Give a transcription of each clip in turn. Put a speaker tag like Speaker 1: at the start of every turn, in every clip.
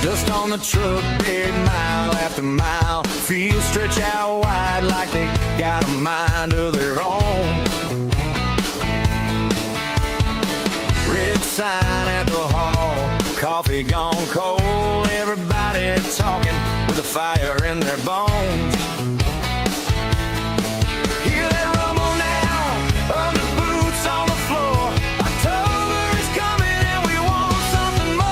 Speaker 1: Just on the truck bed, mile after mile. Fields stretch out wide like they got a mind of their own. Red sign at the hall, coffee gone cold. Everybody talking with a fire in their bones. Hear that rumble now, under boots on the floor. October is coming and we want something more.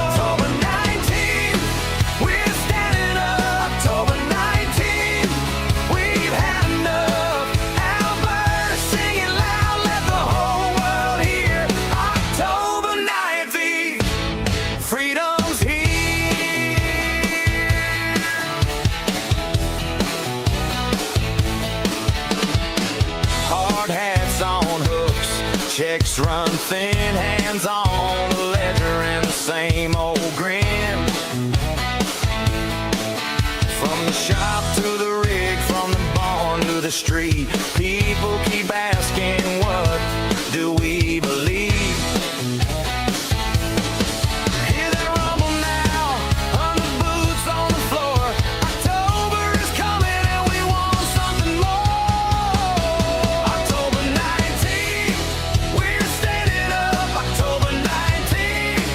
Speaker 1: October 19th, we're standing up. October 19th, we've had enough. Alberta singing loud, let the whole world hear. October 19th, freedom's here. Hard hats on hooks, checks run thin, hands on the ledger and the same old grin. From the shop to the rig, from the barn to the street, people keep asking, what do we believe? Hear that rumble now, under boots on the floor. October is coming and we want something more. October 19th, we're standing up. October 19th,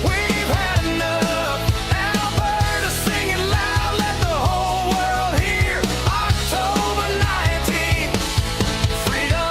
Speaker 1: we've had enough. Alberta singing loud, let the whole world hear. October 19th, freedom.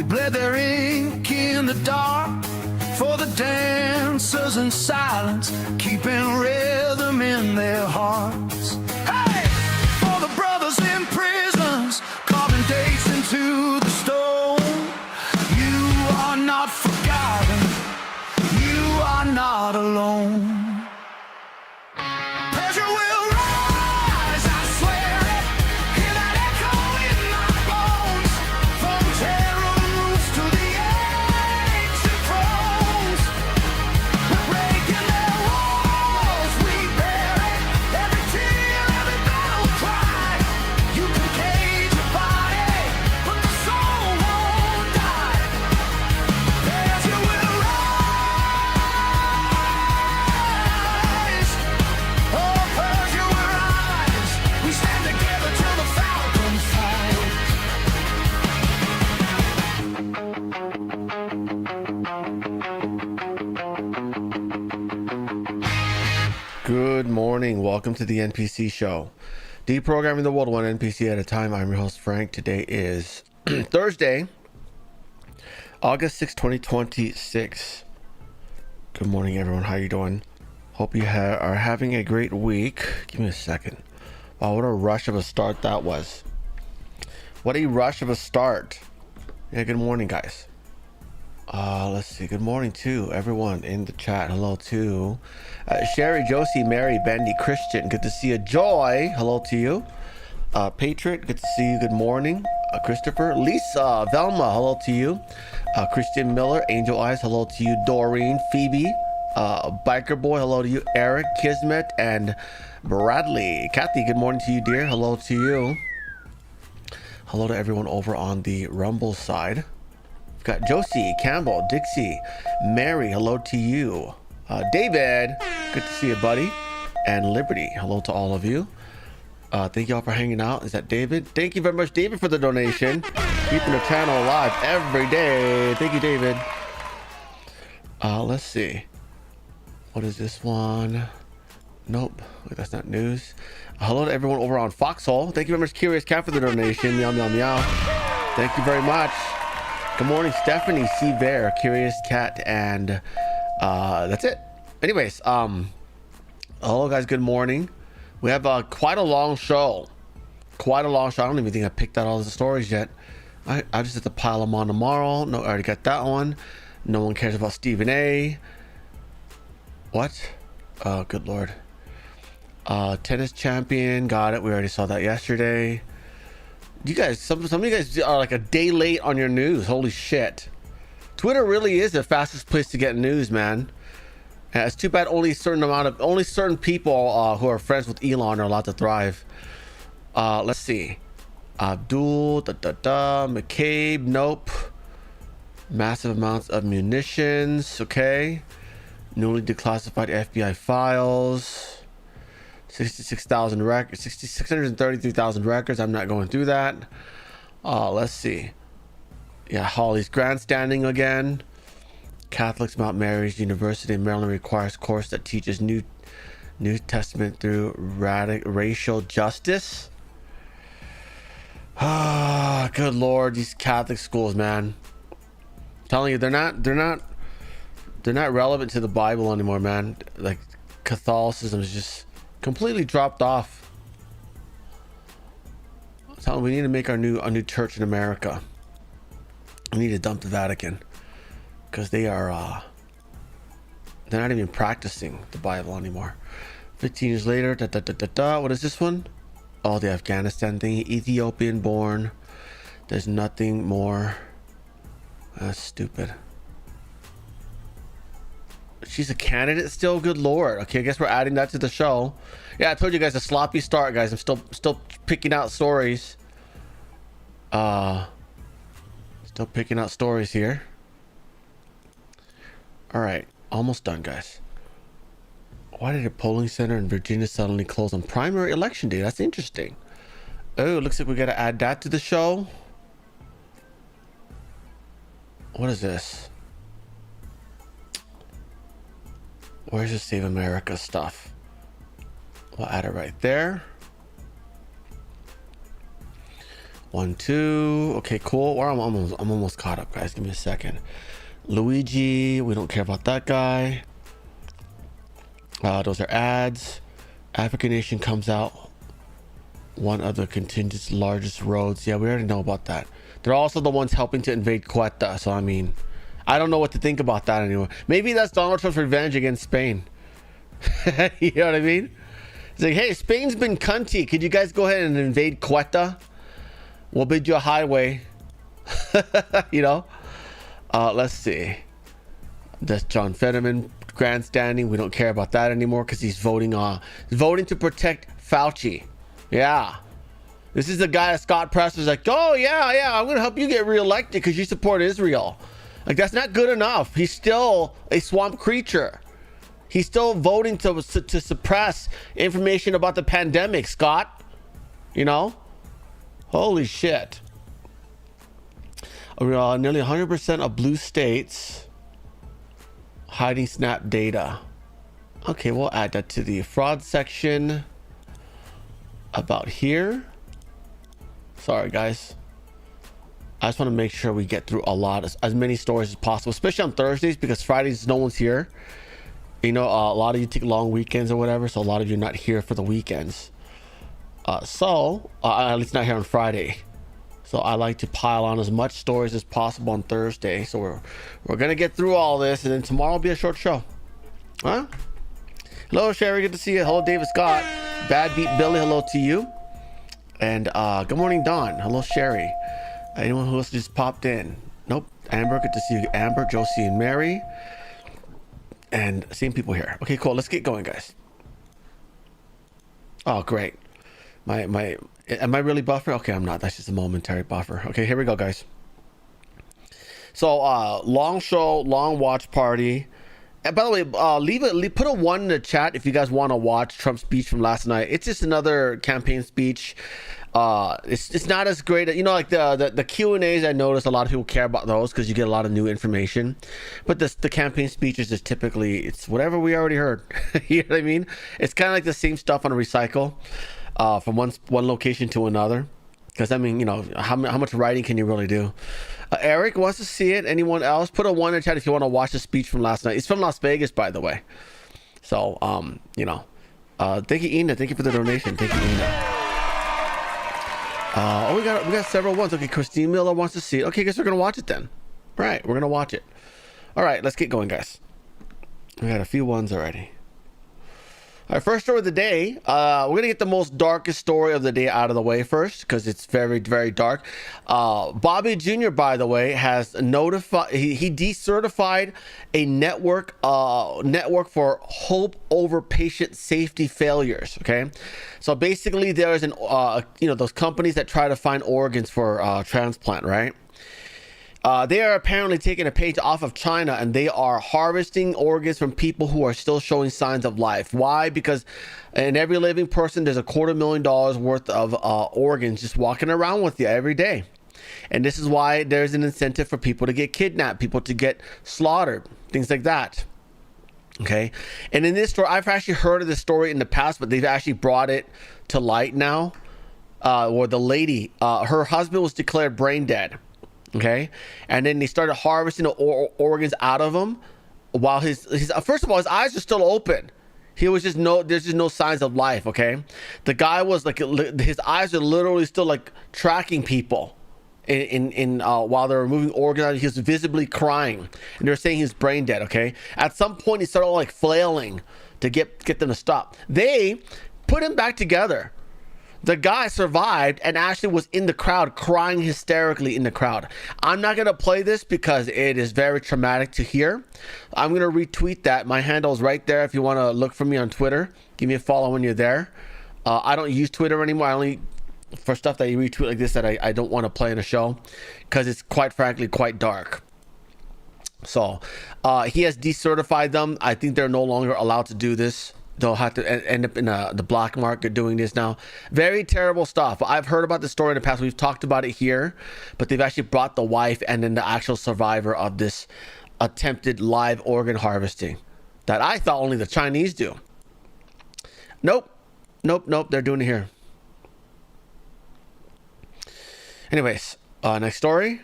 Speaker 1: bled their ink in the dark for the dancers in silence, keeping rhythm in their hearts. Hey! For the brothers in prisons, carving dates into the stone. You are not forgotten, you are not alone. Pressure will rise, I swear it. Hear that echo in my bones. From terror roots to the ancient thrones. We're breaking their walls, we bear it. Every tear, every battle cry. You can cage your body, but the soul won't die. Pressure will rise. Oh, Persia will rise. We stand together till the falcon flies.
Speaker 2: Good morning. Welcome to the NPC show. Deprogramming the world one NPC at a time. I'm your host, Frank. Today is Thursday, August 6, 2026. Good morning, everyone. How you doing? Hope you are having a great week. Give me a second. Wow, what a rush of a start that was. What a rush of a start. Yeah, good morning, guys. Let's see. Good morning to everyone in the chat. Hello to Sherry, Josie, Mary, Bendy, Christian. Good to see you. Joy, hello to you. Patriot, good to see you. Good morning. Christopher, Lisa, Velma, hello to you. Christian Miller, Angel Eyes, hello to you. Doreen, Phoebe, Biker Boy, hello to you. Eric, Kismet, and Bradley. Kathy, good morning to you, dear. Hello to you. Hello to everyone over on the Rumble side. We've got Josie, Campbell, Dixie, Mary, hello to you. David, good to see you, buddy. And Liberty, hello to all of you. Thank you all for hanging out. Is that David? Thank you very much, David, for the donation. Keeping the channel alive every day. Thank you, David. Let's see. What is this one? Nope, that's not news. Hello to everyone over on Foxhole. Thank you very much, Curious Cat, for the donation. Meow, meow, meow. Thank you very much. Good morning, Stephanie, C. Bear, Curious Cat, and that's it. Anyways, hello guys, good morning. We have quite a long show. I don't even think I picked out all the stories yet. I just have to pile them on tomorrow. No, I already got that one. No one cares about Stephen A. What? Oh, good lord. Tennis champion, got it. We already saw that yesterday. You guys, some of you guys are like a day late on your news. Holy shit. Twitter really is the fastest place to get news, man. And it's too bad only certain people who are friends with Elon are allowed to thrive. Let's see. Abdul, McCabe, nope. Massive amounts of munitions, okay. Newly declassified FBI files. 66,000 records, 633,000 records. I'm not going through that. Let's see. Yeah, Holly's grandstanding again. Catholics Mount Mary's University in Maryland requires course that teaches New Testament through racial justice. Ah, good lord, these Catholic schools, man. I'm telling you, they're not relevant to the Bible anymore, man. Like Catholicism is just completely dropped off. So we need to make our new church in America. We need to dump the Vatican because they're not even practicing the Bible anymore. 15 years later, what is this one? Oh, the Afghanistan thing. Ethiopian born. There's nothing more. That's stupid. She's a candidate still. Good lord. Okay, I guess we're adding that to the show. Yeah, I told you guys a sloppy start, guys. I'm still picking out stories. Still picking out stories here. All right, almost done, guys. Why did a polling center in Virginia suddenly close on primary election day? That's interesting. Oh, looks like we gotta add that to the show. What is this? Where's the Save America stuff? We'll add it right there. 1, 2. Okay, cool. Well, I'm almost caught up, guys. Give me a second. Luigi, we don't care about that guy. Those are ads. African Nation comes out. One of the contingent's largest roads. Yeah, we already know about that. They're also the ones helping to invade Quetta. So, I mean, I don't know what to think about that anymore. Maybe that's Donald Trump's revenge against Spain. You know what I mean? It's like, hey, Spain's been cunty. Could you guys go ahead and invade Quetta? We'll bid you a highway. You know? Let's see. That's John Fetterman grandstanding. We don't care about that anymore because he's voting to protect Fauci. Yeah. This is the guy that Scott Press was like, oh, yeah, I'm going to help you get reelected because you support Israel. Like, that's not good enough. He's still a swamp creature. He's still voting to suppress information about the pandemic, Scott. You know? Holy shit. Nearly 100% of blue states hiding SNAP data. Okay, we'll add that to the fraud section. About here. Sorry, guys. I just want to make sure we get through as many stories as possible, especially on Thursdays because Fridays no one's here. You know, a lot of you take long weekends or whatever, so a lot of you are not here for the weekends. At least not here on Friday. So I like to pile on as much stories as possible on Thursday. So we're gonna get through all this, and then tomorrow will be a short show. Huh? Hello, Sherry. Good to see you. Hello, David Scott. Bad Beat Billy. Hello to you. And good morning, Dawn. Hello, Sherry. Anyone who else just popped in? Nope. Amber. Good to see you, Amber, Josie, and Mary. And same people here. Okay, cool. Let's get going, guys. Oh, great. Am I really buffer? Okay, I'm not. That's just a momentary buffer. Okay, here we go, guys. So, long show, long watch party. And by the way, put a 1 in the chat if you guys want to watch Trump's speech from last night. It's just another campaign speech. It's not as great, you know, like the Q&As. I noticed a lot of people care about those because you get a lot of new information, but the campaign speeches is typically it's whatever we already heard. You know what I mean? It's kind of like the same stuff on a recycle from one location to another, because I mean, you know, how much writing can you really do? Eric wants to see it. Anyone else? Put a 1 in the chat if you want to watch the speech from last night. It's from Las Vegas, by the way. So you know, thank you, Ina. Thank you for the donation. Thank you, Ina. We got several ones. Okay, Christine Miller wants to see it. Okay, guess we're gonna watch it then. Right, we're gonna watch it. All right, let's get going, guys. We got a few ones already. All right, first story of the day. We're gonna get the most darkest story of the day out of the way first because it's very, very dark. Bobby Jr., by the way, has notified he decertified a network for hope over patient safety failures. Okay, so basically there's an those companies that try to find organs for transplant, right? They are apparently taking a page off of China, and they are harvesting organs from people who are still showing signs of life. Why? Because in every living person, there's $250,000 worth of organs just walking around with you every day. And this is why there's an incentive for people to get kidnapped, people to get slaughtered, things like that. Okay. And in this story, I've actually heard of this story in the past, but they've actually brought it to light now. Where the lady, her husband was declared brain dead. Okay, and then they started harvesting the organs out of him while his first of all, his eyes are still open. There's just no signs of life. Okay, the guy was like, his eyes are literally still like tracking people in while they're removing organs. He was visibly crying, and they're saying he's brain dead. Okay, at some point he started like flailing to get them to stop. They put him back together. The guy survived and actually was in the crowd crying hysterically in the crowd. I'm not going to play this because it is very traumatic to hear. I'm going to retweet that. My handle is right there if you want to look for me on Twitter. Give me a follow when you're there. I don't use Twitter anymore. I only for stuff that you retweet like this that I don't want to play in a show because it's quite frankly quite dark. So he has decertified them. I think they're no longer allowed to do this. They'll have to end up in the black market doing this now. Very terrible stuff. I've heard about the story in the past. We've talked about it here, but they've actually brought the wife and then the actual survivor of this attempted live organ harvesting that I thought only the Chinese do. Nope. They're doing it here. Anyways, next story.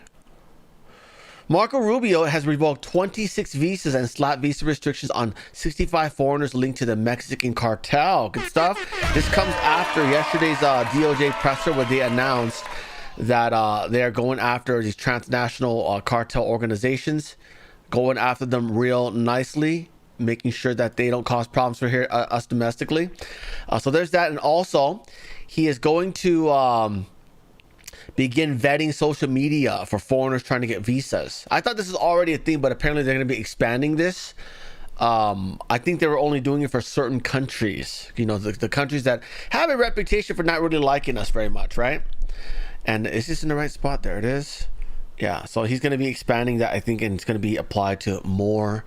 Speaker 2: Marco Rubio has revoked 26 visas and slapped visa restrictions on 65 foreigners linked to the Mexican cartel. Good stuff. This comes after yesterday's DOJ presser where they announced that they are going after these transnational cartel organizations, going after them real nicely, making sure that they don't cause problems for here us domestically. So there's that. And also, he is going to begin vetting social media for foreigners trying to get visas. I thought this is already a thing, but apparently they're going to be expanding this. I think they were only doing it for certain countries, you know, the countries that have a reputation for not really liking us very much, right? And is this in the right spot? There it is. Yeah, so he's going to be expanding that, I think, and it's going to be applied to more,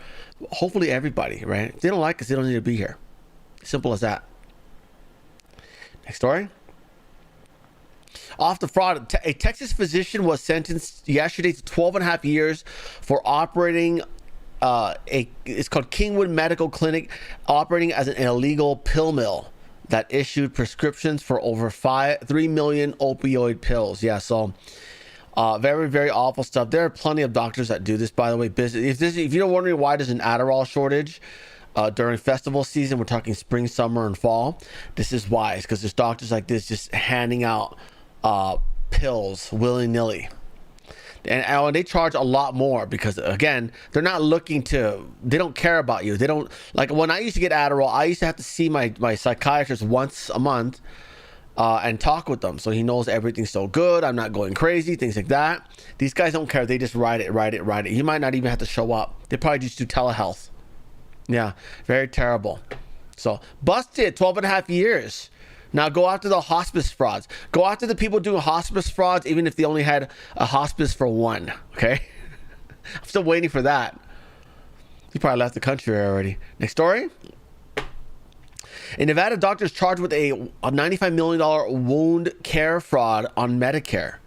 Speaker 2: hopefully everybody, right? If they don't like us, they don't need to be here. Simple as that. Next story. Off the fraud, a Texas physician was sentenced yesterday to 12 and a half years for operating it's called Kingwood Medical Clinic, operating as an illegal pill mill that issued prescriptions for over 3 million opioid pills. Yeah, so very, very awful stuff. There are plenty of doctors that do this, by the way. If you're wondering why there's an Adderall shortage during festival season, we're talking spring, summer, and fall. This is why. It's because there's doctors like this just handing out pills willy-nilly, and they charge a lot more because, again, they're not looking to, they don't care about you. They don't, like when I used to get Adderall, I used to have to see my psychiatrist once a month and talk with them, so he knows everything's so good, I'm not going crazy, things like that. These guys don't care. They just write it. You might not even have to show up. They probably just do telehealth. Yeah, very terrible. So busted, 12 and a half years. Now go after the hospice frauds. Go after the people doing hospice frauds, even if they only had a hospice for one. Okay? I'm still waiting for that. He probably left the country already. Next story. A Nevada doctor is charged with a $95 million wound care fraud on Medicare.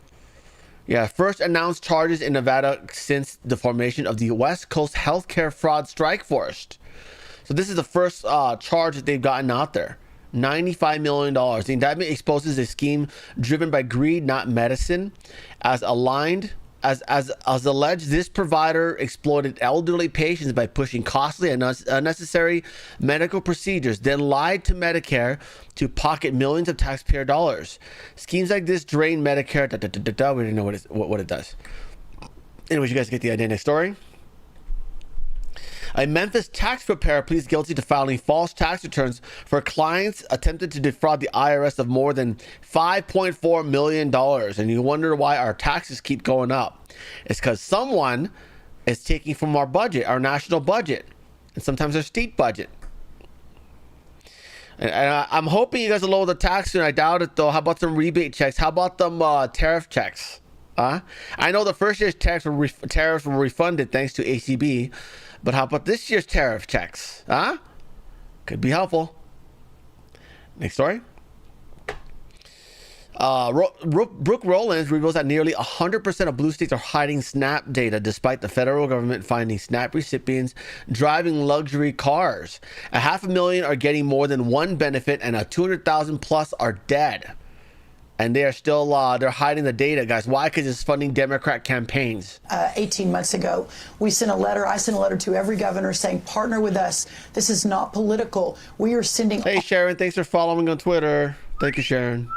Speaker 2: Yeah, first announced charges in Nevada since the formation of the West Coast Healthcare Fraud Strike Force. So this is the first charge that they've gotten out there. $95 million. The indictment exposes a scheme driven by greed, not medicine. As alleged, this provider exploited elderly patients by pushing costly and unnecessary medical procedures, then lied to Medicare to pocket millions of taxpayer dollars. Schemes like this drain Medicare. We didn't know what it does. Anyways, you guys get the idea. Next story. A Memphis tax preparer pleads guilty to filing false tax returns for clients attempted to defraud the IRS of more than $5.4 million. And you wonder why our taxes keep going up. It's because someone is taking from our budget, our national budget, and sometimes our state budget. And I'm hoping you guys will lower the tax soon. I doubt it, though. How about some rebate checks? How about them tariff checks? I know the first year's tariffs were refunded thanks to ACB. But how about this year's tariff checks? Could be helpful. Next story. Brooke Rollins reveals that nearly 100% of blue states are hiding SNAP data despite the federal government finding SNAP recipients driving luxury cars. 500,000 are getting more than one benefit and 200,000 plus are dead. And they are still, they're hiding the data, guys. Why? Because it's funding Democrat campaigns.
Speaker 3: 18 months ago, I sent a letter to every governor saying, partner with us. This is not political. We are sending...
Speaker 2: Hey, Sharon, thanks for following on Twitter. Thank you, Sharon.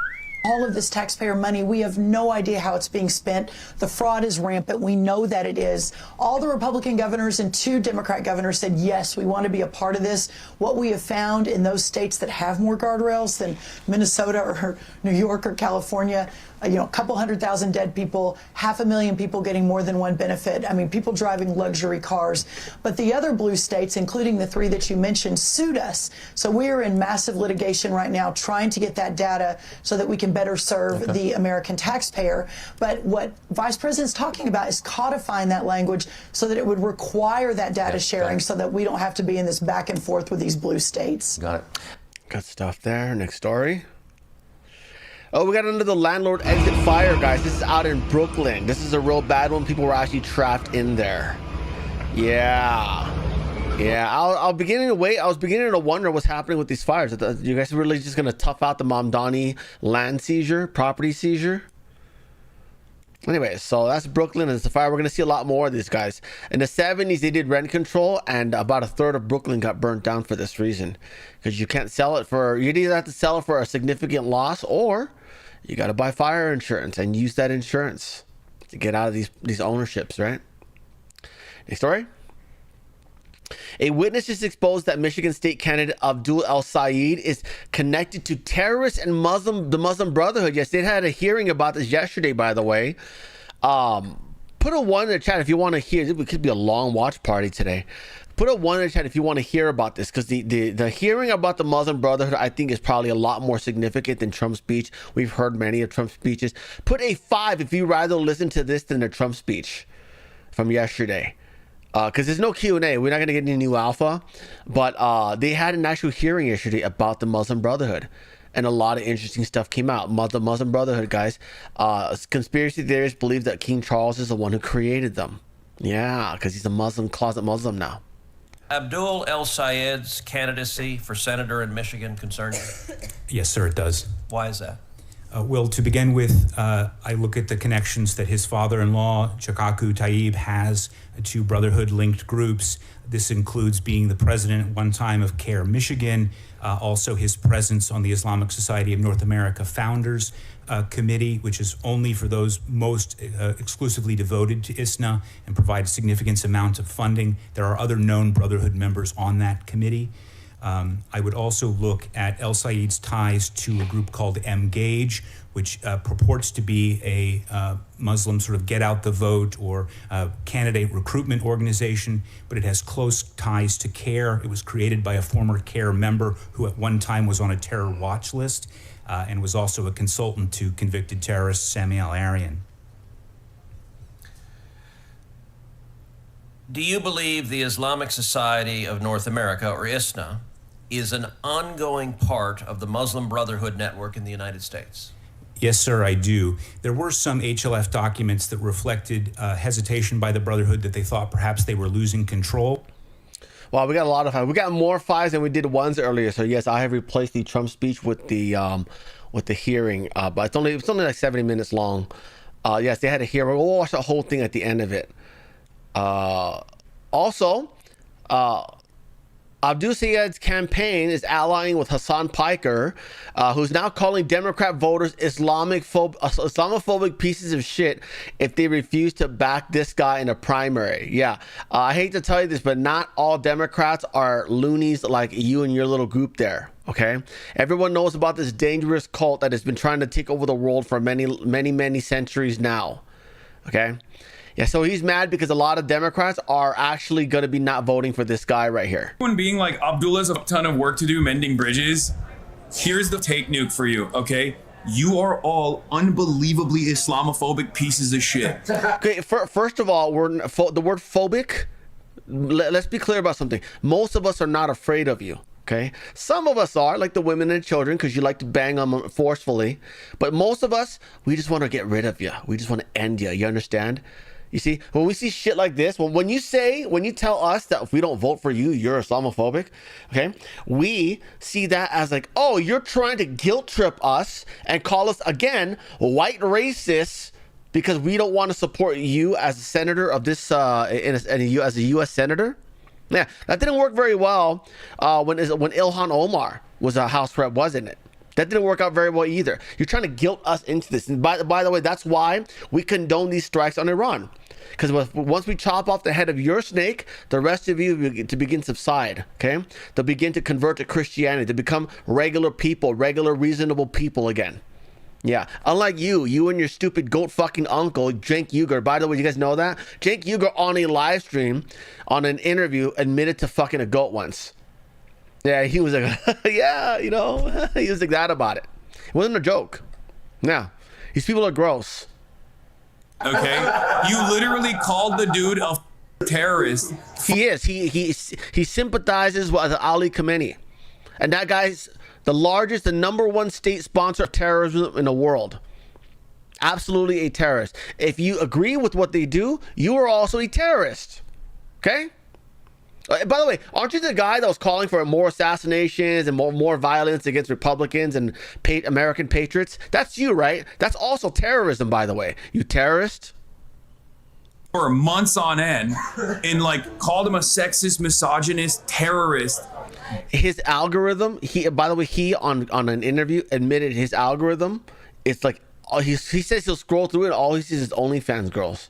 Speaker 3: All of this taxpayer money. We have no idea how it's being spent. The fraud is rampant. We know that it is. All the Republican governors and 2 Democrat governors said, yes, we want to be a part of this. What we have found in those states that have more guardrails than Minnesota or New York or California, a couple 100,000 dead people, 500,000 people getting more than one benefit. I mean, people driving luxury cars. But the other blue states, including the 3 that you mentioned, sued us. So we are in massive litigation right now trying to get that data so that we can better serve the American taxpayer. But what Vice President's talking about is codifying that language so that it would require that data sharing so that we don't have to be in this back and forth with these blue states.
Speaker 2: Got it. Got stuff there. Next story. Oh, we got another Landlord exit fire, guys. This is out in Brooklyn. This is a real bad one. People were actually trapped in there. Yeah. I was beginning to wonder what's happening with these fires. You guys are really just going to tough out the Mamdani land seizure, property seizure? Anyway, so that's Brooklyn and Sapphire. We're going to see a lot more of these guys. In the 70s, they did rent control, and about a third of Brooklyn got burnt down for this reason. Because you can't sell it for, you either have to sell it for a significant loss, or you got to buy fire insurance and use that insurance to get out of these ownerships, right? Next story. A witness has exposed that Michigan State candidate Abdul El Sayed is connected to terrorists and the Muslim Brotherhood. Yes, they had a hearing about this yesterday, by the way. Put a 1 in the chat if you want to hear. It could be a long watch party today. Put a 1 in the chat if you want to hear about this, because the hearing about the Muslim Brotherhood, I think, is probably a lot more significant than Trump's speech. We've heard many of Trump's speeches. Put a 5 if you rather listen to this than the Trump speech from yesterday. Because there's no Q&A. We're not going to get any new alpha. But they had an actual hearing yesterday about the Muslim Brotherhood. And a lot of interesting stuff came out. The Muslim Brotherhood, guys. Conspiracy theorists believe that King Charles is the one who created them. Yeah, because he's a Muslim, closet Muslim now.
Speaker 4: Abdul El Sayed's candidacy for senator in Michigan concern you?
Speaker 5: Yes, sir, it does.
Speaker 4: Why is that?
Speaker 5: Well, to begin with, I look at the connections that his father-in-law, Chakaku Tayyib, has to Brotherhood-linked groups. This includes being the president at one time of CARE Michigan, also his presence on the Islamic Society of North America Founders Committee, which is only for those most exclusively devoted to ISNA and provides significant amount of funding. There are other known Brotherhood members on that committee. I would also look at El Sayed's ties to a group called Mgage, which purports to be a Muslim sort of get out the vote or candidate recruitment organization, but it has close ties to CARE. It was created by a former CARE member who at one time was on a terror watch list and was also a consultant to convicted terrorist Samuel Arian.
Speaker 4: Do you believe the Islamic Society of North America, or ISNA, is an ongoing part of the Muslim Brotherhood network in the United States?
Speaker 5: Yes, sir, I do. There were some HLF documents that reflected hesitation by the Brotherhood that they thought perhaps they were losing control.
Speaker 2: Well, we got a lot of 5. We got more 5s than we did 1s earlier. So yes, I have replaced the Trump speech with the hearing. But it's only like 70 minutes long. Yes, they had a hearing. We'll watch the whole thing at the end of it. Also, Abdul Sayed's campaign is allying with Hassan Piker, who's now calling Democrat voters Islamophobic pieces of shit if they refuse to back this guy in a primary. Yeah, I hate to tell you this, but not all Democrats are loonies like you and your little group there. Okay, everyone knows about this dangerous cult that has been trying to take over the world for many centuries now. Okay. Yeah, so he's mad because a lot of Democrats are actually going to be not voting for this guy right here.
Speaker 6: When being like, Abdullah's a ton of work to do mending bridges, here's the take nuke for you, okay? You are all unbelievably Islamophobic pieces of shit.
Speaker 2: Okay, first of all, the word phobic, let's be clear about something. Most of us are not afraid of you. Okay, some of us are, like the women and children, because you like to bang on them forcefully. But most of us, we just want to get rid of you. We just want to end you. You understand? You see, when we see shit like this, when you tell us that if we don't vote for you, you're Islamophobic, okay, we see that as like, oh, you're trying to guilt trip us and call us, again, white racists because we don't want to support you as a senator of this, as a U.S. senator. Yeah, that didn't work very well when Ilhan Omar was a House rep, wasn't it? That didn't work out very well either. You're trying to guilt us into this. And by the way, that's why we condone these strikes on Iran. Because once we chop off the head of your snake, the rest of you to begin to subside, okay? They'll begin to convert to Christianity, to become regular people, regular, reasonable people again. Yeah, unlike you and your stupid goat fucking uncle, Cenk Uygur. By the way, you guys know that? Cenk Uygur on a live stream, on an interview, admitted to fucking a goat once. Yeah, he was like, yeah, he was like that about it. It wasn't a joke. Yeah, these people are gross.
Speaker 6: Okay, you literally called the dude a terrorist.
Speaker 2: He is. He sympathizes with Ali Khamenei, and that guy's the number one state sponsor of terrorism in the world. Absolutely a terrorist. If you agree with what they do, you are also a terrorist. Okay? By the way, aren't you the guy that was calling for more assassinations and more violence against Republicans and American patriots? That's you, right? That's also terrorism, by the way. You terrorist.
Speaker 6: For months on end, and like called him a sexist, misogynist, terrorist.
Speaker 2: His algorithm, by the way, he on an interview admitted his algorithm, it's like, he says he'll scroll through it, all he sees is OnlyFans girls.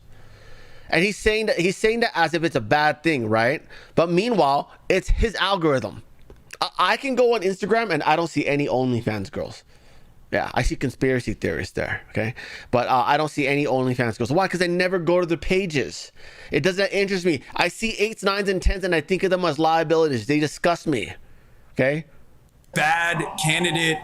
Speaker 2: And he's saying that as if it's a bad thing, right? But meanwhile, it's his algorithm. I can go on Instagram and I don't see any OnlyFans girls. Yeah, I see conspiracy theorists there, okay? But I don't see any OnlyFans girls. Why? Because I never go to the pages. It doesn't interest me. I see 8s, 9s, and 10s, and I think of them as liabilities. They disgust me, okay?
Speaker 6: Bad candidate,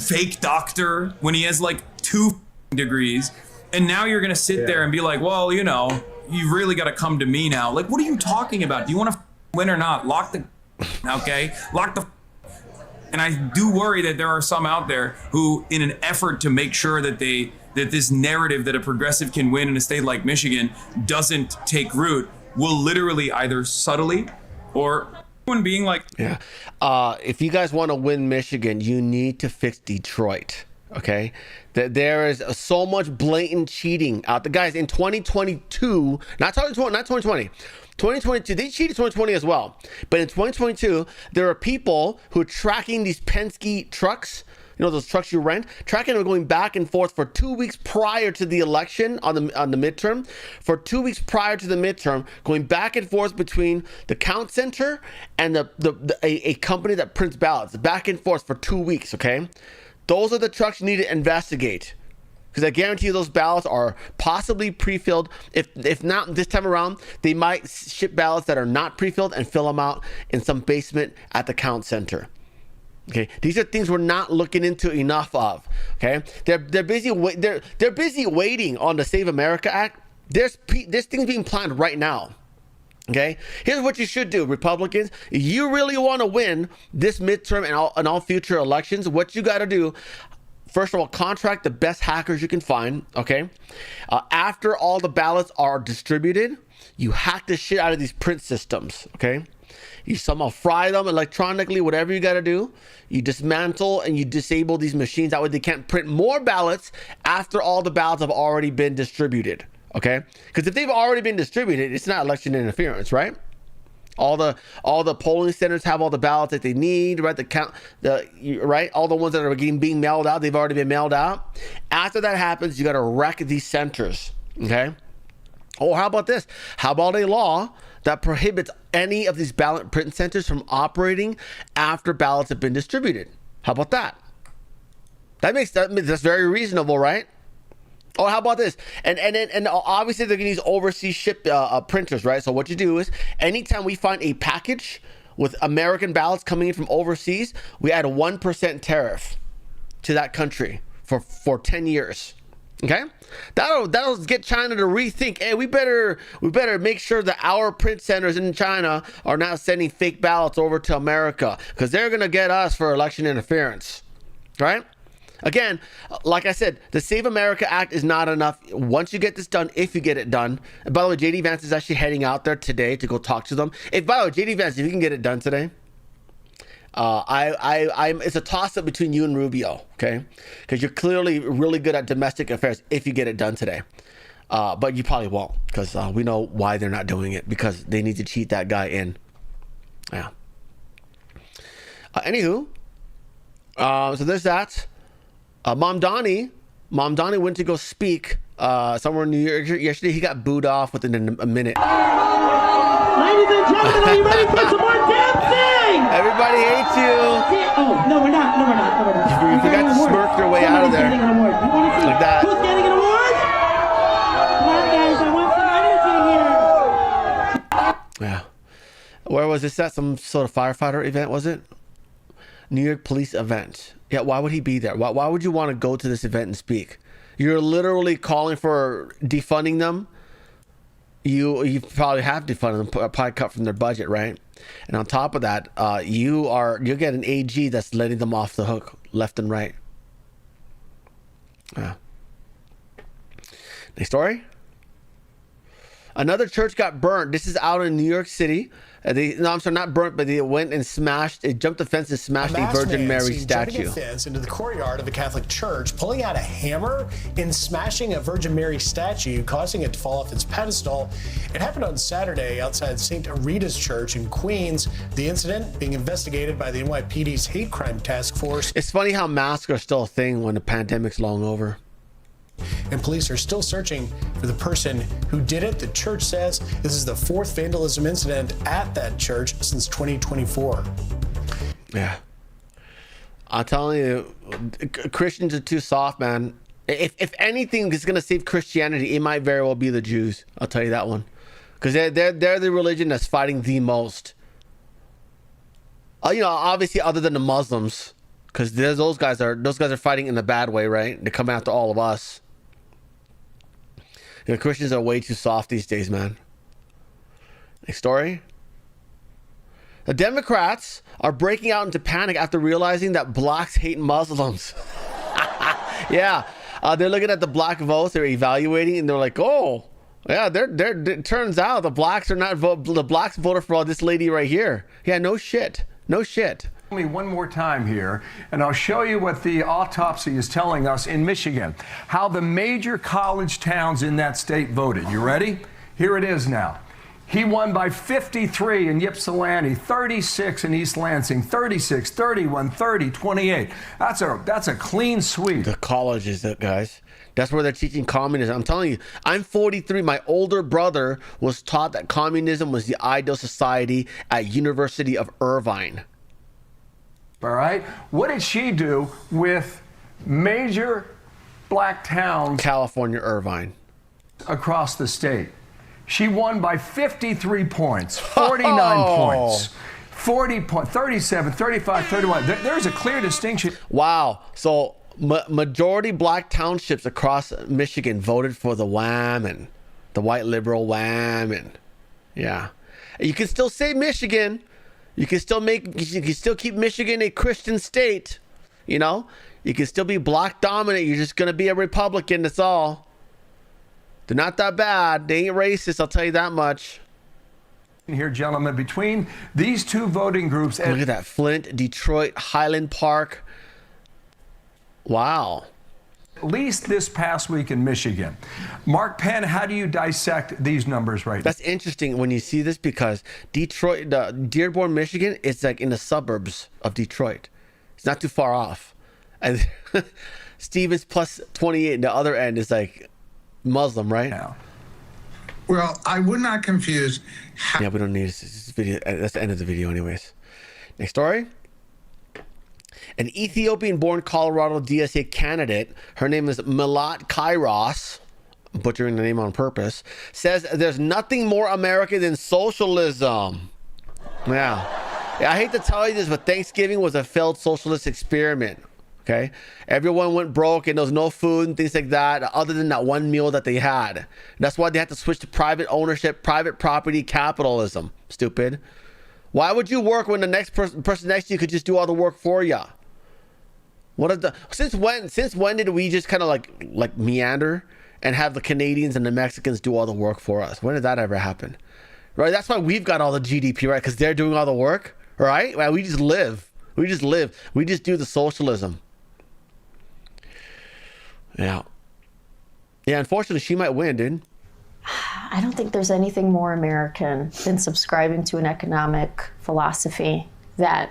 Speaker 6: fake doctor when he has like 2 degrees. And now you're going to sit there and be like, well, you know, you really got to come to me now. Like, what are you talking about? Do you want to win or not? Lock the, okay? Lock the. And I do worry that there are some out there who, in an effort to make sure that this narrative that a progressive can win in a state like Michigan doesn't take root, will literally either subtly or being like.
Speaker 2: Yeah. If you guys want to win Michigan, you need to fix Detroit. Okay, there is so much blatant cheating out there, guys. In 2022, not 2020, 2022, they cheated 2020 as well. But in 2022, there are people who are tracking these Penske trucks. You know those trucks you rent, tracking them going back and forth for 2 weeks prior to the election on the midterm. For 2 weeks prior to the midterm, going back and forth between the count center and a company that prints ballots, back and forth for 2 weeks. Okay. Those are the trucks you need to investigate, because I guarantee you those ballots are possibly pre-filled. If not this time around, they might ship ballots that are not pre-filled and fill them out in some basement at the count center. Okay, these are things we're not looking into enough of. Okay, they're busy waiting on the Save America Act. There's things being planned right now. Okay, here's what you should do, Republicans. If you really want to win this midterm and all future elections, what you got to do, first of all, contract the best hackers you can find. Okay, after all the ballots are distributed, you hack the shit out of these print systems. Okay, you somehow fry them electronically, whatever you got to do. You dismantle and you disable these machines. That way they can't print more ballots after all the ballots have already been distributed. Okay, because if they've already been distributed, it's not election interference, right? All the polling centers have all the ballots that they need, right? Right, all the ones that are being mailed out, they've already been mailed out. After that happens, you got to wreck these centers. Okay. Or how about this? How about a law that prohibits any of these ballot print centers from operating after ballots have been distributed? How about that? That's very reasonable, right? Oh, how about this? And obviously they're going to use overseas printers, right? So what you do is anytime we find a package with American ballots coming in from overseas, we add a 1% tariff to that country for 10 years. Okay, that'll get China to rethink. Hey, we better make sure that our print centers in China are not sending fake ballots over to America, because they're going to get us for election interference, right? Again, like I said, the Save America Act is not enough. Once you get this done, if you get it done, and by the way, JD Vance is actually heading out there today to go talk to them. By the way, JD Vance, if you can get it done today, it's a toss-up between you and Rubio, okay? Because you're clearly really good at domestic affairs if you get it done today. But you probably won't, because we know why they're not doing it, because they need to cheat that guy in. Yeah. Anywho, so there's that. Mom Donnie went to go speak somewhere in New York yesterday. He got booed off within a minute.
Speaker 7: Ladies and gentlemen, are you ready for some more dancing?
Speaker 2: Everybody hates you.
Speaker 7: Oh, no, we're not. No, we're not.
Speaker 2: You forgot to smirk your way out of there.
Speaker 7: Getting an award. You want to see
Speaker 2: like that.
Speaker 7: who's getting an award? Come on, guys. I want some energy here.
Speaker 2: Yeah. Where was this at? Some sort of firefighter event, was it? New York police event. Yeah, why would he be there? Why would you want to go to this event and speak? You're literally calling for defunding them. You probably have defunded them, probably cut from their budget, right? And on top of that, you'll get an AG that's letting them off the hook left and right. Yeah. Next story. Another church got burnt. This is out in New York City. I'm sorry, not burnt, but they went and smashed. They jumped the fence and smashed a Virgin Mary statue.
Speaker 8: Jumping a fence into the courtyard of a Catholic church, pulling out a hammer and smashing a Virgin Mary statue, causing it to fall off its pedestal. It happened on Saturday outside St. Rita's Church in Queens. The incident being investigated by the NYPD's Hate Crime Task Force.
Speaker 2: It's funny how masks are still a thing when the pandemic's long over.
Speaker 8: And police are still searching for the person who did it. The church says this is the 4th vandalism incident at that church since 2024.
Speaker 2: Yeah. I'm telling you, Christians are too soft, man. If anything is going to save Christianity, it might very well be the Jews. I'll tell you that one. Because they're the religion that's fighting the most. Obviously other than the Muslims. Because those guys are fighting in a bad way, right? They're coming after all of us. Christians are way too soft these days, man. Next story. The Democrats are breaking out into panic after realizing that blacks hate Muslims. Yeah, they're looking at the black votes. They're evaluating, and they're like, "Oh, yeah." It turns out the blacks voted for this lady right here. Yeah, no shit.
Speaker 9: Me one more time here, and I'll show you what the autopsy is telling us in Michigan, how the major college towns in that state voted. You ready? Here it is now. He won by 53 in Ypsilanti, 36 in East Lansing, 36, 31, 30, 28. That's a clean sweep.
Speaker 2: The colleges, guys. That's where they're teaching communism. I'm telling you, I'm 43. My older brother was taught that communism was the ideal society at University of Irvine.
Speaker 9: All right. What did she do with major black towns?
Speaker 2: California, Irvine.
Speaker 9: Across the state. She won by 53 points, 49 points, 40 points, 37, 35, 31. There's a clear distinction.
Speaker 2: Wow. So majority black townships across Michigan voted for the Whammon, the white liberal Whammon. Yeah. You can still say Michigan. You can still keep Michigan a Christian state. You can still be black dominant. You're just going to be a Republican. That's all. They're not that bad. They ain't racist. I'll tell you that much.
Speaker 9: Here, gentlemen, between these two voting groups.
Speaker 2: Look at that. Flint, Detroit, Highland Park. Wow.
Speaker 9: At least this past week in Michigan. Mark Penn, how do you dissect these numbers right now?
Speaker 2: That's interesting when you see this, because Detroit, Dearborn, Michigan, it's like in the suburbs of Detroit. It's not too far off. And Stevens plus 28, and the other end is like Muslim, right?
Speaker 9: Now.
Speaker 10: Well, I would not confuse.
Speaker 2: Yeah, we don't need this video. That's the end of the video anyways. Next story. An Ethiopian-born Colorado DSA candidate, her name is Milat Kairos, I'm butchering the name on purpose, says there's nothing more American than socialism. Yeah, I hate to tell you this, but Thanksgiving was a failed socialist experiment. Okay, everyone went broke and there was no food and things like that, other than that one meal that they had. That's why they had to switch to private ownership, private property, capitalism. Stupid. Why would you work when the next person next to you could just do all the work for you? Since when did we just kind of like meander and have the Canadians and the Mexicans do all the work for us? When did that ever happen? Right? That's why we've got all the GDP, right? Because they're doing all the work, right? Well, we just live. We just do the socialism. Yeah. Unfortunately, she might win, dude.
Speaker 11: I don't think there's anything more American than subscribing to an economic philosophy that,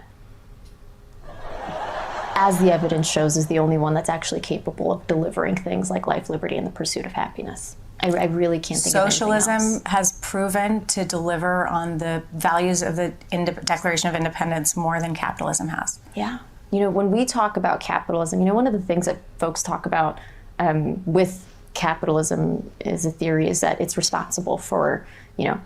Speaker 11: as the evidence shows, is the only one that's actually capable of delivering things like life, liberty, and the pursuit of happiness. I really can't think of anything else.
Speaker 12: Socialism has proven to deliver on the values of the Declaration of Independence more than capitalism has.
Speaker 11: Yeah. When we talk about capitalism, one of the things that folks talk about with capitalism is a theory is that it's responsible for,
Speaker 2: it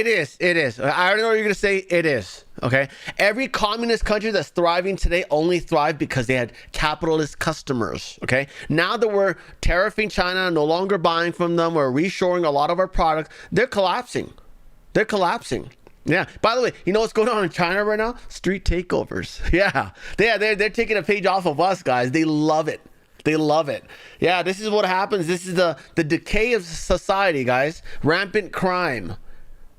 Speaker 2: is. I already know what you're going to say. It is. Okay. Every communist country that's thriving today only thrived because they had capitalist customers. Okay. Now that we're tariffing China, no longer buying from them, we're reshoring a lot of our products, they're collapsing. Yeah. By the way, you know what's going on in China right now? Street takeovers. Yeah. They're taking a page off of us, guys. They love it. They love it. Yeah, this is what happens. This is the decay of society, guys. Rampant crime,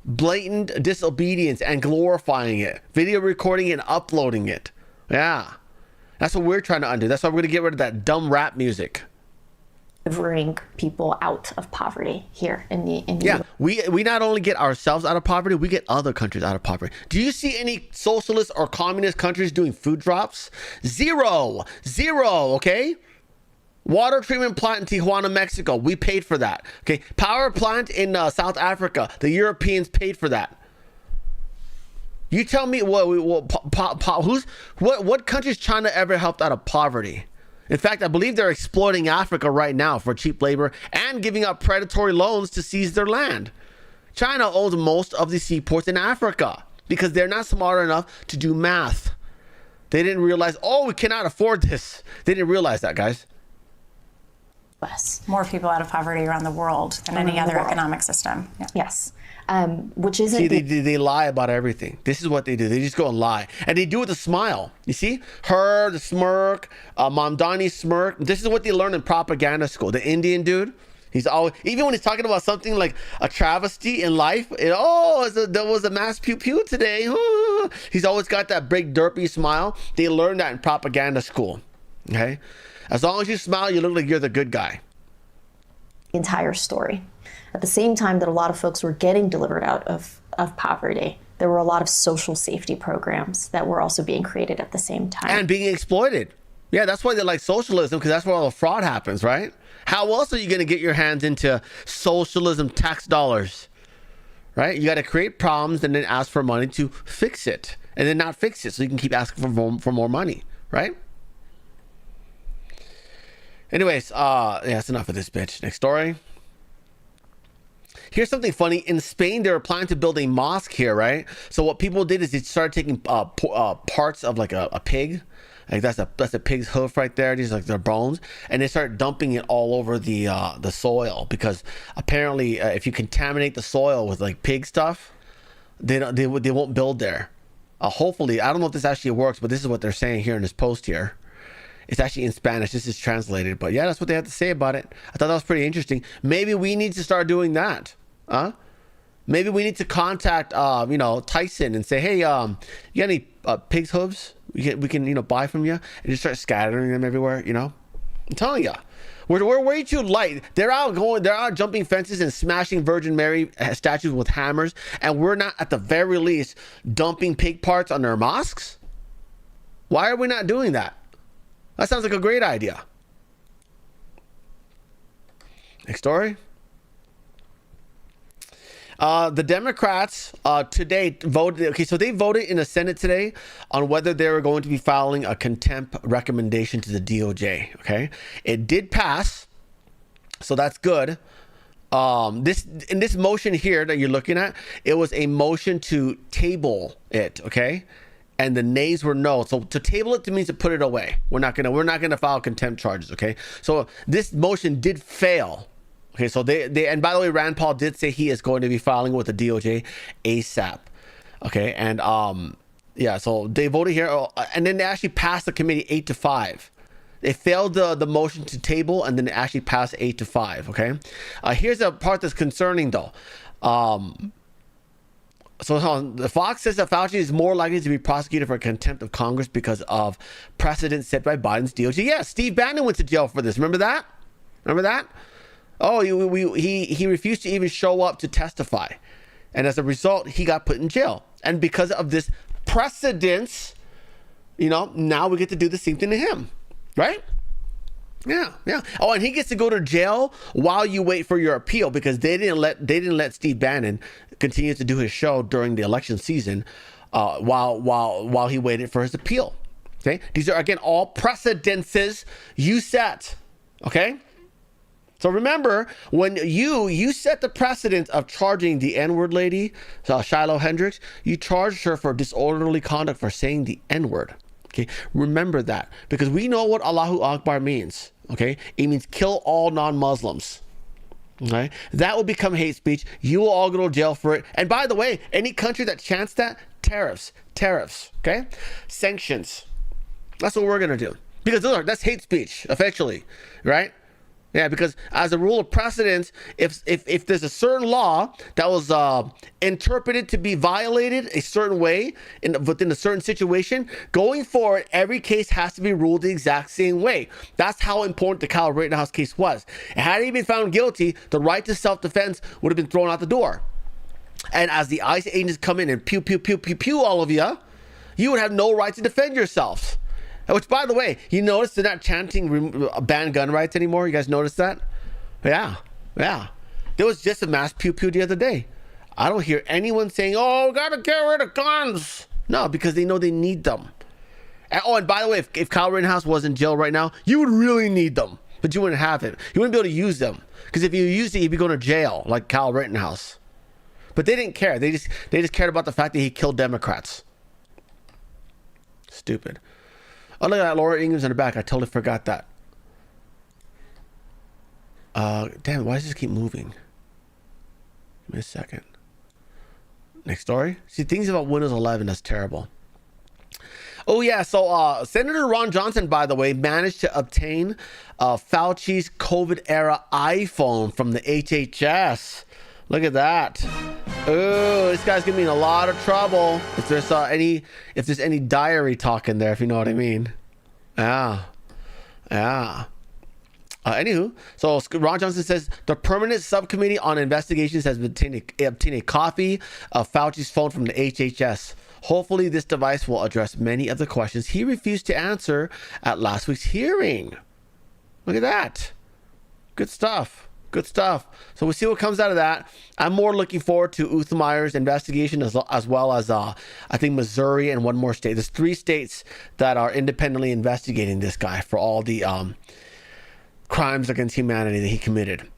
Speaker 2: blatant disobedience, and glorifying it. Video recording and uploading it. Yeah. That's what we're trying to undo. That's why we're going to get rid of that dumb rap music.
Speaker 11: Delivering people out of poverty here in the
Speaker 2: Yeah, we not only get ourselves out of poverty, we get other countries out of poverty. Do you see any socialist or communist countries doing food drops? Zero, okay? Water treatment plant in Tijuana, Mexico, we paid for that. Okay, power plant in South Africa, the Europeans paid for that. You tell me what country's China ever helped out of poverty? In fact, I believe they're exploiting Africa right now for cheap labor and giving up predatory loans to seize their land. China owns most of the seaports in Africa because they're not smart enough to do math. They didn't realize, we cannot afford this. They didn't realize that, guys.
Speaker 12: More people out of poverty around the world than any other economic system. Yeah.
Speaker 11: Yes. Which isn't...
Speaker 2: See, they lie about everything. This is what they do. They just go and lie. And they do it with a smile. You see? Her, the smirk, Mamdani smirk. This is what they learn in propaganda school. The Indian dude, he's always... Even when he's talking about something like a travesty in life, there was a mass pew-pew today. He's always got that big derpy smile. They learn that in propaganda school. Okay? As long as you smile, you look like you're the good guy.
Speaker 11: Entire story. At the same time that a lot of folks were getting delivered out of poverty, there were a lot of social safety programs that were also being created at the same time.
Speaker 2: And being exploited. Yeah, that's why they like socialism, because that's where all the fraud happens, right? How else are you going to get your hands into socialism tax dollars? Right? You got to create problems and then ask for money to fix it. And then not fix it so you can keep asking for more money, right? Anyways, that's enough of this bitch. Next story. Here's something funny. In Spain, they were planning to build a mosque here, right? So what people did is they started taking parts of like a pig. Like that's a pig's hoof right there. These are like their bones, and they start dumping it all over the soil because apparently if you contaminate the soil with like pig stuff, they won't build there. Hopefully, I don't know if this actually works, but this is what they're saying here in this post here. It's actually in Spanish. This is translated. But yeah, that's what they have to say about it. I thought that was pretty interesting. Maybe we need to start doing that. Maybe we need to contact, Tyson and say, hey, you got any pig's hooves we can buy from you? And just start scattering them everywhere, I'm telling you. We're way too light. They're out jumping fences and smashing Virgin Mary statues with hammers. And we're not, at the very least, dumping pig parts on their mosques? Why are we not doing that? That sounds like a great idea. Next story. The Democrats today voted. Okay, so they voted in the Senate today on whether they were going to be filing a contempt recommendation to the DOJ. Okay, it did pass, so that's good. This motion here that you're looking at, it was a motion to table it. Okay. And the nays were no. So to table it means to put it away. We're not gonna file contempt charges. Okay. So this motion did fail. Okay. So they and by the way, Rand Paul did say he is going to be filing with the DOJ ASAP. Okay. And so they voted here, and then they actually passed the committee 8-5. They failed the motion to table, and then it actually passed 8-5. Okay. Here's the part that's concerning though. So the Fox says that Fauci is more likely to be prosecuted for contempt of Congress because of precedent set by Biden's DOJ. Yeah, Steve Bannon went to jail for this. Remember that? Oh, he refused to even show up to testify. And as a result, he got put in jail. And because of this precedence, now we get to do the same thing to him. Right? Yeah. Oh, and he gets to go to jail while you wait for your appeal because they didn't let Steve Bannon continue to do his show during the election season while he waited for his appeal. Okay, these are again all precedences you set. Okay, so remember when you set the precedent of charging the N-word lady, Shiloh Hendricks, you charged her for disorderly conduct for saying the N-word. Okay, remember that because we know what Allahu Akbar means. Okay, it means kill all non-Muslims. Okay, that will become hate speech. You will all go to jail for it. And by the way, any country that chants that, tariffs. Okay, sanctions. That's what we're gonna do. Because that's hate speech, officially, right? Yeah, because as a rule of precedence, if there's a certain law that was interpreted to be violated a certain way within a certain situation, going forward, every case has to be ruled the exact same way. That's how important the Kyle Rittenhouse case was. And had he been found guilty, the right to self-defense would have been thrown out the door. And as the ICE agents come in and pew, pew, pew, pew, pew all of you, you would have no right to defend yourselves. Which, by the way, you notice they're not chanting ban gun rights anymore? You guys notice that? Yeah. There was just a mass pew-pew the other day. I don't hear anyone saying, oh, gotta get rid of guns. No, because they know they need them. And by the way, if Kyle Rittenhouse was in jail right now, you would really need them. But you wouldn't have it. You wouldn't be able to use them. Because if you used it, you'd be going to jail, like Kyle Rittenhouse. But they didn't care. They just cared about the fact that he killed Democrats. Stupid. Oh, look at that. Laura Ingram's in the back. I totally forgot that. Damn, why does this keep moving? Give me a second. Next story. See, things about Windows 11, that's terrible. Oh, yeah. So Senator Ron Johnson, by the way, managed to obtain Fauci's COVID-era iPhone from the HHS. Look at that. Oh, this guy's gonna be in a lot of trouble if there's any diary talk in there, if you know what I mean. Yeah. Anywho, so Ron Johnson says the permanent subcommittee on investigations has obtained a copy of Fauci's phone from the HHS. Hopefully, this device will address many of the questions he refused to answer at last week's hearing. Look at that. Good stuff. So we'll see what comes out of that. I'm more looking forward to Uthmeier's investigation as well as I think Missouri and one more state. There's 3 states that are independently investigating this guy for all the crimes against humanity that he committed.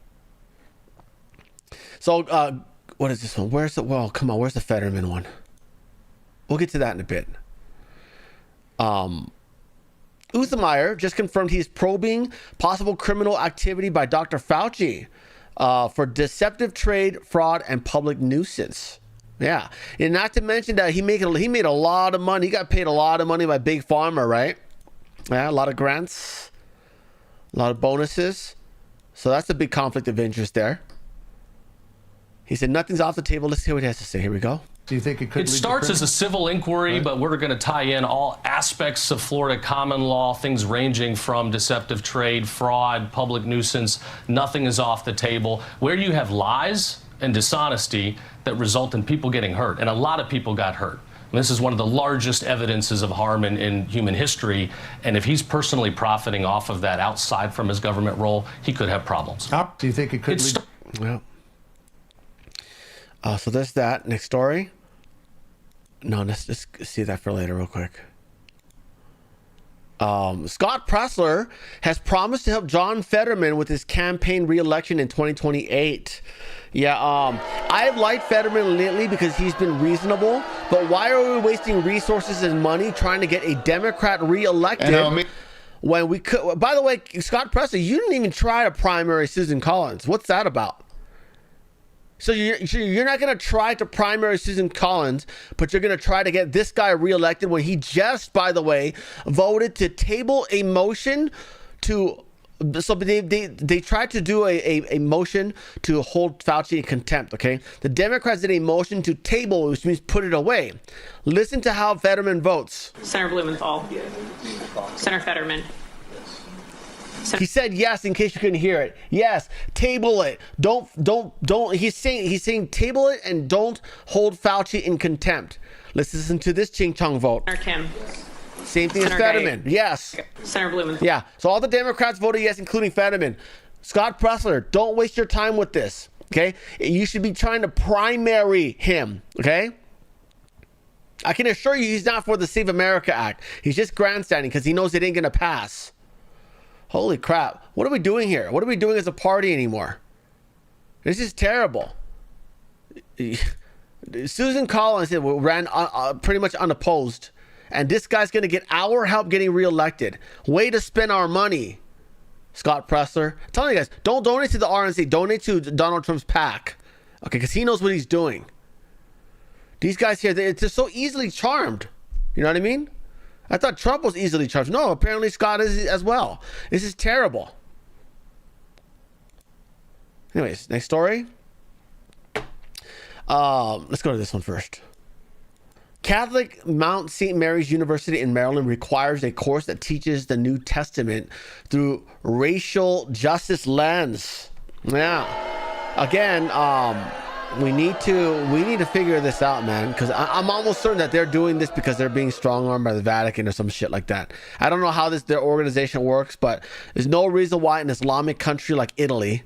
Speaker 2: So what is this one? Where's the Fetterman one? We'll get to that in a bit. Uthmeier just confirmed he's probing possible criminal activity by Dr. Fauci for deceptive trade, fraud, and public nuisance. Yeah, and not to mention that he made a lot of money. He got paid a lot of money by Big Pharma, right? Yeah, a lot of grants, a lot of bonuses. So that's a big conflict of interest there. He said nothing's off the table. Let's see what he has to say. Here we go.
Speaker 13: Do you think it starts as a civil inquiry, right? But we're going to tie in all aspects of Florida common law, things ranging from deceptive trade, fraud, public nuisance. Nothing is off the table. Where you have lies and dishonesty that result in people getting hurt, and a lot of people got hurt. And this is one of the largest evidences of harm in human history. And if he's personally profiting off of that outside from his government role, he could have problems.
Speaker 9: Do you think it could lead?
Speaker 2: Well, so there's that. Next story. No, let's just see that for later real quick. Scott Pressler has promised to help John Fetterman with his campaign re-election in 2028. Yeah, I've liked Fetterman lately because he's been reasonable, but why are we wasting resources and money trying to get a Democrat re-elected when we could? By the way, Scott Pressler, you didn't even try to primary Susan Collins. What's that about? So you're not going to try to primary Susan Collins, but you're going to try to get this guy reelected when he just, by the way, voted to table a motion to. So they tried to do a motion to hold Fauci in contempt. Okay, the Democrats did a motion to table, which means put it away. Listen to how Fetterman votes.
Speaker 14: Senator Blumenthal. Senator Fetterman.
Speaker 2: He said yes in case you couldn't hear it. Yes, table it. Don't. He's saying table it and don't hold Fauci in contempt. Let's listen to this ching chong vote.
Speaker 14: Senator Kim.
Speaker 2: Same thing as Fetterman. Yes.
Speaker 14: Senator Blumenthal.
Speaker 2: Yeah. So all the Democrats voted yes, including Fetterman. Scott Pressler, don't waste your time with this. Okay. You should be trying to primary him. Okay. I can assure you he's not for the Save America Act. He's just grandstanding because he knows it ain't gonna pass. Holy crap. What are we doing here? What are we doing as a party anymore? This is terrible. Susan Collins ran pretty much unopposed. And this guy's going to get our help getting reelected. Way to spend our money, Scott Pressler. I'm telling you guys, don't donate to the RNC. Donate to Donald Trump's PAC. Okay, because he knows what he's doing. These guys here, they're so easily charmed. You know what I mean? I thought Trump was easily charged. No, apparently Scott is as well. This is terrible. Anyways, next story. Let's go to this one first. Catholic Mount St. Mary's University in Maryland requires a course that teaches the New Testament through racial justice lens. Yeah. Again, we need to figure this out, man, because I'm almost certain that they're doing this because they're being strong-armed by the Vatican or some shit like that. I don't know how their organization works, but there's no reason why an Islamic country like Italy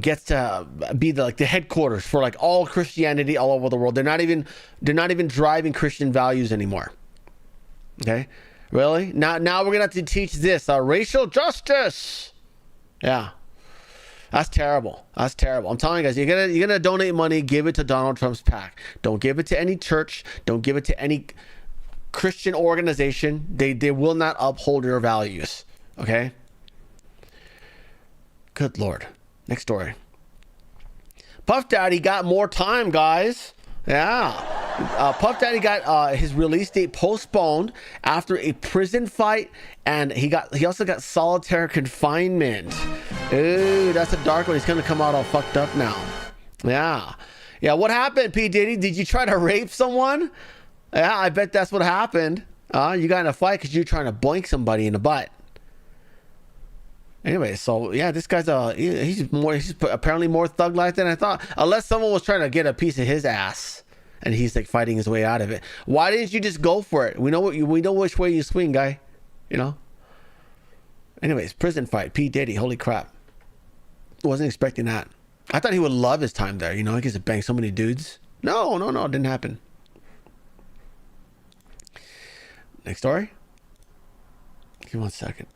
Speaker 2: gets to be the headquarters for like all Christianity all over the world. They're not even driving Christian values anymore. Okay, really? Now we're gonna have to teach this racial justice. Yeah, that's terrible. That's terrible. I'm telling you guys, you're gonna donate money, give it to Donald Trump's PAC. Don't give it to any church. Don't give it to any Christian organization. They will not uphold your values. Okay. Good Lord. Next story. Puff Daddy got more time, guys. Yeah. Puff Daddy got his release date postponed after a prison fight, and he also got solitary confinement. Ooh, that's a dark one. He's gonna come out all fucked up now. Yeah. Yeah, what happened, P. Diddy? Did you try to rape someone? Yeah, I bet that's what happened. You got in a fight because you're trying to boink somebody in the butt. Anyway, so yeah, this guy's he's apparently more thug life than I thought. Unless someone was trying to get a piece of his ass, and he's like fighting his way out of it. Why didn't you just go for it? We know which way you swing, guy. You know. Anyways, prison fight, P. Diddy. Holy crap! Wasn't expecting that. I thought he would love his time there. You know, he gets to bang so many dudes. No, it didn't happen. Next story. Give me 1 second.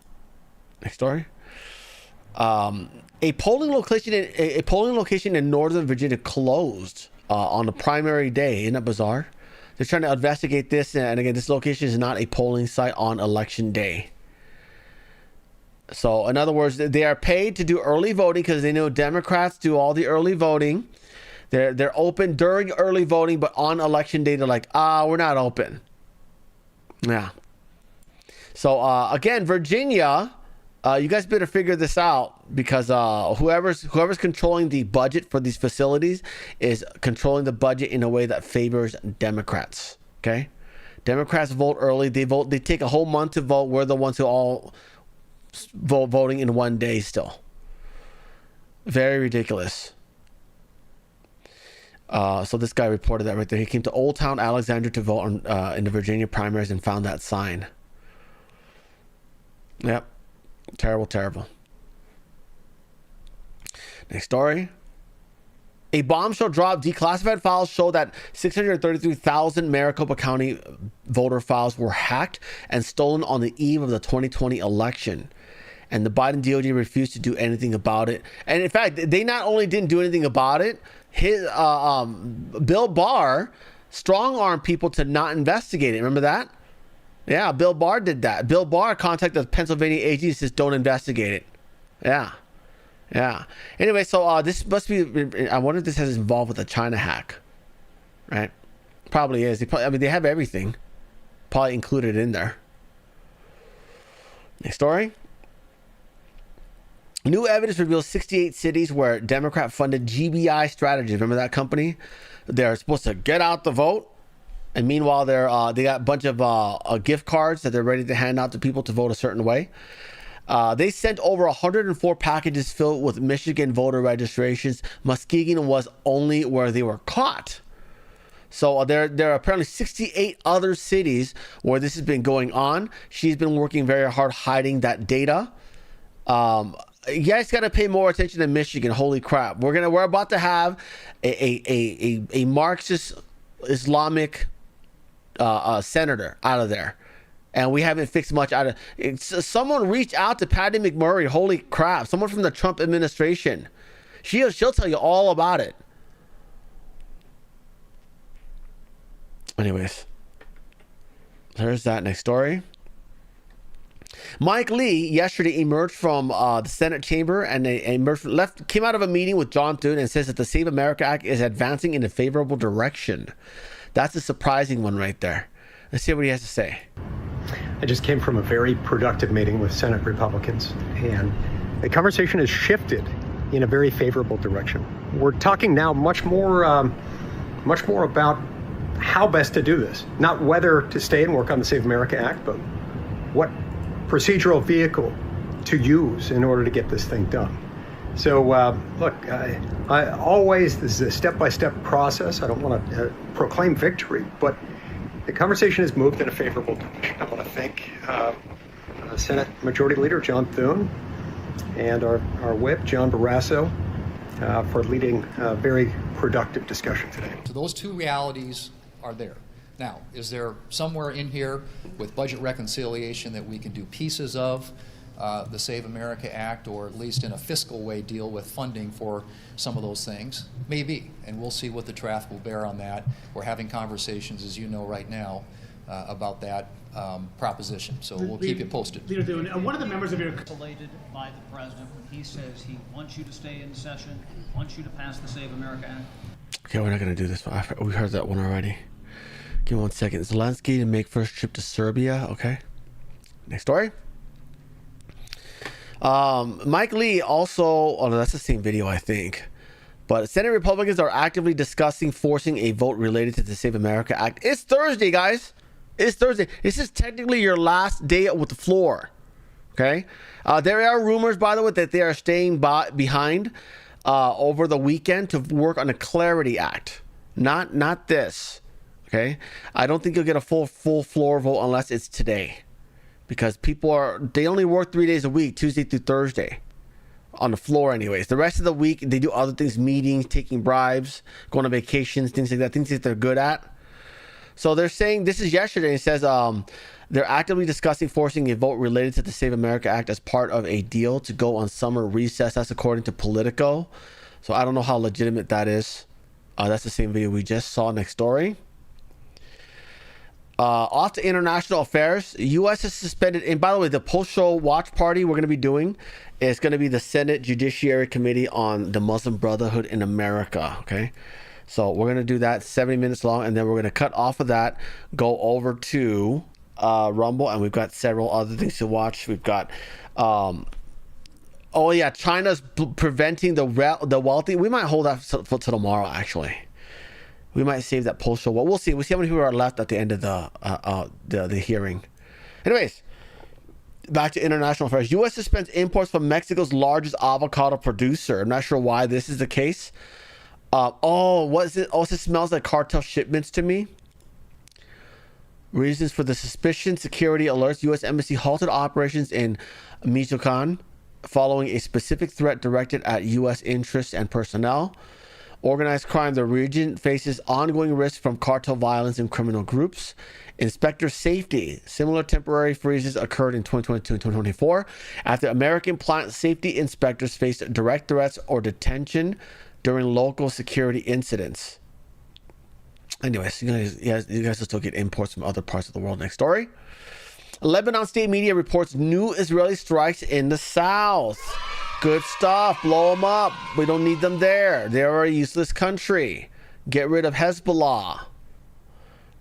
Speaker 2: Next story. A polling location in Northern Virginia closed on the primary day. Isn't that bizarre? They're trying to investigate this, and again, this location is not a polling site on election day. So, in other words, they are paid to do early voting because they know Democrats do all the early voting. They're open during early voting, but on election day, they're like, we're not open. Yeah. So, again, Virginia. You guys better figure this out because whoever's controlling the budget for these facilities is controlling the budget in a way that favors Democrats. Okay, Democrats vote early. They take a whole month to vote. We're the ones who all voting in one day still. Very ridiculous. So this guy reported that right there. He came to Old Town Alexandria to vote in the Virginia primaries and found that sign. Yep. Terrible. Next story. A bombshell dropped. Declassified files show that 633,000 Maricopa County voter files were hacked and stolen on the eve of the 2020 election. And the Biden DOJ refused to do anything about it. And in fact, they not only didn't do anything about it, his Bill Barr strong-armed people to not investigate it. Remember that? Yeah, Bill Barr did that. Bill Barr contacted the Pennsylvania AG and says, don't investigate it. Yeah. Anyway, so this must be, I wonder if this has involved with a China hack. Right? Probably is. They have everything. Probably included in there. Next story. New evidence reveals 68 cities where Democrat-funded GBI strategies. Remember that company? They're supposed to get out the vote. And meanwhile, they got a bunch of gift cards that they're ready to hand out to people to vote a certain way. They sent over 104 packages filled with Michigan voter registrations. Muskegon was only where they were caught. So there are apparently 68 other cities where this has been going on. She's been working very hard hiding that data. You guys got to pay more attention to Michigan. Holy crap! We're about to have a Marxist Islamic senator out of there, and we haven't fixed much out of it. Someone reached out to Patty McMurray. Holy crap! Someone from the Trump administration. She'll tell you all about it. Anyways, there's that. Next story. Mike Lee yesterday emerged from the Senate chamber and came out of a meeting with John Thune and says that the Save America Act is advancing in a favorable direction. That's a surprising one right there. Let's see what he has to say.
Speaker 15: I just came from a very productive meeting with Senate Republicans, and the conversation has shifted in a very favorable direction. We're talking now much more about how best to do this, not whether to stay and work on the Save America Act, but what procedural vehicle to use in order to get this thing done. So look, I always, this is a step-by-step process. I don't want to proclaim victory, but the conversation has moved in a favorable direction. I want to thank Senate Majority Leader John Thune and our whip, John Barrasso, for leading a very productive discussion today.
Speaker 16: So those two realities are there. Now, is there somewhere in here with budget reconciliation that we can do pieces of the Save America Act, or at least in a fiscal way deal with funding for some of those things? Maybe, and we'll see what the draft will bear on that. We're having conversations, as you know, right now about that proposition, so we'll keep you posted.
Speaker 17: Leader Thune, one of the members of your elated by the president when he says he wants you to stay in session, wants you to pass the Save America Act.
Speaker 2: Okay, we're not going to do this one. We heard that one already. Give me 1 second. Zelensky to make first trip to Serbia. Okay. Next story. Mike Lee also, oh no, that's the same video, I think. But Senate Republicans are actively discussing forcing a vote related to the Save America Act. It's Thursday, guys. It's Thursday. This is technically your last day with the floor. Okay. There are rumors, by the way, that they are staying behind over the weekend to work on a Clarity Act. Not this. Okay. I don't think you'll get a full floor vote unless it's today. Because they only work 3 days a week, Tuesday through Thursday, on the floor anyways. The rest of the week, they do other things, meetings, taking bribes, going on vacations, things like that, things that they're good at. So they're saying, this is yesterday, it says they're actively discussing forcing a vote related to the Save America Act as part of a deal to go on summer recess. That's according to Politico. So I don't know how legitimate that is. That's the same video we just saw. Next story. Off to international affairs. U.S. has suspended, and by the way, the post-show watch party we're going to be doing is going to be the Senate Judiciary Committee on the Muslim Brotherhood in America. Okay, so we're going to do that 70 minutes long, and then we're going to cut off of that, go over to Rumble, and we've got several other things to watch. We've got oh yeah, China's preventing the wealthy. We might hold that till tomorrow, actually. We might save that post-show. Well, we'll see. We'll see how many people are left at the end of the hearing. Anyways, back to international affairs. U.S. suspends imports from Mexico's largest avocado producer. I'm not sure why this is the case. What is it? Oh, it smells like cartel shipments to me. Reasons for the suspicion. Security alerts. U.S. Embassy halted operations in Michoacan following a specific threat directed at U.S. interests and personnel. Organized crime. The region faces ongoing risk from cartel violence and criminal groups. Inspector safety. Similar temporary freezes occurred in 2022 and 2024 after American plant safety inspectors faced direct threats or detention during local security incidents. Anyways, you guys will still get imports from other parts of the world. Next story. Lebanon state media reports new Israeli strikes in the south. Good stuff. Blow them up. We don't need them there. They're a useless country. Get rid of Hezbollah.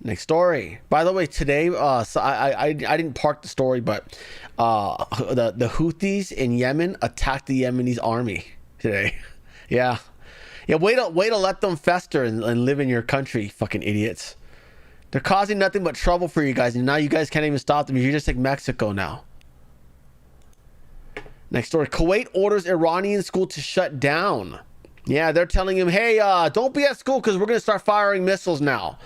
Speaker 2: Next story. By the way, today, so I didn't park the story, but the Houthis in Yemen attacked the Yemeni army today. Yeah. Way to let them fester and live in your country, fucking idiots. They're causing nothing but trouble for you guys, and now you guys can't even stop them. You're just like Mexico now. Next story. Kuwait orders Iranian school to shut down. Yeah, they're telling him, hey, don't be at school because we're going to start firing missiles now.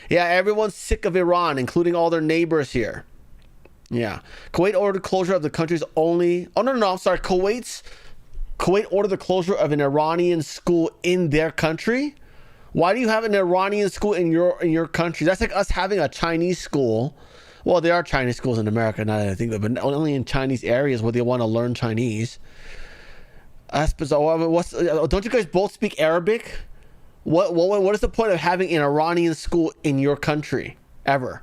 Speaker 2: Yeah, everyone's sick of Iran, including all their neighbors here. Yeah. Kuwait ordered closure of the country's only... Oh, no, I'm sorry. Kuwait ordered the closure of an Iranian school in their country? Why do you have an Iranian school in your country? That's like us having a Chinese school. Well, there are Chinese schools in America, not that I think of it, but only in Chinese areas where they want to learn Chinese. That's bizarre. Don't you guys both speak Arabic? What is the point of having an Iranian school in your country ever?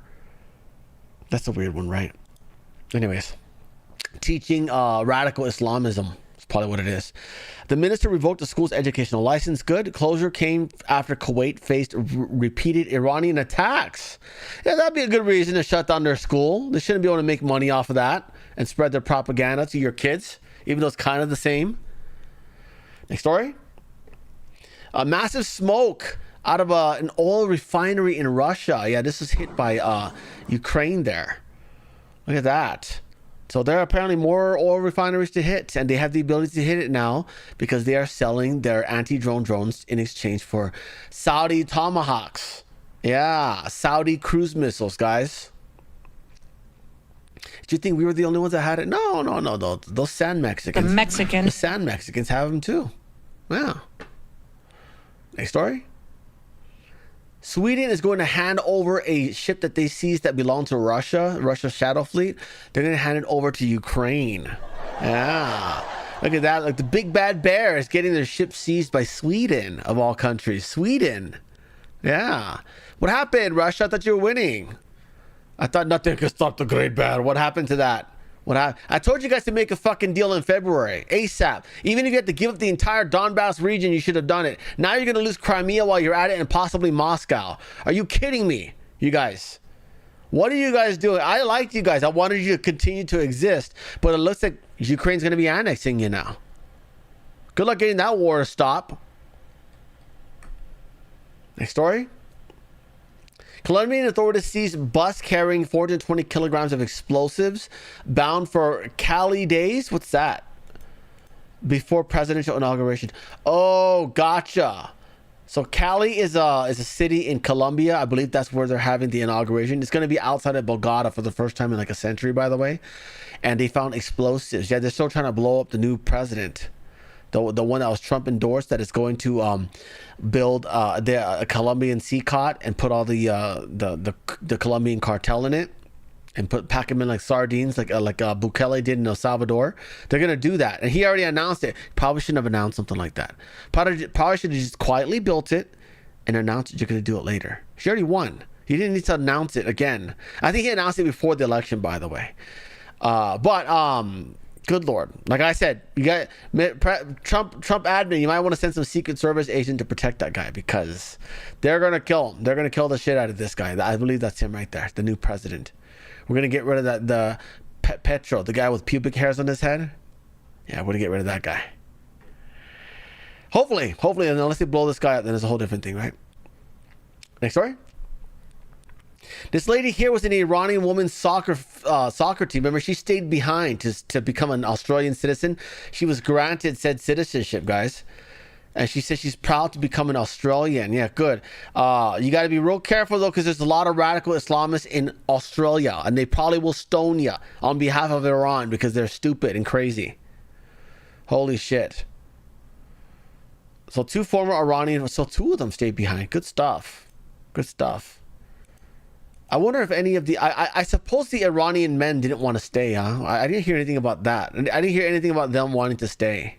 Speaker 2: That's a weird one, right? Anyways, teaching radical Islamism is probably what it is. The minister revoked the school's educational license. Good. Closure came after Kuwait faced repeated Iranian attacks. Yeah, that'd be a good reason to shut down their school. They shouldn't be able to make money off of that and spread their propaganda to your kids, even though it's kind of the same. Next story. A massive smoke out of an oil refinery in Russia. Yeah, this was hit by Ukraine there. Look at that. So there are apparently more oil refineries to hit, and they have the ability to hit it now because they are selling their anti-drone drones in exchange for Saudi Tomahawks. Yeah, Saudi cruise missiles, guys. Do you think we were the only ones that had it? No. Those Sand Mexicans. The Sand Mexicans have them too. Yeah. Next story. Sweden is going to hand over a ship that they seized that belonged to Russia's Shadow Fleet. They're going to hand it over to Ukraine. Yeah. Look at that. Like the big bad bear is getting their ship seized by Sweden, of all countries. Sweden. Yeah. What happened, Russia? I thought you were winning. I thought nothing could stop the great bear. What happened to that? I told you guys to make a fucking deal in February, ASAP. Even if you had to give up the entire Donbass region, you should have done it. Now you're going to lose Crimea while you're at it and possibly Moscow. Are you kidding me, you guys? What are you guys doing? I liked you guys. I wanted you to continue to exist, but it looks like Ukraine's going to be annexing you now. Good luck getting that war to stop. Next story. Colombian authorities seized bus carrying 420 kilograms of explosives bound for Cali days. What's that? Before presidential inauguration. Oh, gotcha. So Cali is a city in Colombia. I believe that's where they're having the inauguration. It's going to be outside of Bogota for the first time in like a century, by the way. And they found explosives. Yeah, they're still trying to blow up the new president. The one that was Trump endorsed, that is going to build a Colombian CCOT and put all the Colombian cartel in it and pack them in like sardines, like Bukele did in El Salvador. They're gonna do that, and he already announced it. Probably shouldn't have announced something like that. Probably should have just quietly built it and announced that you're gonna do it later. She already won. He didn't need to announce it again. I think he announced it before the election, by the way. Good Lord. Like I said, you got Trump admin, you might want to send some Secret Service agent to protect that guy because they're going to kill him. They're going to kill the shit out of this guy. I believe that's him right there, the new president. We're going to get rid of the Petro, the guy with pubic hairs on his head. Yeah, we're going to get rid of that guy. Hopefully, unless they blow this guy up, then it's a whole different thing, right? Next story. This lady here was an Iranian women's soccer team. Remember, she stayed behind to become an Australian citizen. She was granted said citizenship, guys. And she said she's proud to become an Australian. Yeah, good. You got to be real careful, though, because there's a lot of radical Islamists in Australia. And they probably will stone you on behalf of Iran because they're stupid and crazy. Holy shit. So two former Iranian, so two of them stayed behind. Good stuff. Good stuff. I wonder if any of the... I suppose the Iranian men didn't want to stay, huh? I didn't hear anything about that. I didn't hear anything about them wanting to stay.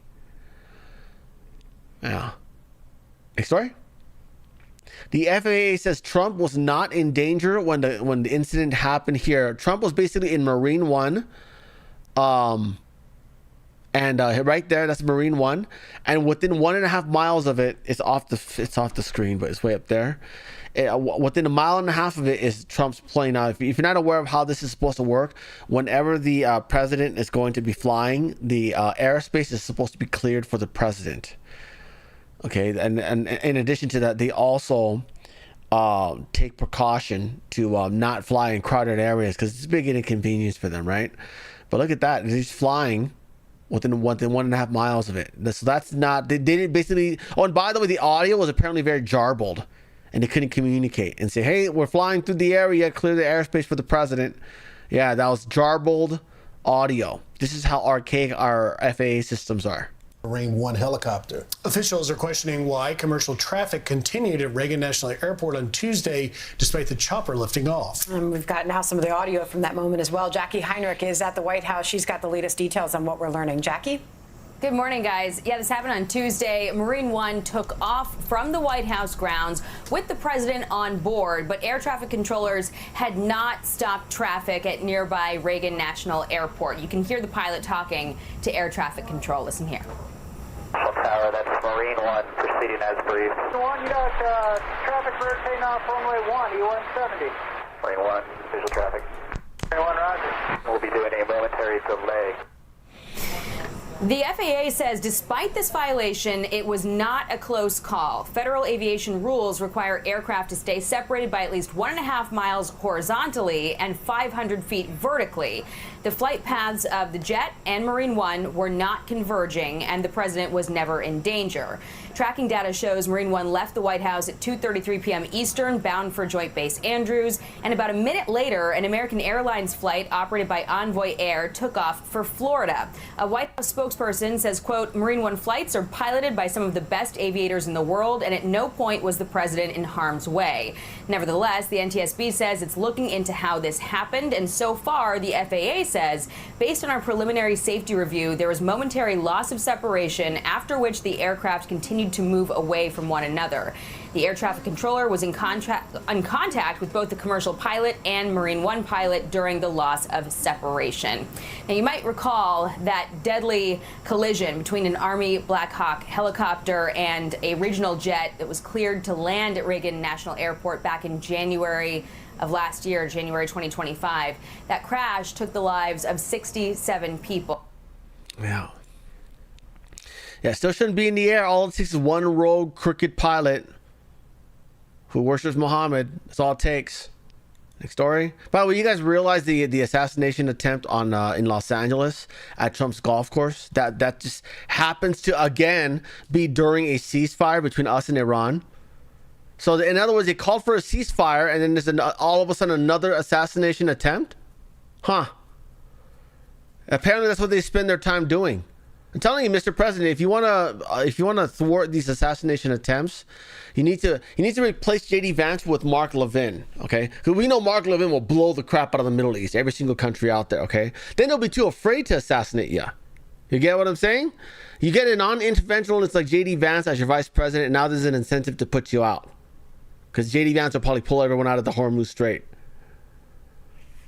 Speaker 2: Yeah. Next story. The FAA says Trump was not in danger when the incident happened here. Trump was basically in Marine One. And right there, that's Marine One. And within 1.5 miles of it, it's off the screen, but it's way up there. Within 1.5 miles of it is Trump's plane. Now, if you're not aware of how this is supposed to work, whenever the president is going to be flying, the airspace is supposed to be cleared for the president. Okay, and in addition to that, they also take precaution to not fly in crowded areas because it's a big inconvenience for them, right? But look at that. He's flying within 1.5 miles of it. So that's not... They didn't basically... Oh, and by the way, the audio was apparently very jarbled. And they couldn't communicate and say, hey, we're flying through the area, clear the airspace for the president. Yeah, that was jarbled audio. This is how archaic our FAA systems are.
Speaker 8: Marine One helicopter. Officials are questioning why commercial traffic continued at Reagan National Airport on Tuesday despite the chopper lifting off.
Speaker 18: And we've got now some of the audio from that moment as well. Jackie Heinrich is at the White House. She's got the latest details on what we're learning. Jackie? Good morning, guys. Yeah, this happened on Tuesday. Marine One took off from the White House grounds with the president on board, but air traffic controllers had not stopped traffic at nearby Reagan National Airport. You can hear the pilot talking to air traffic control. Listen here.
Speaker 19: Tower, that's Marine One proceeding as briefed.
Speaker 20: One, you got traffic for taking off runway 1, E170.
Speaker 19: Marine One, visual traffic.
Speaker 20: Marine 1, roger.
Speaker 19: We'll be doing a momentary delay.
Speaker 18: The FAA says despite this violation, it was not a close call. Federal aviation rules require aircraft to stay separated by at least 1.5 miles horizontally and 500 feet vertically. The flight paths of the jet and Marine One were not converging, and the president was never in danger. Tracking data shows Marine One left the White House at 2:33 p.m. Eastern, bound for Joint Base Andrews, and about a minute later, an American Airlines flight operated by Envoy Air took off for Florida. A White House spokesperson says, quote, Marine One flights are piloted by some of the best aviators in the world, and at no point was the president in harm's way. Nevertheless, the NTSB says it's looking into how this happened, and so far, the FAA says, based on our preliminary safety review, there was momentary loss of separation, after which the aircraft continued to move away from one another. The air traffic controller was in contact with both the commercial pilot and Marine One pilot during the loss of separation. Now, you might recall that deadly collision between an Army Black Hawk helicopter and a regional jet that was cleared to land at Reagan National Airport back in January of last year, January 2025. That crash took the lives of 67 people.
Speaker 2: Yeah. Yeah, still shouldn't be in the air. All it takes is one rogue, crooked pilot who worships Muhammad. That's all it takes. Next story. By the way, you guys realize the assassination attempt on in Los Angeles at Trump's golf course? That just happens to, again, be during a ceasefire between us and Iran. So in other words, they called for a ceasefire, and then there's all of a sudden another assassination attempt? Huh. Apparently that's what they spend their time doing. I'm telling you, Mr. President, if you wanna thwart these assassination attempts, you need to replace JD Vance with Mark Levin, okay? Because we know Mark Levin will blow the crap out of the Middle East, every single country out there, okay? Then they'll be too afraid to assassinate you. You get what I'm saying? You get a non-interventionalist like JD Vance as your vice president, and now there's an incentive to put you out. Because JD Vance will probably pull everyone out of the Hormuz Strait.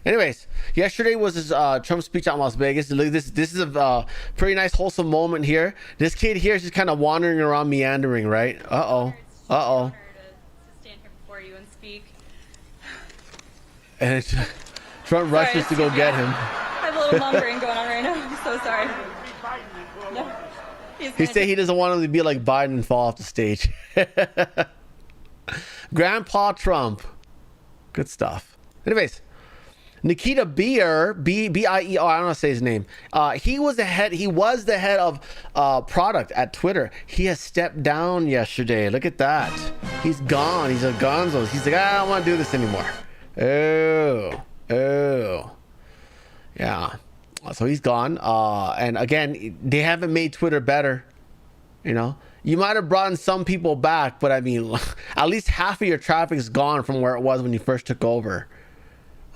Speaker 2: Anyways, yesterday was his Trump speech out in Las Vegas. Look, this is a pretty nice, wholesome moment here. This kid here is just kind of wandering around, meandering, right? Uh-oh. Uh-oh.
Speaker 21: To stand here before you and speak.
Speaker 2: And Trump rushes to go get him.
Speaker 21: I have a little mongering going on right now. I'm so sorry. No.
Speaker 2: He said he doesn't want him to be like Biden and fall off the stage. Grandpa Trump. Good stuff. Anyways. Nikita Bier, B-I-E-R, I don't know how to say his name. He was the head of product at Twitter. He has stepped down yesterday. Look at that. He's gone. He's a gonzo. He's like, I don't want to do this anymore. Oh. Yeah. So he's gone. And again, they haven't made Twitter better. You know? You might have brought in some people back, but I mean, at least half of your traffic is gone from where it was when you first took over.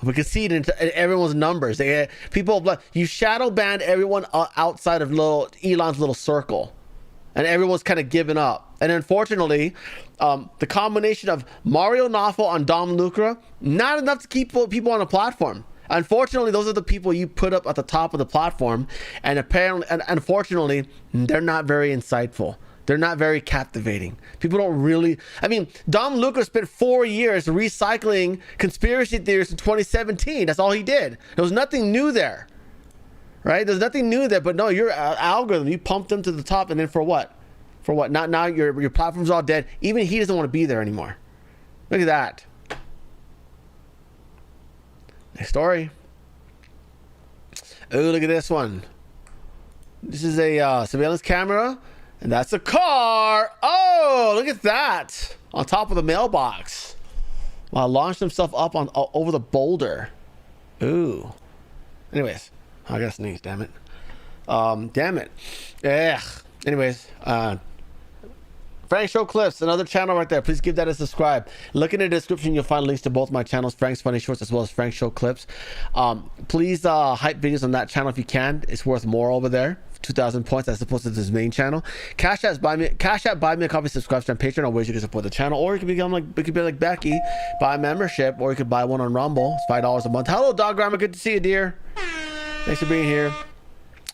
Speaker 2: We can see it in everyone's numbers. You shadow banned everyone outside of Elon's little circle, and everyone's kind of given up. And unfortunately, the combination of Mario Nawfal and Dom Lucra, not enough to keep people on the platform. Unfortunately, those are the people you put up at the top of the platform, and unfortunately, they're not very insightful. They're not very captivating. People don't really... I mean, Dom Lucas spent 4 years recycling conspiracy theories in 2017. That's all he did. There was nothing new there. Right? There's nothing new there. But no, your algorithm, you pumped them to the top, and then for what? For what? Now your platform's all dead. Even he doesn't want to be there anymore. Look at that. Next story. Oh, look at this one. This is a surveillance camera. And that's a car. Oh, look at that. On top of the mailbox. Wow, launched himself up on over the boulder. Ooh. Anyways, I gotta sneeze, damn it. Damn it. Ugh. Anyways, Frank Show Clips, another channel right there. Please give that a subscribe. Look in the description. You'll find links to both my channels, Frank's Funny Shorts as well as Frank Show Clips. Please hype videos on that channel if you can. It's worth more over there. 2,000 points as opposed to this main channel. Cash App, buy me a copy, subscribe to my Patreon, or ways you can support the channel, or you can become like Becky, buy a membership, or you could buy one on Rumble. It's $5 a month. Hello, Dog Grandma, good to see you, dear. Thanks for being here.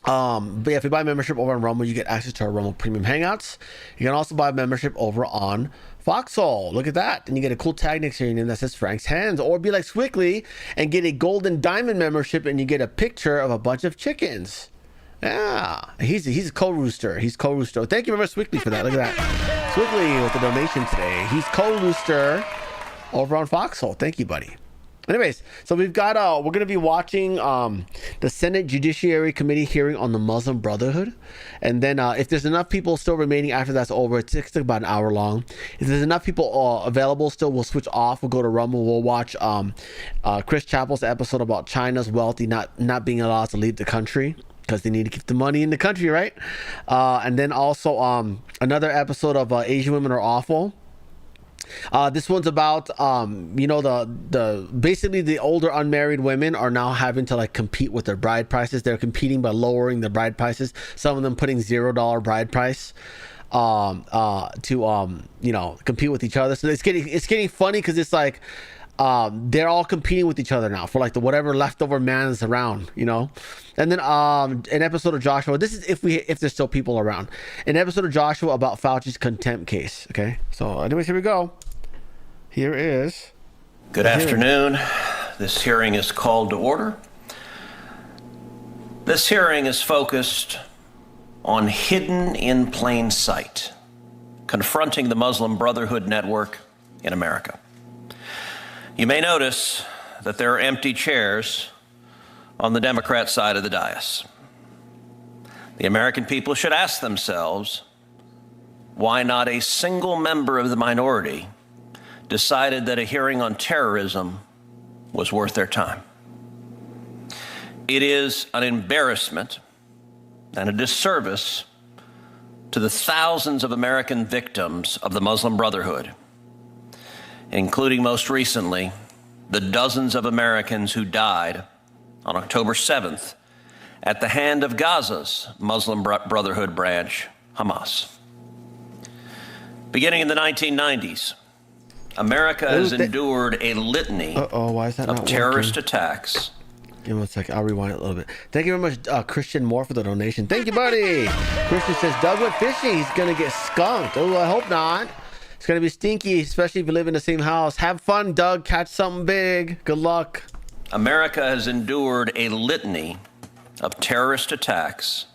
Speaker 2: But yeah, if you buy a membership over on Rumble, you get access to our Rumble Premium Hangouts. You can also buy a membership over on Foxhole. Look at that. And you get a cool tag next to your name that says Frank's Hands. Or be like Squiggly and get a golden diamond membership, and you get a picture of a bunch of chickens. Yeah. He's a co-rooster. He's co-rooster. Thank you very much, Squiggly, for that. Look at that. Squiggly with the donation today. He's co-rooster over on Foxhole. Thank you, buddy. Anyways, so we've got we're going to be watching the Senate Judiciary Committee hearing on the Muslim Brotherhood, and then if there's enough people still remaining after that's over, it's about an hour long. If there's enough people available still, we'll switch off. We'll go to Rumble. We'll watch Chris Chappell's episode about China's wealthy not being allowed to leave the country because they need to keep the money in the country, right? And then also another episode of Asian Women Are Awful. This one's about the basically the older unmarried women are now having to like compete with their bride prices. They're competing by lowering the bride prices. Some of them putting $0 bride price to compete with each other. So it's getting funny because it's like they're all competing with each other now for like the whatever leftover man is around, And then an episode of Joshua. This is if there's still people around. An episode of Joshua about Fauci's contempt case. Okay, so anyways, here we go. Here is.
Speaker 4: Good afternoon. This hearing is called to order. This hearing is focused on hidden in plain sight, confronting the Muslim Brotherhood network in America. You may notice that there are empty chairs on the Democrat side of the dais. The American people should ask themselves why not a single member of the minority decided that a hearing on terrorism was worth their time. It is an embarrassment and a disservice to the thousands of American victims of the Muslim Brotherhood, including most recently the dozens of Americans who died on October 7th at the hand of Gaza's Muslim Brotherhood branch, Hamas. Beginning in the 1990s, America has endured a litany of terrorist attacks.
Speaker 2: Give me 1 second. I'll rewind it a little bit. Thank you very much, Christian Moore, for the donation. Thank you, buddy. Christian says, Doug went fishing. He's going to get skunked. Oh, I hope not. It's going to be stinky, especially if you live in the same house. Have fun, Doug. Catch something big. Good luck.
Speaker 4: America has endured a litany of terrorist attacks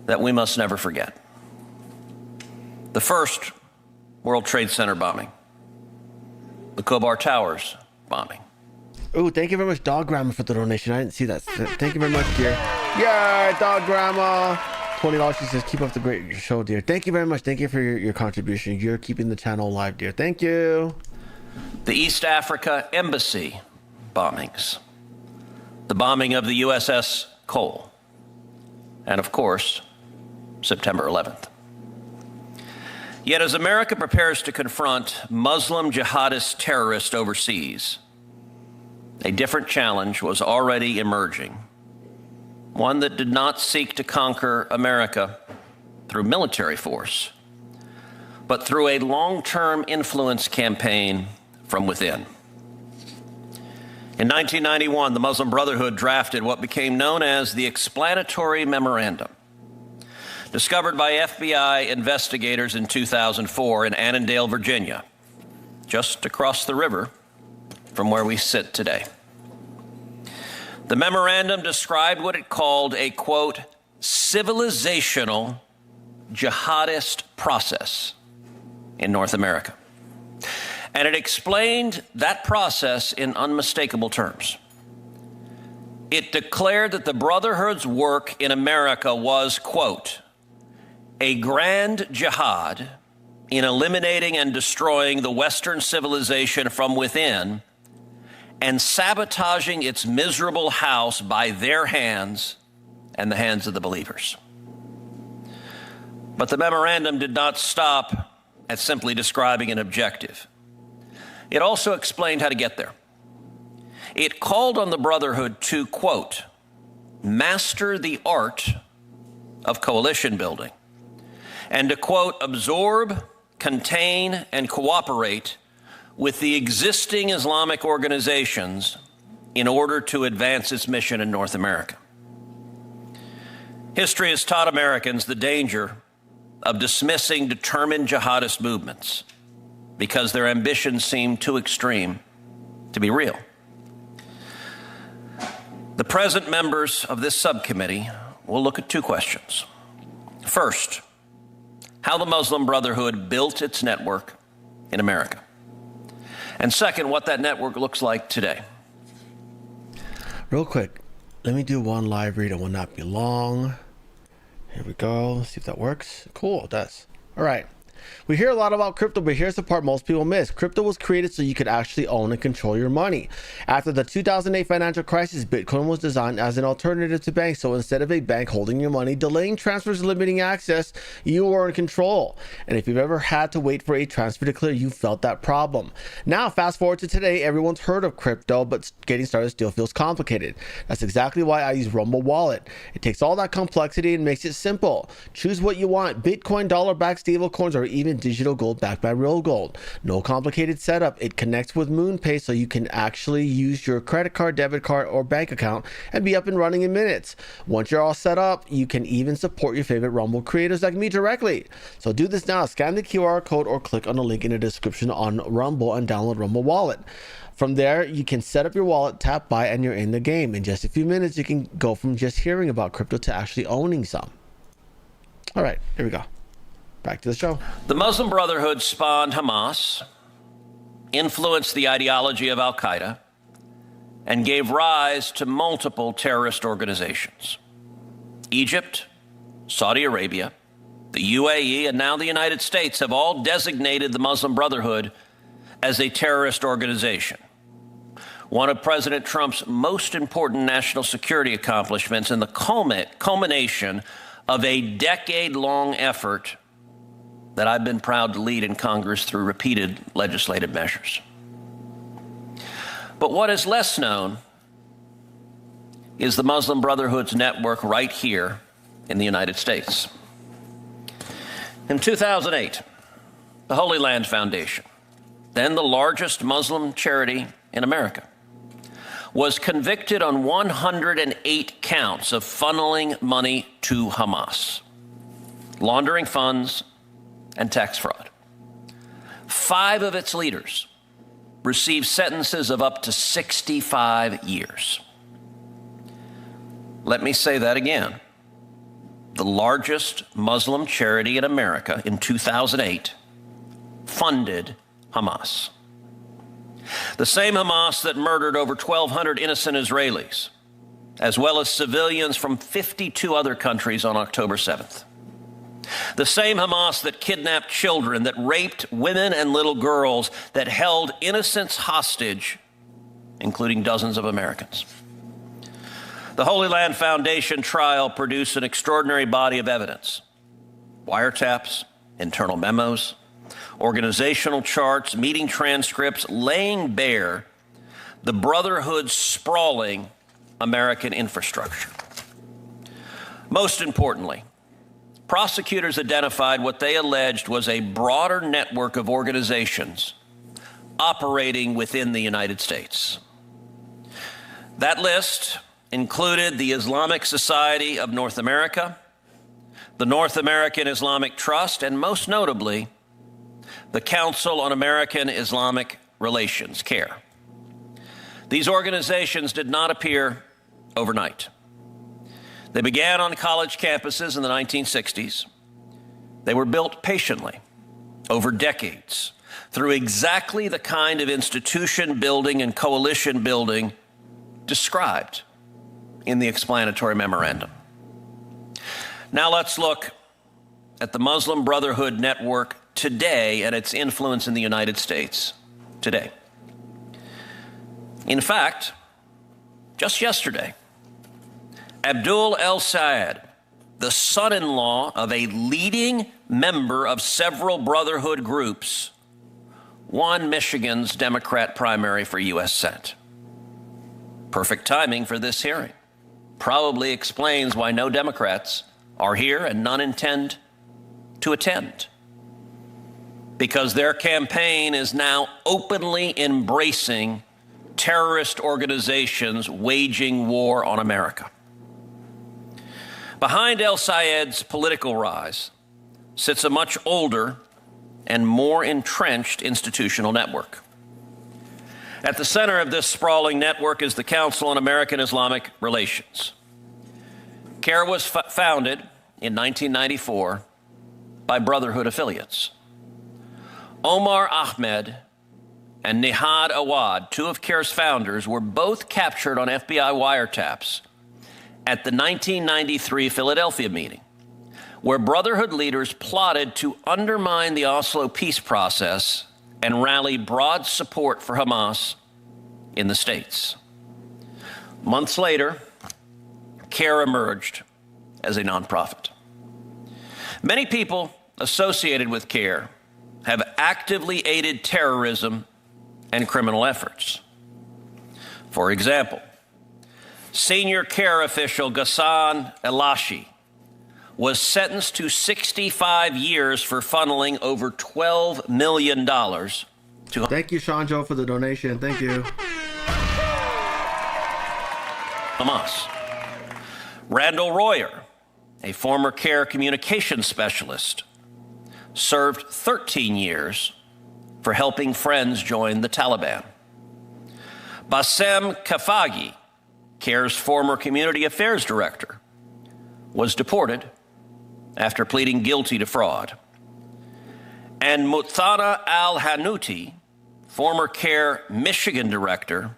Speaker 4: that we must never forget. The first, World Trade Center bombing. The Khobar Towers bombing.
Speaker 2: Oh, thank you very much, Dog Grandma, for the donation. I didn't see that. Thank you very much, dear. Yeah, Dog Grandma. $20. She says, keep up the great show, dear. Thank you very much. Thank you for your contribution. You're keeping the channel alive, dear. Thank you.
Speaker 4: The East Africa Embassy bombings. The bombing of the USS Cole. And, of course, September 11th. Yet as America prepares to confront Muslim jihadist terrorists overseas, a different challenge was already emerging, one that did not seek to conquer America through military force, but through a long-term influence campaign from within. In 1991, the Muslim Brotherhood drafted what became known as the Explanatory Memorandum, discovered by FBI investigators in 2004 in Annandale, Virginia, just across the river from where we sit today. The memorandum described what it called a, quote, civilizational jihadist process in North America. And it explained that process in unmistakable terms. It declared that the Brotherhood's work in America was, quote, a grand jihad in eliminating and destroying the Western civilization from within and sabotaging its miserable house by their hands and the hands of the believers. But the memorandum did not stop at simply describing an objective. It also explained how to get there. It called on the Brotherhood to, quote, master the art of coalition building, and to, quote, absorb, contain, and cooperate with the existing Islamic organizations in order to advance its mission in North America. History has taught Americans the danger of dismissing determined jihadist movements because their ambitions seem too extreme to be real. The present members of this subcommittee will look at two questions. First, how the Muslim Brotherhood built its network in America. And second, what that network looks like today.
Speaker 2: Real quick, let me do one live read. It will not be long. Here we go. Let's see if that works. Cool, it does. All right. We hear a lot about crypto, but here's the part most people miss. Crypto was created so you could actually own and control your money. After the 2008 financial crisis, Bitcoin was designed as an alternative to banks. So instead of a bank holding your money, delaying transfers, limiting access, you were in control. And if you've ever had to wait for a transfer to clear, you felt that problem. Now, fast forward to today, everyone's heard of crypto, but getting started still feels complicated. That's exactly why I use Rumble Wallet. It takes all that complexity and makes it simple. Choose what you want: Bitcoin, dollar-backed stable coins, or even digital gold backed by real gold. No complicated setup. It connects with MoonPay so you can actually use your credit card, debit card, or bank account and be up and running in minutes. Once you're all set up, you can even support your favorite Rumble creators like me directly. So do this now. Scan the QR code or click on the link in the description on Rumble and download Rumble Wallet. From there, you can set up your wallet, tap buy, and you're in the game. In just a few minutes, you can go from just hearing about crypto to actually owning some. All right, here we go. Back to the show.
Speaker 4: The Muslim Brotherhood spawned Hamas, influenced the ideology of al-Qaeda, and gave rise to multiple terrorist organizations. Egypt, Saudi Arabia, the UAE, and now the United States have all designated the Muslim Brotherhood as a terrorist organization. One of President Trump's most important national security accomplishments and the culmination of a decade-long effort that I've been proud to lead in Congress through repeated legislative measures. But what is less known is the Muslim Brotherhood's network right here in the United States. In 2008, the Holy Land Foundation, then the largest Muslim charity in America, was convicted on 108 counts of funneling money to Hamas, laundering funds, and tax fraud. 5 of its leaders received sentences of up to 65 years. Let me say that again. The largest Muslim charity in America in 2008 funded Hamas. The same Hamas that murdered over 1,200 innocent Israelis, as well as civilians from 52 other countries on October 7th. The same Hamas that kidnapped children, that raped women and little girls, that held innocents hostage, including dozens of Americans. The Holy Land Foundation trial produced an extraordinary body of evidence: wiretaps, internal memos, organizational charts, meeting transcripts, laying bare the Brotherhood's sprawling American infrastructure. Most importantly, prosecutors identified what they alleged was a broader network of organizations operating within the United States. That list included the Islamic Society of North America, the North American Islamic Trust, and most notably, the Council on American Islamic Relations, CARE. These organizations did not appear overnight. They began on college campuses in the 1960s. They were built patiently over decades through exactly the kind of institution building and coalition building described in the explanatory memorandum. Now let's look at the Muslim Brotherhood network today and its influence in the United States today. In fact, just yesterday, Abdul El-Sayed, the son-in-law of a leading member of several Brotherhood groups, won Michigan's Democrat primary for U.S. Senate. Perfect timing for this hearing. Probably explains why no Democrats are here and none intend to attend, because their campaign is now openly embracing terrorist organizations waging war on America. Behind El Sayed's political rise sits a much older and more entrenched institutional network. At the center of this sprawling network is the Council on American Islamic Relations. CAIR was founded in 1994 by Brotherhood affiliates. Omar Ahmed and Nihad Awad, two of CAIR's founders, were both captured on FBI wiretaps at the 1993 Philadelphia meeting, where Brotherhood leaders plotted to undermine the Oslo peace process and rally broad support for Hamas in the States. Months later, CAIR emerged as a nonprofit. Many people associated with CAIR have actively aided terrorism and criminal efforts. For example, senior CAIR official Ghassan Elashi was sentenced to 65 years for funneling over $12 million to...
Speaker 2: Thank you, Shanjo, for the donation. Thank you.
Speaker 4: Hamas. Randall Royer, a former CAIR communications specialist, served 13 years for helping friends join the Taliban. Bassem Khafagi, CAIR's former community affairs director, was deported after pleading guilty to fraud. And Muthana al-Hanouti, former CAIR Michigan director,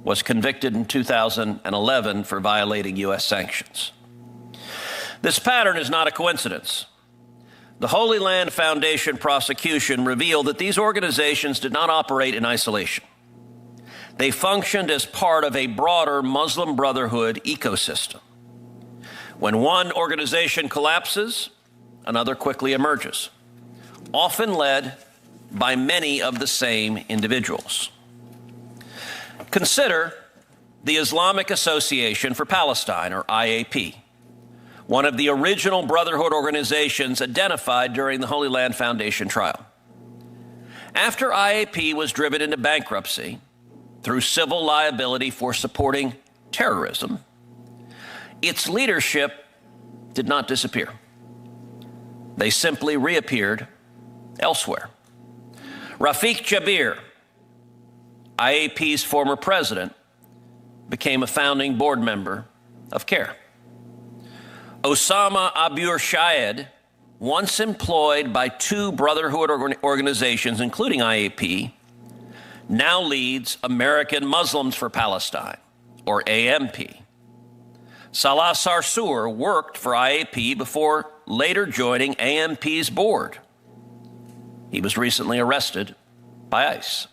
Speaker 4: was convicted in 2011 for violating U.S. sanctions. This pattern is not a coincidence. The Holy Land Foundation prosecution revealed that these organizations did not operate in isolation. They functioned as part of a broader Muslim Brotherhood ecosystem. When one organization collapses, another quickly emerges, often led by many of the same individuals. Consider the Islamic Association for Palestine, or IAP, one of the original Brotherhood organizations identified during the Holy Land Foundation trial. After IAP was driven into bankruptcy through civil liability for supporting terrorism, its leadership did not disappear. They simply reappeared elsewhere. Rafiq Jabir, IAP's former president, became a founding board member of CAIR. Osama Abur Shayed, once employed by two Brotherhood organizations, including IAP, now leads American Muslims for Palestine, or AMP. Salah Sarsour worked for IAP before later joining AMP's board. He was recently arrested by ICE.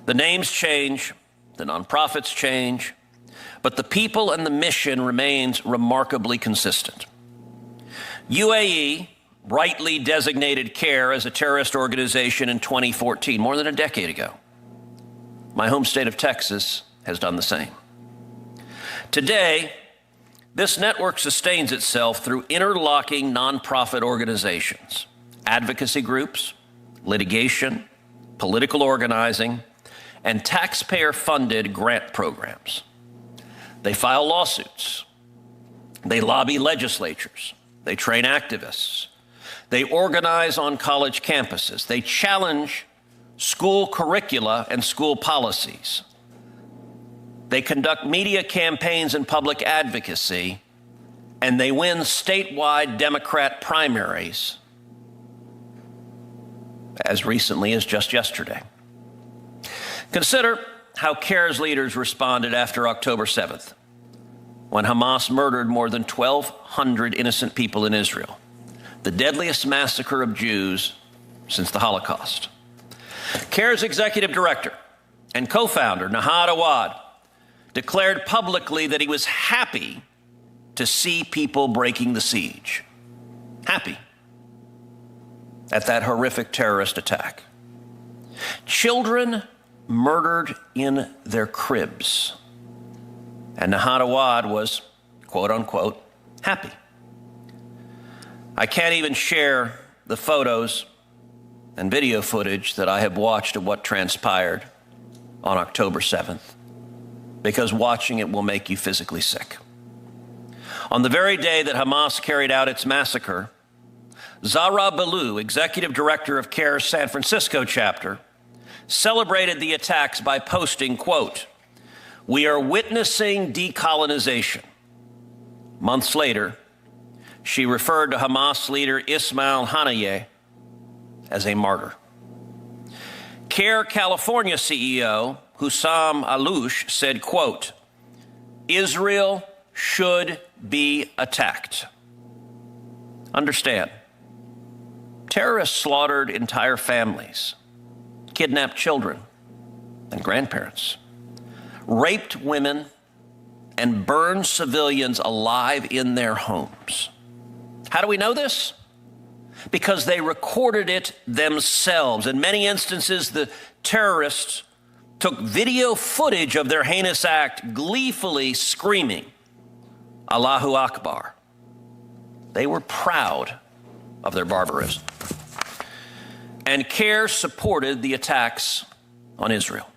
Speaker 4: The names change, the nonprofits change, but the people and the mission remains remarkably consistent. UAE rightly designated CAIR as a terrorist organization in 2014, more than a decade ago. My home state of Texas has done the same. Today, this network sustains itself through interlocking nonprofit organizations, advocacy groups, litigation, political organizing, and taxpayer-funded grant programs. They file lawsuits. They lobby legislatures. They train activists. They organize on college campuses. They challenge school curricula and school policies. They conduct media campaigns and public advocacy, and they win statewide Democrat primaries as recently as just yesterday. Consider how CAIR's leaders responded after October 7th, when Hamas murdered more than 1,200 innocent people in Israel, the deadliest massacre of Jews since the Holocaust. CAIR's executive director and co-founder, Nihad Awad, declared publicly that he was happy to see people breaking the siege. Happy at that horrific terrorist attack. Children murdered in their cribs. And Nihad Awad was, quote unquote, happy. I can't even share the photos and video footage that I have watched of what transpired on October 7th, because watching it will make you physically sick. On the very day that Hamas carried out its massacre, Zahra Ballou, executive director of CARE's San Francisco chapter, celebrated the attacks by posting, quote, "We are witnessing decolonization." Months later, she referred to Hamas leader Ismail Haniyeh as a martyr. CARE California CEO Hussam Alouche said, quote, "Israel should be attacked." Understand, terrorists slaughtered entire families, kidnapped children and grandparents, raped women, and burned civilians alive in their homes. How do we know this? Because they recorded it themselves. In many instances, the terrorists took video footage of their heinous act, gleefully screaming, "Allahu Akbar." They were proud of their barbarism. And CARE supported the attacks on Israel.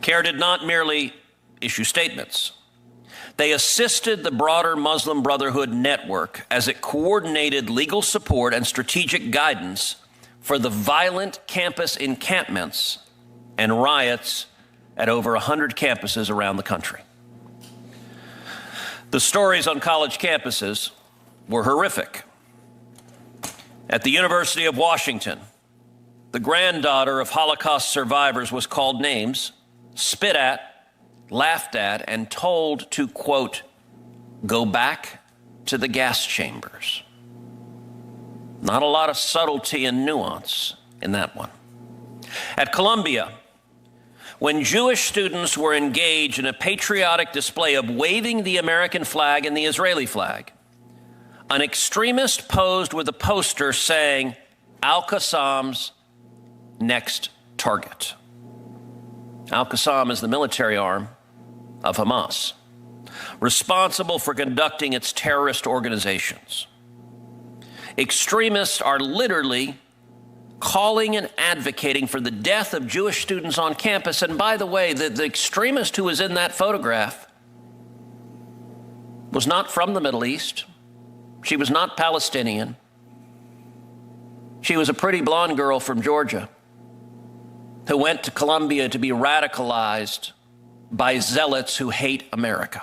Speaker 4: CARE did not merely issue statements. They assisted the broader Muslim Brotherhood network as it coordinated legal support and strategic guidance for the violent campus encampments and riots at over 100 campuses around the country. The stories on college campuses were horrific. At the University of Washington, the granddaughter of Holocaust survivors was called names, spit at, laughed at, and told to, quote, "go back to the gas chambers." Not a lot of subtlety and nuance in that one. At Columbia, when Jewish students were engaged in a patriotic display of waving the American flag and the Israeli flag, an extremist posed with a poster saying, "Al-Qassam's next target." Al-Qassam is the military arm of Hamas, responsible for conducting its terrorist organizations. Extremists are literally calling and advocating for the death of Jewish students on campus. And by the way, the extremist who was in that photograph was not from the Middle East. She was not Palestinian. She was a pretty blonde girl from Georgia who went to Columbia to be radicalized by zealots who hate America.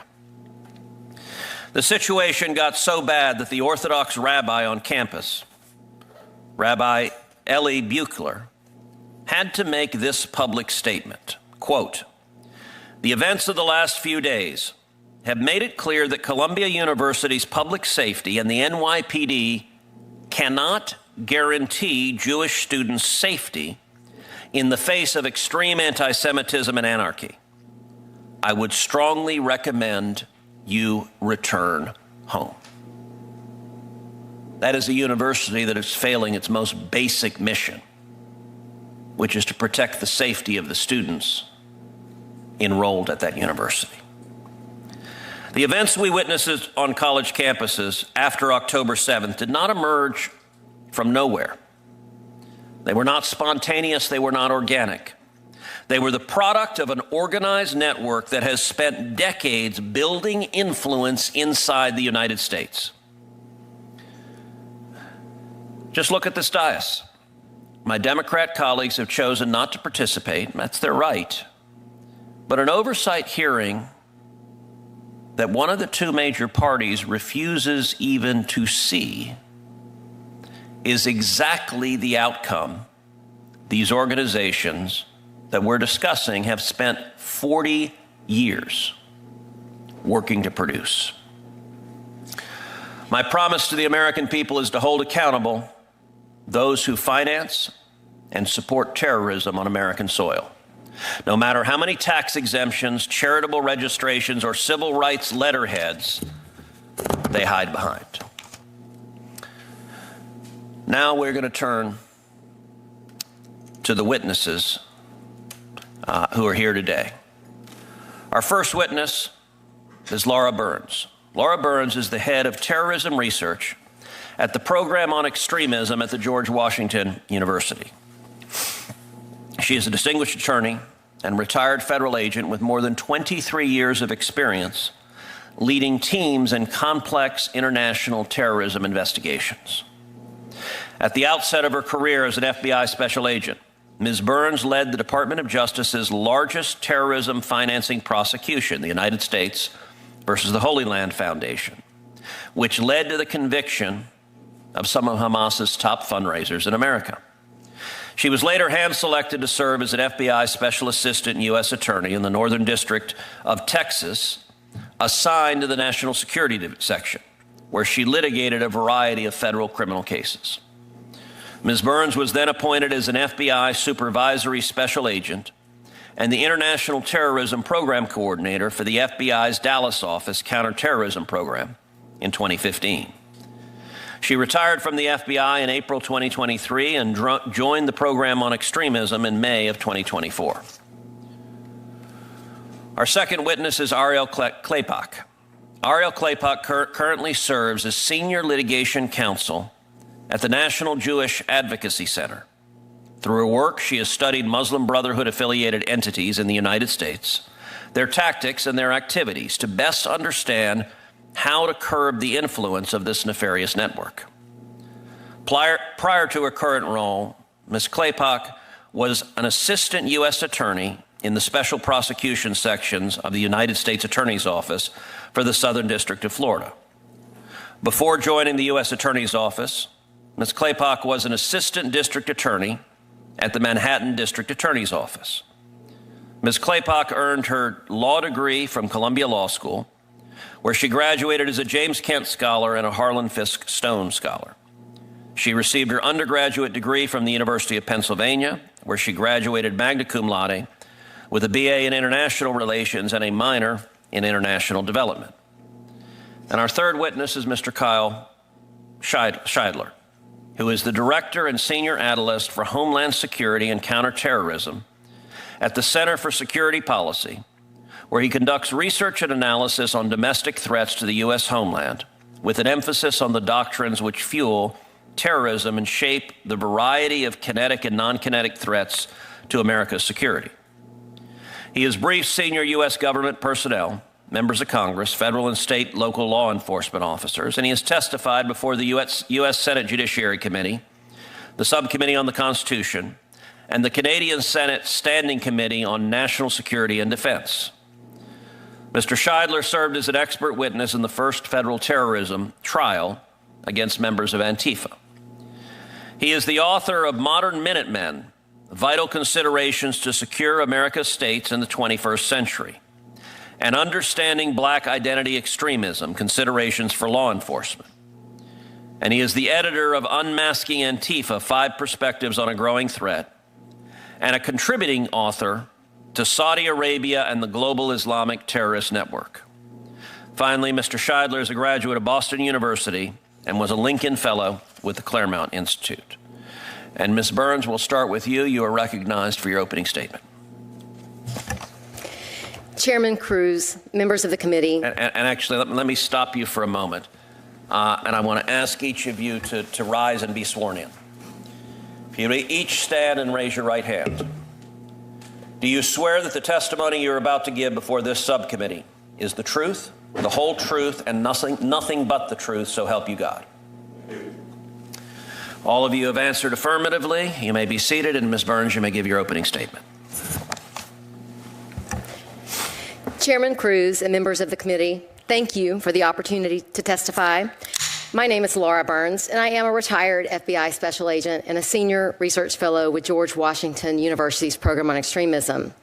Speaker 4: The situation got so bad that the Orthodox rabbi on campus, Rabbi Eli Buchler, had to make this public statement, quote, "The events of the last few days have made it clear that Columbia University's public safety and the NYPD cannot guarantee Jewish students' safety in the face of extreme anti-Semitism and anarchy. I would strongly recommend you return home." That is a university that is failing its most basic mission, which is to protect the safety of the students enrolled at that university. The events we witnessed on college campuses after October 7th did not emerge from nowhere. They were not spontaneous, they were not organic. They were the product of an organized network that has spent decades building influence inside the United States. Just look at this dais. My Democrat colleagues have chosen not to participate. That's their right. But an oversight hearing that one of the two major parties refuses even to see is exactly the outcome these organizations that we're discussing have spent 40 years working to produce. My promise to the American people is to hold accountable those who finance and support terrorism on American soil. No matter how many tax exemptions, charitable registrations, or civil rights letterheads they hide behind. Now we're going to turn to the witnesses who are here today. Our first witness is Laura Burns. Laura Burns is the head of terrorism research at the Program on Extremism at the George Washington University. She is a distinguished attorney and retired federal agent with more than 23 years of experience leading teams in complex international terrorism investigations. At the outset of her career as an FBI special agent, Ms. Burns led the Department of Justice's largest terrorism financing prosecution, the United States versus the Holy Land Foundation, which led to the conviction of some of Hamas's top fundraisers in America. She was later hand-selected to serve as an FBI Special Assistant U.S. Attorney in the Northern District of Texas, assigned to the National Security Section, where she litigated a variety of federal criminal cases. Ms. Burns was then appointed as an FBI Supervisory Special Agent and the International Terrorism Program Coordinator for the FBI's Dallas office counterterrorism program in 2015. She retired from the FBI in April 2023 and joined the Program on Extremism in May of 2024. Our second witness is Ariel Klepak. Ariel Klepak currently serves as Senior Litigation Counsel at the National Jewish Advocacy Center. Through her work, she has studied Muslim Brotherhood-affiliated entities in the United States, their tactics and their activities to best understand how to curb the influence of this nefarious network. Prior to her current role, Ms. Klepak was an assistant U.S. attorney in the Special Prosecution Sections of the United States Attorney's Office for the Southern District of Florida. Before joining the U.S. Attorney's Office, Ms. Klepak was an assistant district attorney at the Manhattan District Attorney's Office. Ms. Klepak earned her law degree from Columbia Law School, where she graduated as a James Kent Scholar and a Harlan Fiske Stone Scholar. She received her undergraduate degree from the University of Pennsylvania, where she graduated magna cum laude with a BA in International Relations and a minor in International Development. And our third witness is Mr. Kyle Scheidler, who is the Director and Senior Analyst for Homeland Security and Counterterrorism at the Center for Security Policy, where he conducts research and analysis on domestic threats to the U.S. homeland, with an emphasis on the doctrines which fuel terrorism and shape the variety of kinetic and non-kinetic threats to America's security. He has briefed senior U.S. government personnel, members of Congress, federal and state local law enforcement officers, and he has testified before the U.S. Senate Judiciary Committee, the Subcommittee on the Constitution, and the Canadian Senate Standing Committee on National Security and Defense. Mr. Scheidler served as an expert witness in the first federal terrorism trial against members of Antifa. He is the author of Modern Minutemen, Vital Considerations to Secure America's States in the 21st Century, and Understanding Black Identity Extremism, Considerations for Law Enforcement. And he is the editor of Unmasking Antifa, 5 Perspectives on a Growing Threat, and a contributing author to Saudi Arabia and the Global Islamic Terrorist Network. Finally, Mr. Scheidler is a graduate of Boston University and was a Lincoln Fellow with the Claremont Institute. And Ms. Burns, we'll start with you. You are recognized for your opening statement.
Speaker 1: Chairman Cruz, members of the committee.
Speaker 4: And actually, let me stop you for a moment. And I want to ask each of you to rise and be sworn in. If you each stand and raise your right hand. Do you swear that the testimony you're about to give before this subcommittee is the truth, the whole truth, and nothing but the truth, so help you God? All of you have answered affirmatively. You may be seated, and Ms. Burns, you may give your opening statement.
Speaker 1: Chairman Cruz and members of the committee, thank you for the opportunity to testify. My name is Laura Burns, and I am a retired FBI special agent and a senior research fellow with George Washington University's Program on Extremism.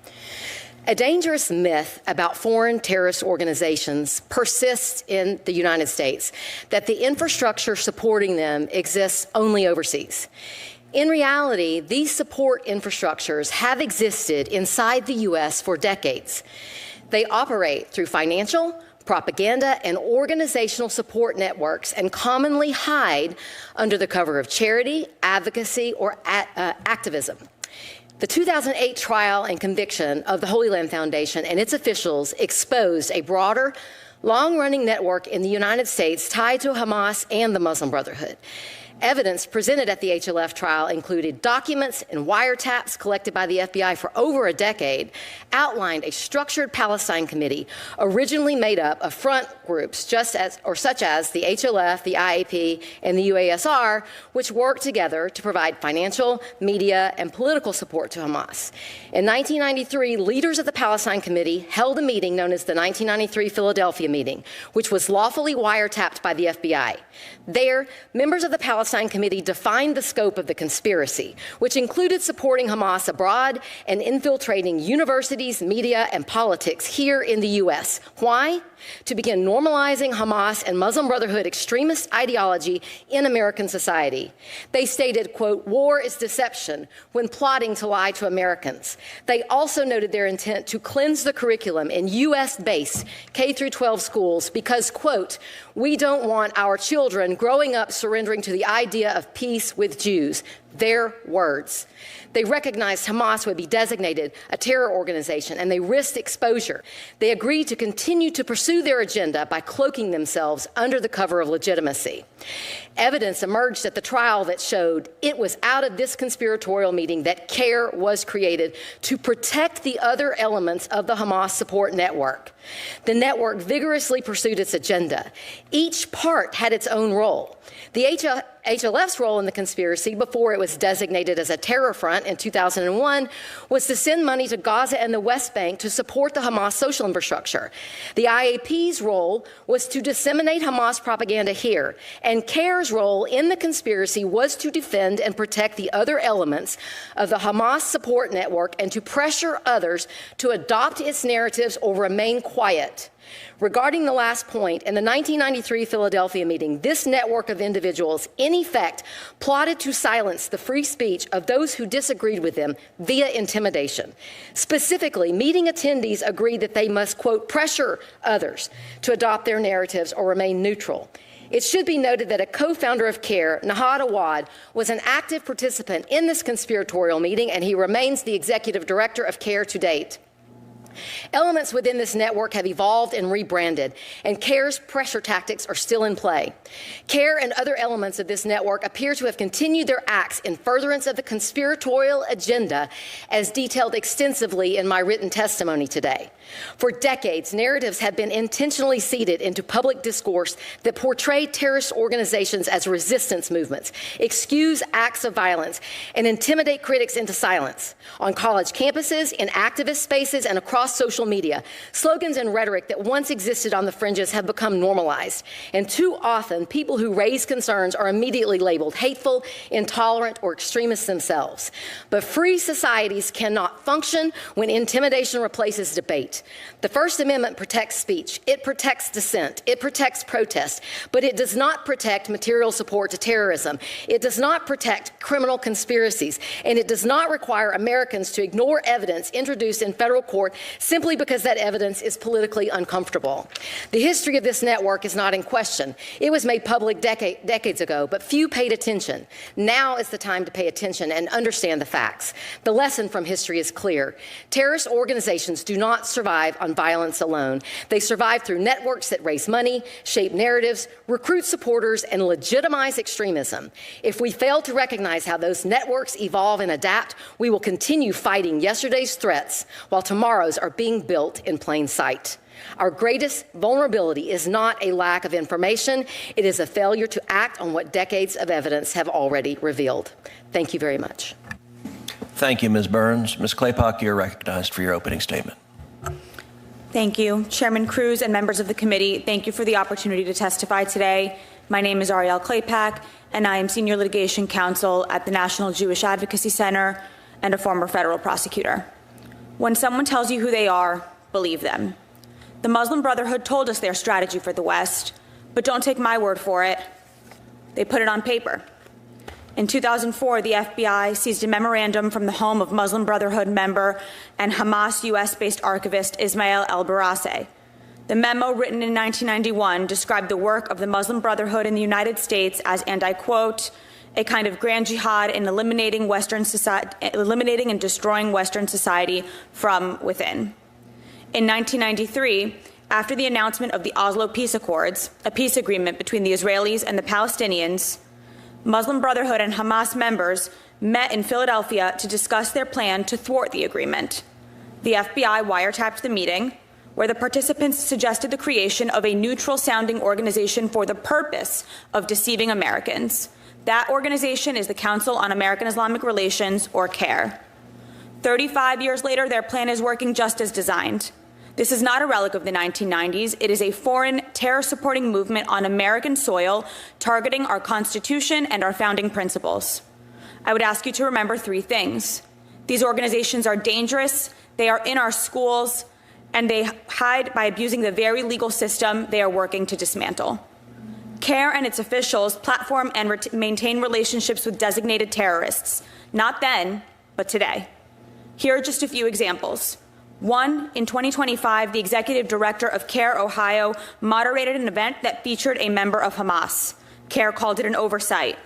Speaker 1: A dangerous myth about foreign terrorist organizations persists in the United States, that the infrastructure supporting them exists only overseas. In reality, these support infrastructures have existed inside the U.S. for decades. They operate through financial, propaganda, and organizational support networks and commonly hide under the cover of charity, advocacy, or activism. The 2008 trial and conviction of the Holy Land Foundation and its officials exposed a broader, long-running network in the United States tied to Hamas and the Muslim Brotherhood. Evidence presented at the HLF trial included documents and wiretaps collected by the FBI for over a decade, outlined a structured Palestine committee originally made up of front groups such as the HLF, the IAP, and the UASR, which worked together to provide financial, media, and political support to Hamas. In 1993, leaders of the Palestine Committee held a meeting known as the 1993 Philadelphia meeting, which was lawfully wiretapped by the FBI. There, members of the Palestine Committee defined the scope of the conspiracy, which included supporting Hamas abroad and infiltrating universities, media, and politics here in the U.S. Why? To begin normalizing Hamas and Muslim Brotherhood extremist ideology in American society. They stated, quote, war is deception when plotting to lie to Americans. They also noted their intent to cleanse the curriculum in U.S.-based K-12 schools because, quote, we don't want our children growing up surrendering to the idea of peace with Jews. Their words. They recognized Hamas would be designated a terror organization, and they risked exposure. They agreed to continue to pursue their agenda by cloaking themselves under the cover of legitimacy. Evidence emerged at the trial that showed it was out of this conspiratorial meeting that CARE was created to protect the other elements of the Hamas support network. The network vigorously pursued its agenda. Each part had its own role. The HLF's role in the conspiracy, before it was designated as a terror front in 2001, was to send money to Gaza and the West Bank to support the Hamas social infrastructure. The IAP's role was to disseminate Hamas propaganda here, and CARE's role in the conspiracy was to defend and protect the other elements of the Hamas support network and to pressure others to adopt its narratives or remain quiet. Regarding the last point, in the 1993 Philadelphia meeting, this network of individuals, in effect, plotted to silence the free speech of those who disagreed with them via intimidation. Specifically, meeting attendees agreed that they must, quote, pressure others to adopt their narratives or remain neutral. It should be noted that a co-founder of CARE, Nahad Awad, was an active participant in this conspiratorial meeting, and he remains the executive director of CARE to date. Elements within this network have evolved and rebranded, and CARE's pressure tactics are still in play. CARE and other elements of this network appear to have continued their acts in furtherance of the conspiratorial agenda, as detailed extensively in my written testimony today. For decades, narratives have been intentionally seeded into public discourse that portray terrorist organizations as resistance movements, excuse acts of violence, and intimidate critics into silence. On college campuses, in activist spaces, and across social media, slogans and rhetoric that once existed on the fringes have become normalized. And too often, people who raise concerns are immediately labeled hateful, intolerant, or extremists themselves. But free societies cannot function when intimidation replaces debate. The First Amendment protects speech. It protects dissent. It protects protest. But it does not protect material support to terrorism. It does not protect criminal conspiracies. And it does not require Americans to ignore evidence introduced in federal court simply because that evidence is politically uncomfortable. The history of this network is not in question. It was made public decades ago, but few paid attention. Now is the time to pay attention and understand the facts. The lesson from history is clear. Terrorist organizations do not survive on violence alone. They survive through networks that raise money, shape narratives, recruit supporters, and legitimize extremism. If we fail to recognize how those networks evolve and adapt, we will continue fighting yesterday's threats while tomorrow's are being built in plain sight. Our greatest vulnerability is not a lack of information. It is a failure to act on what decades of evidence have already revealed. Thank you very much.
Speaker 4: Thank you, Ms. Burns. Ms. Claypock, you're recognized for your opening statement.
Speaker 3: Thank you. Chairman Cruz and members of the committee, thank you for the opportunity to testify today. My name is Ariel Claypack, and I am Senior Litigation Counsel at the National Jewish Advocacy Center and a former federal prosecutor. When someone tells you who they are, believe them. The Muslim Brotherhood told us their strategy for the West, but don't take my word for it. They put it on paper. In 2004, the FBI seized a memorandum from the home of Muslim Brotherhood member and Hamas U.S.-based archivist Ismail el-Barase. The memo, written in 1991, described the work of the Muslim Brotherhood in the United States as, and I quote, a kind of grand jihad in eliminating and destroying Western society from within. In 1993, after the announcement of the Oslo Peace Accords, a peace agreement between the Israelis and the Palestinians, Muslim Brotherhood and Hamas members met in Philadelphia to discuss their plan to thwart the agreement. The FBI wiretapped the meeting, where the participants suggested the creation of a neutral-sounding organization for the purpose of deceiving Americans. That organization is the Council on American Islamic Relations, or CAIR. 35 years later, their plan is working just as designed. This is not a relic of the 1990s. It is a foreign terror-supporting movement on American soil targeting our Constitution and our founding principles. I would ask you to remember three things. These organizations are dangerous, they are in our schools, and they hide by abusing the very legal system they are working to dismantle. CAIR and its officials platform and maintain relationships with designated terrorists, not then, but today. Here are just a few examples. One, in 2025, the executive director of CAIR Ohio moderated an event that featured a member of Hamas. CAIR called it an oversight.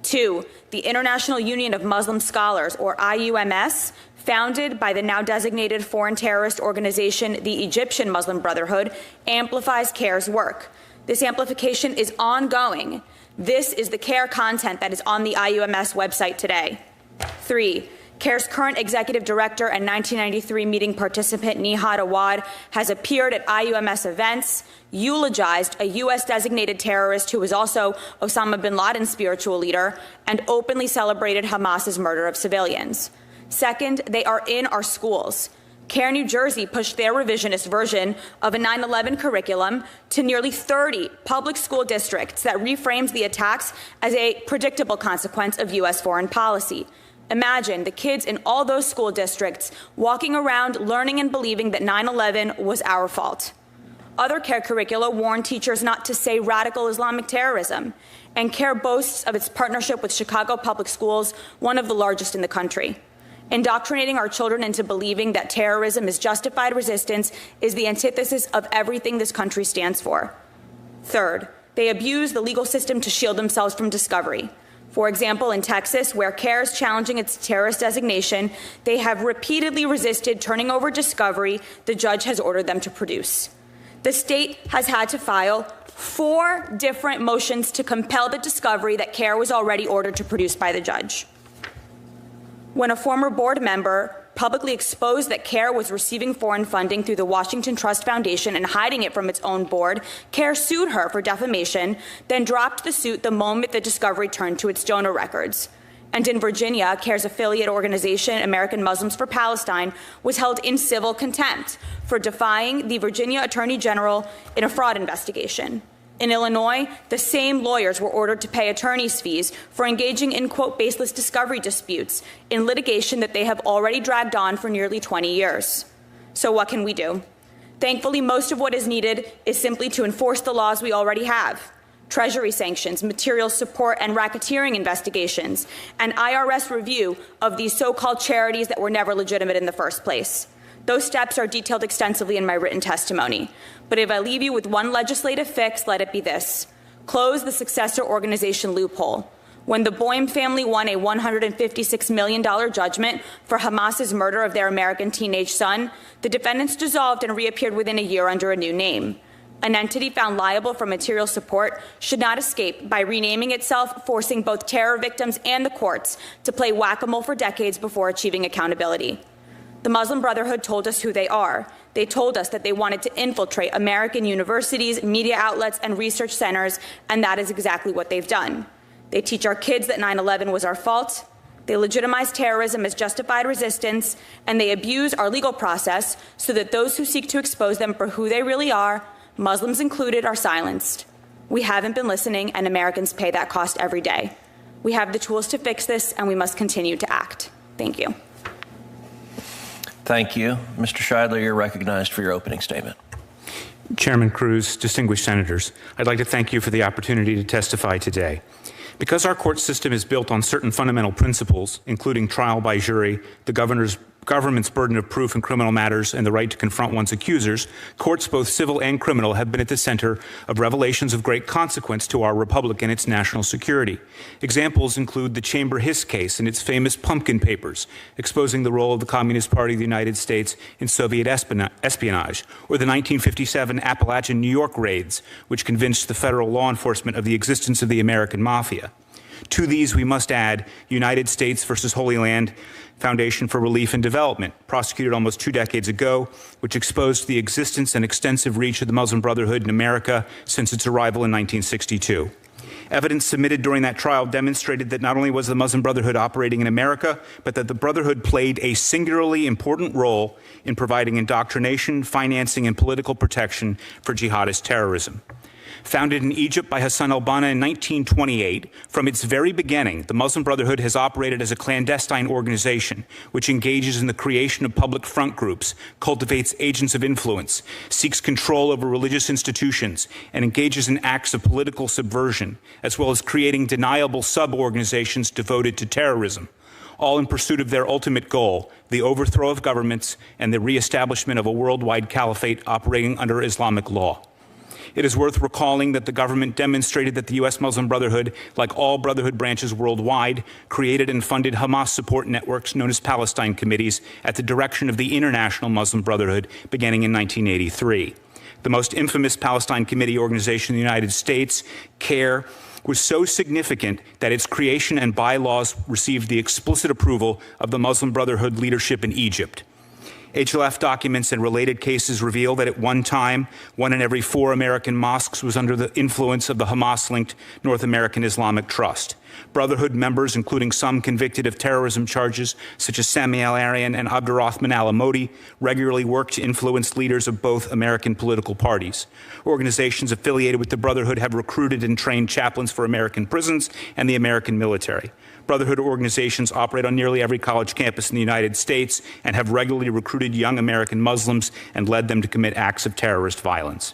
Speaker 3: Two, the International Union of Muslim Scholars, or IUMS, founded by the now designated foreign terrorist organization, the Egyptian Muslim Brotherhood, amplifies CAIR's work. This amplification is ongoing. This is the CAIR content that is on the IUMS website today. Three, CAIR's current executive director and 1993 meeting participant, Nihad Awad, has appeared at IUMS events, eulogized a U.S. designated terrorist who was also Osama bin Laden's spiritual leader, and openly celebrated Hamas's murder of civilians. Second, they are in our schools. CAIR New Jersey pushed their revisionist version of a 9/11 curriculum to nearly 30 public school districts that reframes the attacks as a predictable consequence of U.S. foreign policy. Imagine the kids in all those school districts walking around learning and believing that 9/11 was our fault. Other CAIR curricula warn teachers not to say radical Islamic terrorism, and CAIR boasts of its partnership with Chicago Public Schools, one of the largest in the country. Indoctrinating our children into believing that terrorism is justified resistance is the antithesis of everything this country stands for. Third, they abuse the legal system to shield themselves from discovery. For example, in Texas, where CAIR is challenging its terrorist designation, they have repeatedly resisted turning over discovery the judge has ordered them to produce. The state has had to file 4 different motions to compel the discovery that CAIR was already ordered to produce by the judge. When a former board member publicly exposed that CAIR was receiving foreign funding through the Washington Trust Foundation and hiding it from its own board, CAIR sued her for defamation, then dropped the suit the moment the discovery turned to its donor records. And in Virginia, CAIR's affiliate organization, American Muslims for Palestine, was held in civil contempt for defying the Virginia Attorney General in a fraud investigation. In Illinois, the same lawyers were ordered to pay attorney's fees for engaging in, quote, baseless discovery disputes in litigation that they have already dragged on for nearly 20 years. So what can we do? Thankfully, most of what is needed is simply to enforce the laws we already have. Treasury sanctions, material support and racketeering investigations, and IRS review of these so-called charities that were never legitimate in the first place. Those steps are detailed extensively in my written testimony. But if I leave you with one legislative fix, let it be this. Close the successor organization loophole. When the Boehm family won a $156 million judgment for Hamas's murder of their American teenage son, the defendants dissolved and reappeared within a year under a new name. An entity found liable for material support should not escape by renaming itself, forcing both terror victims and the courts to play whack-a-mole for decades before achieving accountability. The Muslim Brotherhood told us who they are. They told us that they wanted to infiltrate American universities, media outlets, and research centers, and that is exactly what they've done. They teach our kids that 9/11 was our fault. They legitimize terrorism as justified resistance, and they abuse our legal process so that those who seek to expose them for who they really are, Muslims included, are silenced. We haven't been listening, and Americans pay that cost every day. We have the tools to fix this, and we must continue to act. Thank you.
Speaker 4: Thank you. Mr. Scheidler, you're recognized for your opening statement.
Speaker 5: Chairman Cruz, distinguished senators, I'd like to thank you for the opportunity to testify today. Because our court system is built on certain fundamental principles, including trial by jury, the governor's government's burden of proof in criminal matters and the right to confront one's accusers, courts, both civil and criminal, have been at the center of revelations of great consequence to our republic and its national security. Examples include the Chamber Hiss case and its famous Pumpkin Papers, exposing the role of the Communist Party of the United States in Soviet espionage, or the 1957 Appalachian New York raids, which convinced the federal law enforcement of the existence of the American Mafia. To these, we must add United States versus Holy Land Foundation for Relief and Development, prosecuted almost 2 decades ago, which exposed the existence and extensive reach of the Muslim Brotherhood in America since its arrival in 1962. Evidence submitted during that trial demonstrated that not only was the Muslim Brotherhood operating in America, but that the Brotherhood played a singularly important role in providing indoctrination, financing, and political protection for jihadist terrorism. Founded in Egypt by Hassan al-Banna in 1928, from its very beginning, the Muslim Brotherhood has operated as a clandestine organization which engages in the creation of public front groups, cultivates agents of influence, seeks control over religious institutions, and engages in acts of political subversion, as well as creating deniable sub-organizations devoted to terrorism, all in pursuit of their ultimate goal, the overthrow of governments and the reestablishment of a worldwide caliphate operating under Islamic law. It is worth recalling that the government demonstrated that the U.S. Muslim Brotherhood, like all Brotherhood branches worldwide, created and funded Hamas support networks known as Palestine Committees at the direction of the International Muslim Brotherhood beginning in 1983. The most infamous Palestine Committee organization in the United States, CARE, was so significant that its creation and bylaws received the explicit approval of the Muslim Brotherhood leadership in Egypt. HLF documents and related cases reveal that at one time, 1 in every 4 American mosques was under the influence of the Hamas-linked North American Islamic Trust. Brotherhood members, including some convicted of terrorism charges, such as Sami al-Arian and Abdurrahman al-Amodi, regularly worked to influence leaders of both American political parties. Organizations affiliated with the Brotherhood have recruited and trained chaplains for American prisons and the American military. Brotherhood organizations operate on nearly every college campus in the United States and have regularly recruited young American Muslims and led them to commit acts of terrorist violence.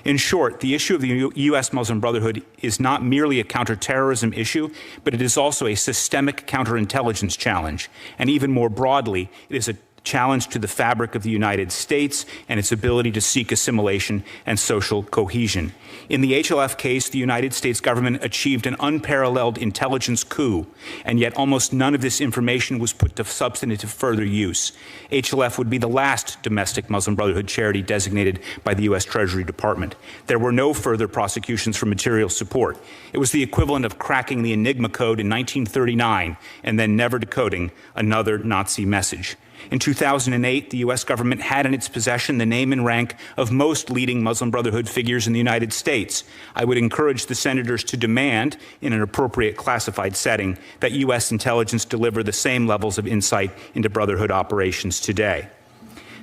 Speaker 5: In short, the issue of the U.S. Muslim Brotherhood is not merely a counterterrorism issue, but it is also a systemic counterintelligence challenge. And even more broadly, it is a challenge to the fabric of the United States and its ability to seek assimilation and social cohesion. In the HLF case, the United States government achieved an unparalleled intelligence coup, and yet almost none of this information was put to substantive further use. HLF would be the last domestic Muslim Brotherhood charity designated by the U.S. Treasury Department. There were no further prosecutions for material support. It was the equivalent of cracking the Enigma code in 1939 and then never decoding another Nazi message. In 2008, the U.S. government had in its possession the name and rank of most leading Muslim Brotherhood figures in the United States. I would encourage the senators to demand, in an appropriate classified setting, that U.S. intelligence deliver the same levels of insight into Brotherhood operations today.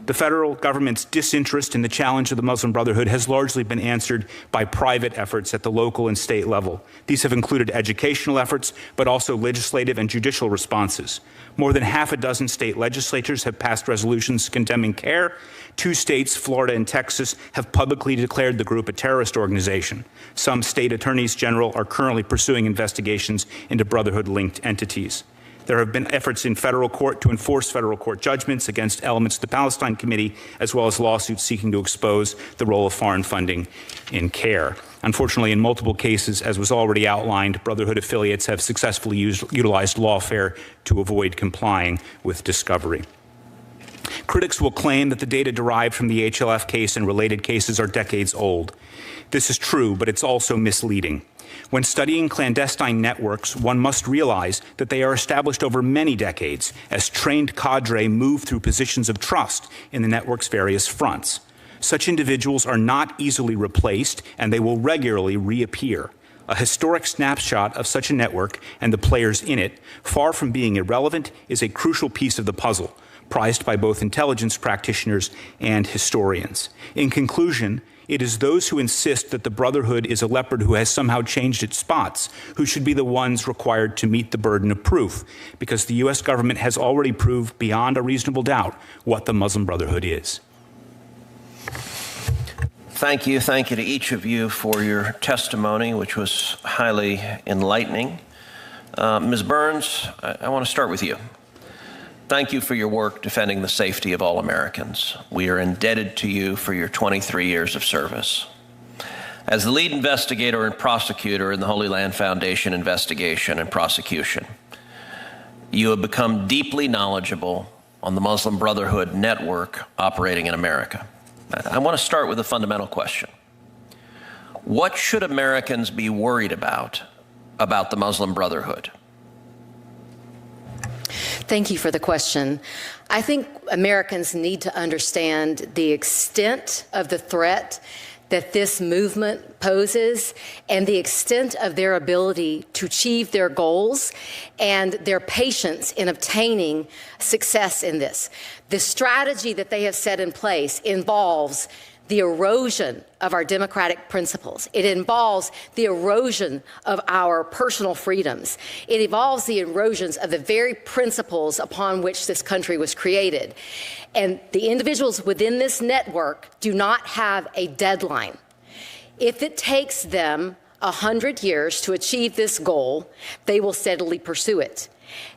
Speaker 5: The federal government's disinterest in the challenge of the Muslim Brotherhood has largely been answered by private efforts at the local and state level. These have included educational efforts, but also legislative and judicial responses. More than half a dozen state legislatures have passed resolutions condemning CARE. 2 states, Florida and Texas, have publicly declared the group a terrorist organization. Some state attorneys general are currently pursuing investigations into Brotherhood-linked entities. There have been efforts in federal court to enforce federal court judgments against elements of the Palestine Committee, as well as lawsuits seeking to expose the role of foreign funding in CARE. Unfortunately, in multiple cases, as was already outlined, Brotherhood affiliates have successfully utilized lawfare to avoid complying with discovery. Critics will claim that the data derived from the HLF case and related cases are decades old. This is true, but it's also misleading. When studying clandestine networks, one must realize that they are established over many decades as trained cadre move through positions of trust in the network's various fronts. Such individuals are not easily replaced, and they will regularly reappear. A historic snapshot of such a network and the players in it, far from being irrelevant, is a crucial piece of the puzzle, prized by both intelligence practitioners and historians. In conclusion, it is those who insist that the Brotherhood is a leopard who has somehow changed its spots who should be the ones required to meet the burden of proof, because the U.S. government has already proved beyond a reasonable doubt what the Muslim Brotherhood is.
Speaker 4: Thank you. Thank you to each of you for your testimony, which was highly enlightening. Ms. Burns, I want to start with you. Thank you for your work defending the safety of all Americans. We are indebted to you for your 23 years of service. As the lead investigator and prosecutor in the Holy Land Foundation investigation and prosecution, you have become deeply knowledgeable on the Muslim Brotherhood network operating in America. I want to start with a fundamental question. What should Americans be worried about the Muslim Brotherhood?
Speaker 1: Thank you for the question. I think Americans need to understand the extent of the threat that this movement poses and the extent of their ability to achieve their goals and their patience in obtaining success in this. The strategy that they have set in place involves the erosion of our democratic principles. It involves the erosion of our personal freedoms. It involves the erosions of the very principles upon which this country was created. And the individuals within this network do not have a deadline. If it takes them 100 years to achieve this goal, they will steadily pursue it.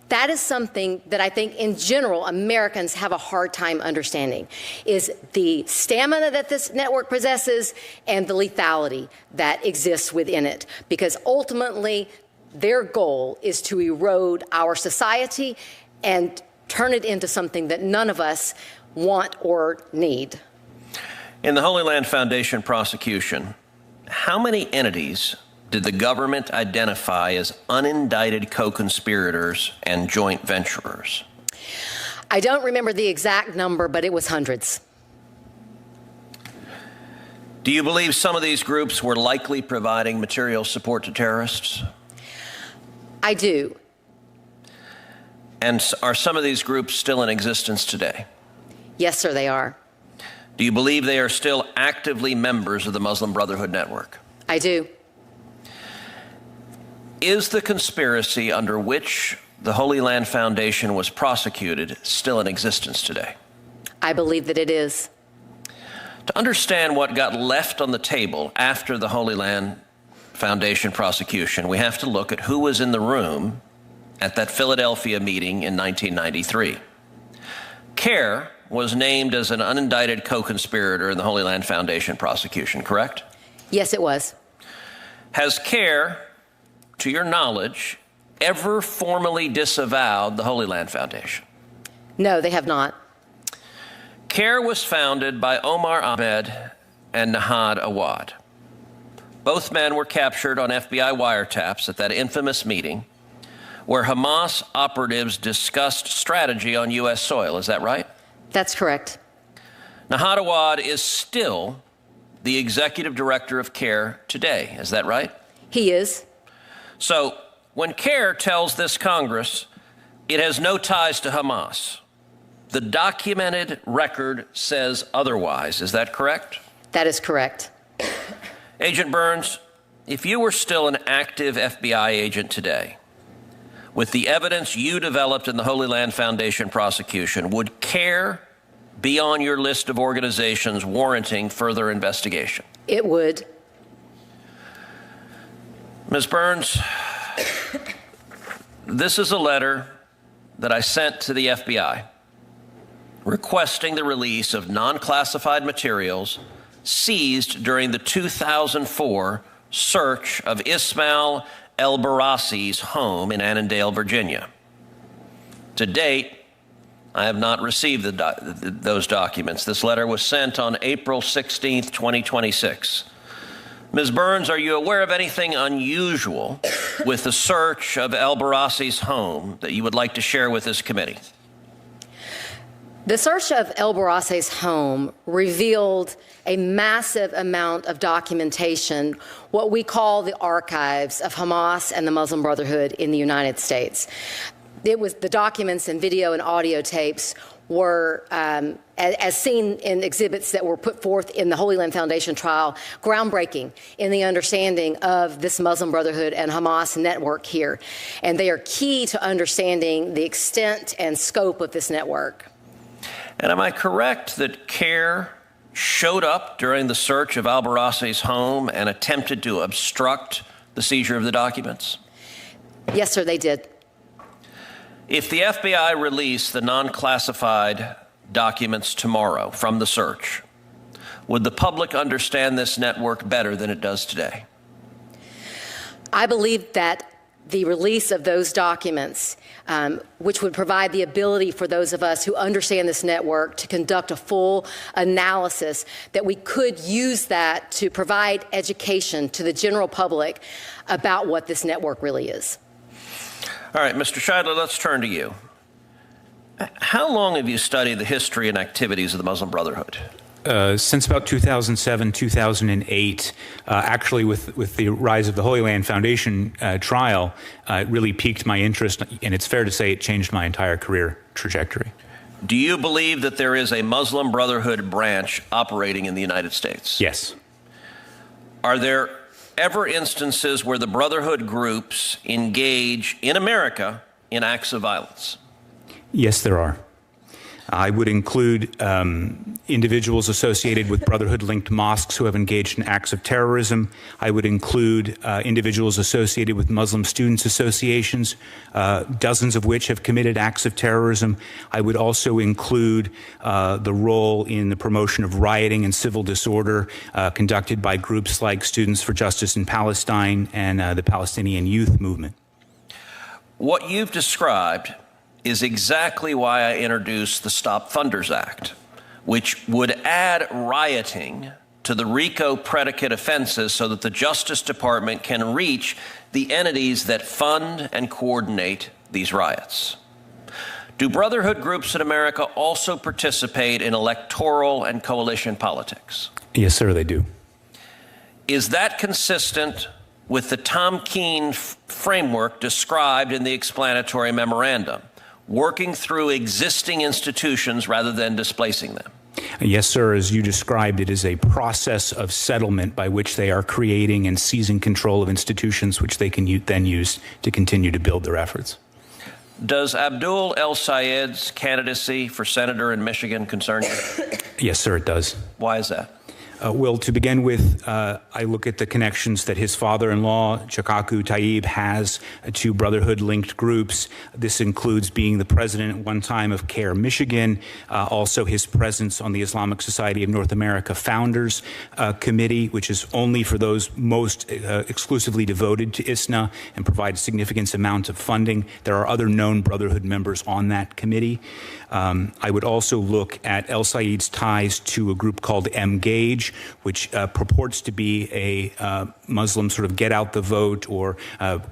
Speaker 1: That is something that I think in general Americans have a hard time understanding, is the stamina that this network possesses and the lethality that exists within it. Because ultimately their goal is to erode our society and turn it into something that none of us want or need.
Speaker 4: In the Holy Land Foundation prosecution, how many entities did the government identify as unindicted co-conspirators and joint venturers?
Speaker 1: I don't remember the exact number, but it was hundreds.
Speaker 4: Do you believe some of these groups were likely providing material support to terrorists?
Speaker 1: I do.
Speaker 4: And are some of these groups still in existence today?
Speaker 1: Yes, sir, they are.
Speaker 4: Do you believe they are still actively members of the Muslim Brotherhood network?
Speaker 1: I do.
Speaker 4: Is the conspiracy under which the Holy Land Foundation was prosecuted still in existence today?
Speaker 1: I believe that it is.
Speaker 4: To understand what got left on the table after the Holy Land Foundation prosecution, we have to look at who was in the room at that Philadelphia meeting in 1993. CARE was named as an unindicted co-conspirator in the Holy Land Foundation prosecution, correct?
Speaker 1: Yes, it was.
Speaker 4: Has CARE, to your knowledge, ever formally disavowed the Holy Land Foundation?
Speaker 1: No, they have not.
Speaker 4: CARE was founded by Omar Ahmed and Nahad Awad. Both men were captured on FBI wiretaps at that infamous meeting where Hamas operatives discussed strategy on U.S. soil. Is that right?
Speaker 1: That's correct.
Speaker 4: Nahad Awad is still the executive director of CARE today. Is that right?
Speaker 1: He is.
Speaker 4: So when CARE tells this Congress it has no ties to Hamas, the documented record says otherwise. Is that correct?
Speaker 1: That is correct.
Speaker 4: Agent Burns, if you were still an active FBI agent today, with the evidence you developed in the Holy Land Foundation prosecution, would CARE be on your list of organizations warranting further investigation?
Speaker 1: It would.
Speaker 4: Ms. Burns, this is a letter that I sent to the FBI requesting the release of non-classified materials seized during the 2004 search of Ismail El-Barassi's home in Annandale, Virginia. To date, I have not received those documents. This letter was sent on April 16th, 2026. Ms. Burns, are you aware of anything unusual with the search of El-Barassi's home that you would like to share with this committee?
Speaker 1: The search of El-Barassi's home revealed a massive amount of documentation, what we call the archives of Hamas and the Muslim Brotherhood in the United States. It was the documents and video and audio tapes were, as seen in exhibits that were put forth in the Holy Land Foundation trial, groundbreaking in the understanding of this Muslim Brotherhood and Hamas network here. And they are key to understanding the extent and scope of this network.
Speaker 4: And am I correct that CARE showed up during the search of Al-Barassi's home and attempted to obstruct the seizure of the documents?
Speaker 1: Yes, sir, they did.
Speaker 4: If the FBI released the non-classified documents tomorrow from the search, would the public understand this network better than it does today?
Speaker 1: I believe that the release of those documents, which would provide the ability for those of us who understand this network to conduct a full analysis, that we could use that to provide education to the general public about what this network really is.
Speaker 4: All right, Mr. Scheidler, let's turn to you. How long have you studied the history and activities of the Muslim Brotherhood?
Speaker 5: Since about 2007, 2008, actually with the rise of the Holy Land Foundation trial, it really piqued my interest, and it's fair to say it changed my entire career trajectory.
Speaker 4: Do you believe that there is a Muslim Brotherhood branch operating in the United States?
Speaker 5: Yes.
Speaker 4: Are there ever instances where the Brotherhood groups engage in America in acts of violence?
Speaker 5: Yes, there are. I would include individuals associated with Brotherhood-linked mosques who have engaged in acts of terrorism. I would include individuals associated with Muslim students associations, dozens of which have committed acts of terrorism. I would also include the role in the promotion of rioting and civil disorder conducted by groups like Students for Justice in Palestine and the Palestinian Youth Movement.
Speaker 4: What you've described is exactly why I introduced the Stop Funders Act, which would add rioting to the RICO predicate offenses so that the Justice Department can reach the entities that fund and coordinate these riots. Do Brotherhood groups in America also participate in electoral and coalition politics?
Speaker 5: Yes, sir, they do.
Speaker 4: Is that consistent with the Tom Keene framework described in the explanatory memorandum, working through existing institutions rather than displacing them?
Speaker 5: Yes, sir. As you described, it is a process of settlement by which they are creating and seizing control of institutions which they can then use to continue to build their efforts.
Speaker 4: Does Abdul El Sayed's candidacy for senator in Michigan concern you?
Speaker 5: Yes, sir, it does.
Speaker 4: Why is that?
Speaker 5: Well, to begin with, I look at the connections that his father-in-law, Chakaku Tayyib, has to Brotherhood-linked groups. This includes being the president at one time of CARE Michigan, also his presence on the Islamic Society of North America Founders Committee, which is only for those most exclusively devoted to ISNA and provides significant amounts of funding. There are other known Brotherhood members on that committee. I would also look at El Sayed's ties to a group called Mgage, which purports to be a Muslim sort of get out the vote or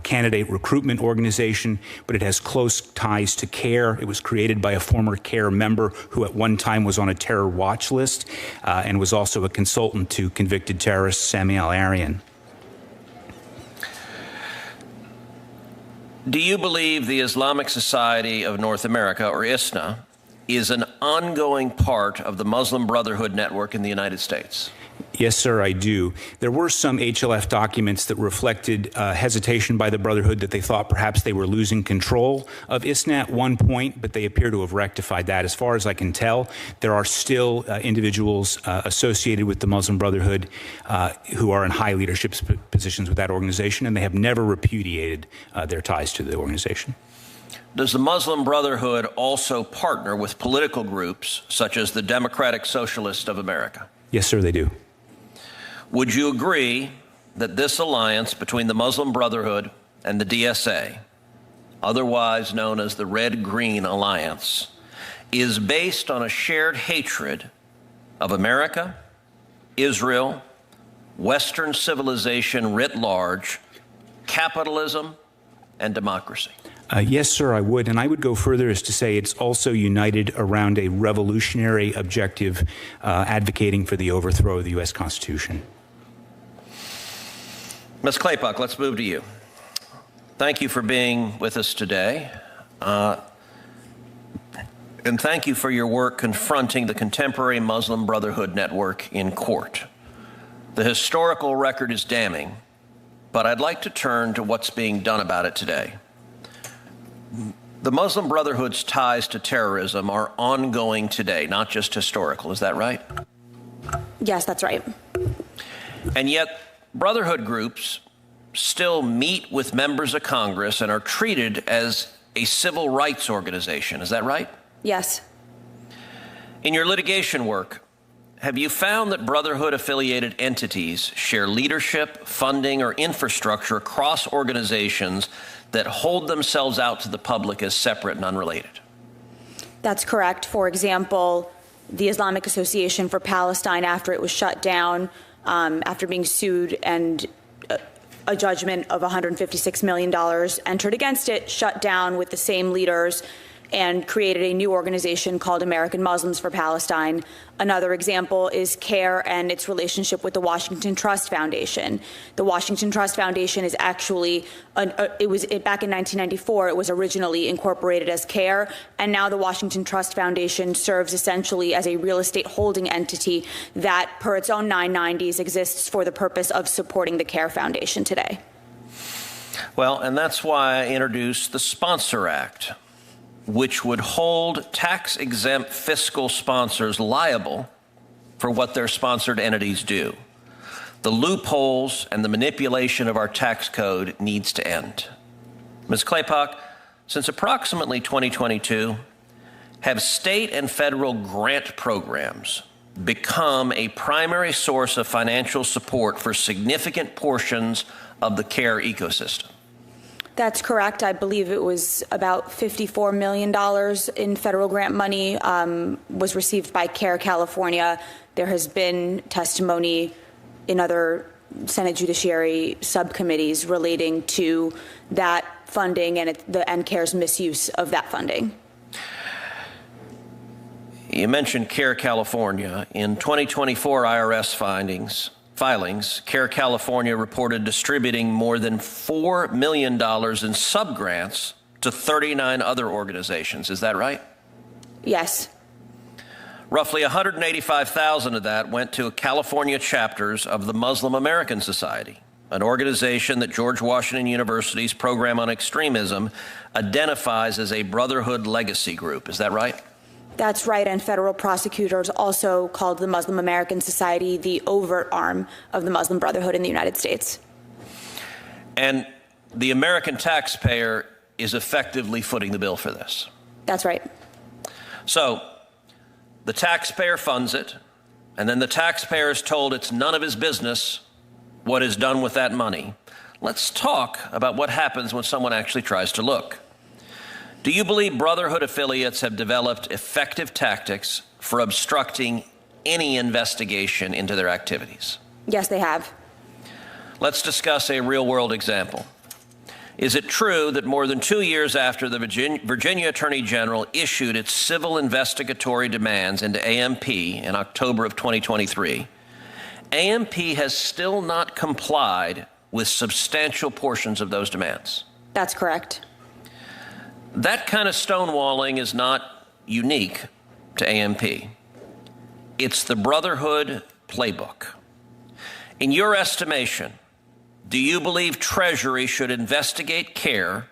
Speaker 5: candidate recruitment organization, but it has close ties to CARE. It was created by a former CARE member who at one time was on a terror watch list and was also a consultant to convicted terrorist Sami al-Arian.
Speaker 4: Do you believe the Islamic Society of North America, or ISNA, is an ongoing part of the Muslim Brotherhood network in the United States?
Speaker 5: Yes, sir, I do. There were some HLF documents that reflected hesitation by the Brotherhood that they thought perhaps they were losing control of ISNA at one point, but they appear to have rectified that. As far as I can tell, there are still individuals associated with the Muslim Brotherhood who are in high leadership positions with that organization, and they have never repudiated their ties to the organization.
Speaker 4: Does the Muslim Brotherhood also partner with political groups such as the Democratic Socialists of America?
Speaker 5: Yes, sir, they do.
Speaker 4: Would you agree that this alliance between the Muslim Brotherhood and the DSA, otherwise known as the Red-Green Alliance, is based on a shared hatred of America, Israel, Western civilization writ large, capitalism, and democracy?
Speaker 5: Yes, sir, I would. And I would go further as to say it's also united around a revolutionary objective advocating for the overthrow of the U.S. Constitution.
Speaker 4: Ms. Claypock, let's move to you. Thank you for being with us today. And thank you for your work confronting the contemporary Muslim Brotherhood network in court. The historical record is damning, but I'd like to turn to what's being done about it today. The Muslim Brotherhood's ties to terrorism are ongoing today, not just historical. Is that right?
Speaker 3: Yes, that's right.
Speaker 4: And yet, Brotherhood groups still meet with members of Congress and are treated as a civil rights organization. Is that right?
Speaker 3: Yes.
Speaker 4: In your litigation work, have you found that Brotherhood-affiliated entities share leadership, funding, or infrastructure across organizations that hold themselves out to the public as separate and unrelated?
Speaker 3: That's correct. For example, the Islamic Association for Palestine, after it was shut down, after being sued and a judgment of $156 million entered against it, shut down with the same leaders and created a new organization called American Muslims for Palestine. Another example is CARE and its relationship with the Washington Trust Foundation. The Washington Trust Foundation is actually, back in 1994, it was originally incorporated as CARE, and now the Washington Trust Foundation serves essentially as a real estate holding entity that, per its own 990s, exists for the purpose of supporting the CARE Foundation today.
Speaker 4: Well, and that's why I introduced the Sponsor Act, which would hold tax-exempt fiscal sponsors liable for what their sponsored entities do. The loopholes and the manipulation of our tax code needs to end. Ms. Claypack, since approximately 2022, have state and federal grant programs become a primary source of financial support for significant portions of the CARE ecosystem?
Speaker 3: That's correct. I believe it was about $54 million in federal grant money was received by CARE California. There has been testimony in other Senate Judiciary subcommittees relating to that funding and CARE's misuse of that funding.
Speaker 4: You mentioned CARE California. In 2024 IRS filings, CARE California reported distributing more than $4 million in subgrants to 39 other organizations. Is that right?
Speaker 3: Yes.
Speaker 4: Roughly $185,000 of that went to California chapters of the Muslim American Society, an organization that George Washington University's program on extremism identifies as a Brotherhood legacy group. Is that right?
Speaker 3: That's right, and federal prosecutors also called the Muslim American Society the overt arm of the Muslim Brotherhood in the United States.
Speaker 4: And the American taxpayer is effectively footing the bill for this.
Speaker 3: That's right.
Speaker 4: So the taxpayer funds it, and then the taxpayer is told it's none of his business what is done with that money. Let's talk about what happens when someone actually tries to look. Do you believe Brotherhood affiliates have developed effective tactics for obstructing any investigation into their activities?
Speaker 3: Yes, they have.
Speaker 4: Let's discuss a real-world example. Is it true that more than 2 years after the Virginia Attorney General issued its civil investigatory demands into AMP in October of 2023, AMP has still not complied with substantial portions of those demands?
Speaker 3: That's correct.
Speaker 4: That kind of stonewalling is not unique to AMP. It's the Brotherhood playbook. In your estimation, do you believe Treasury should investigate CARE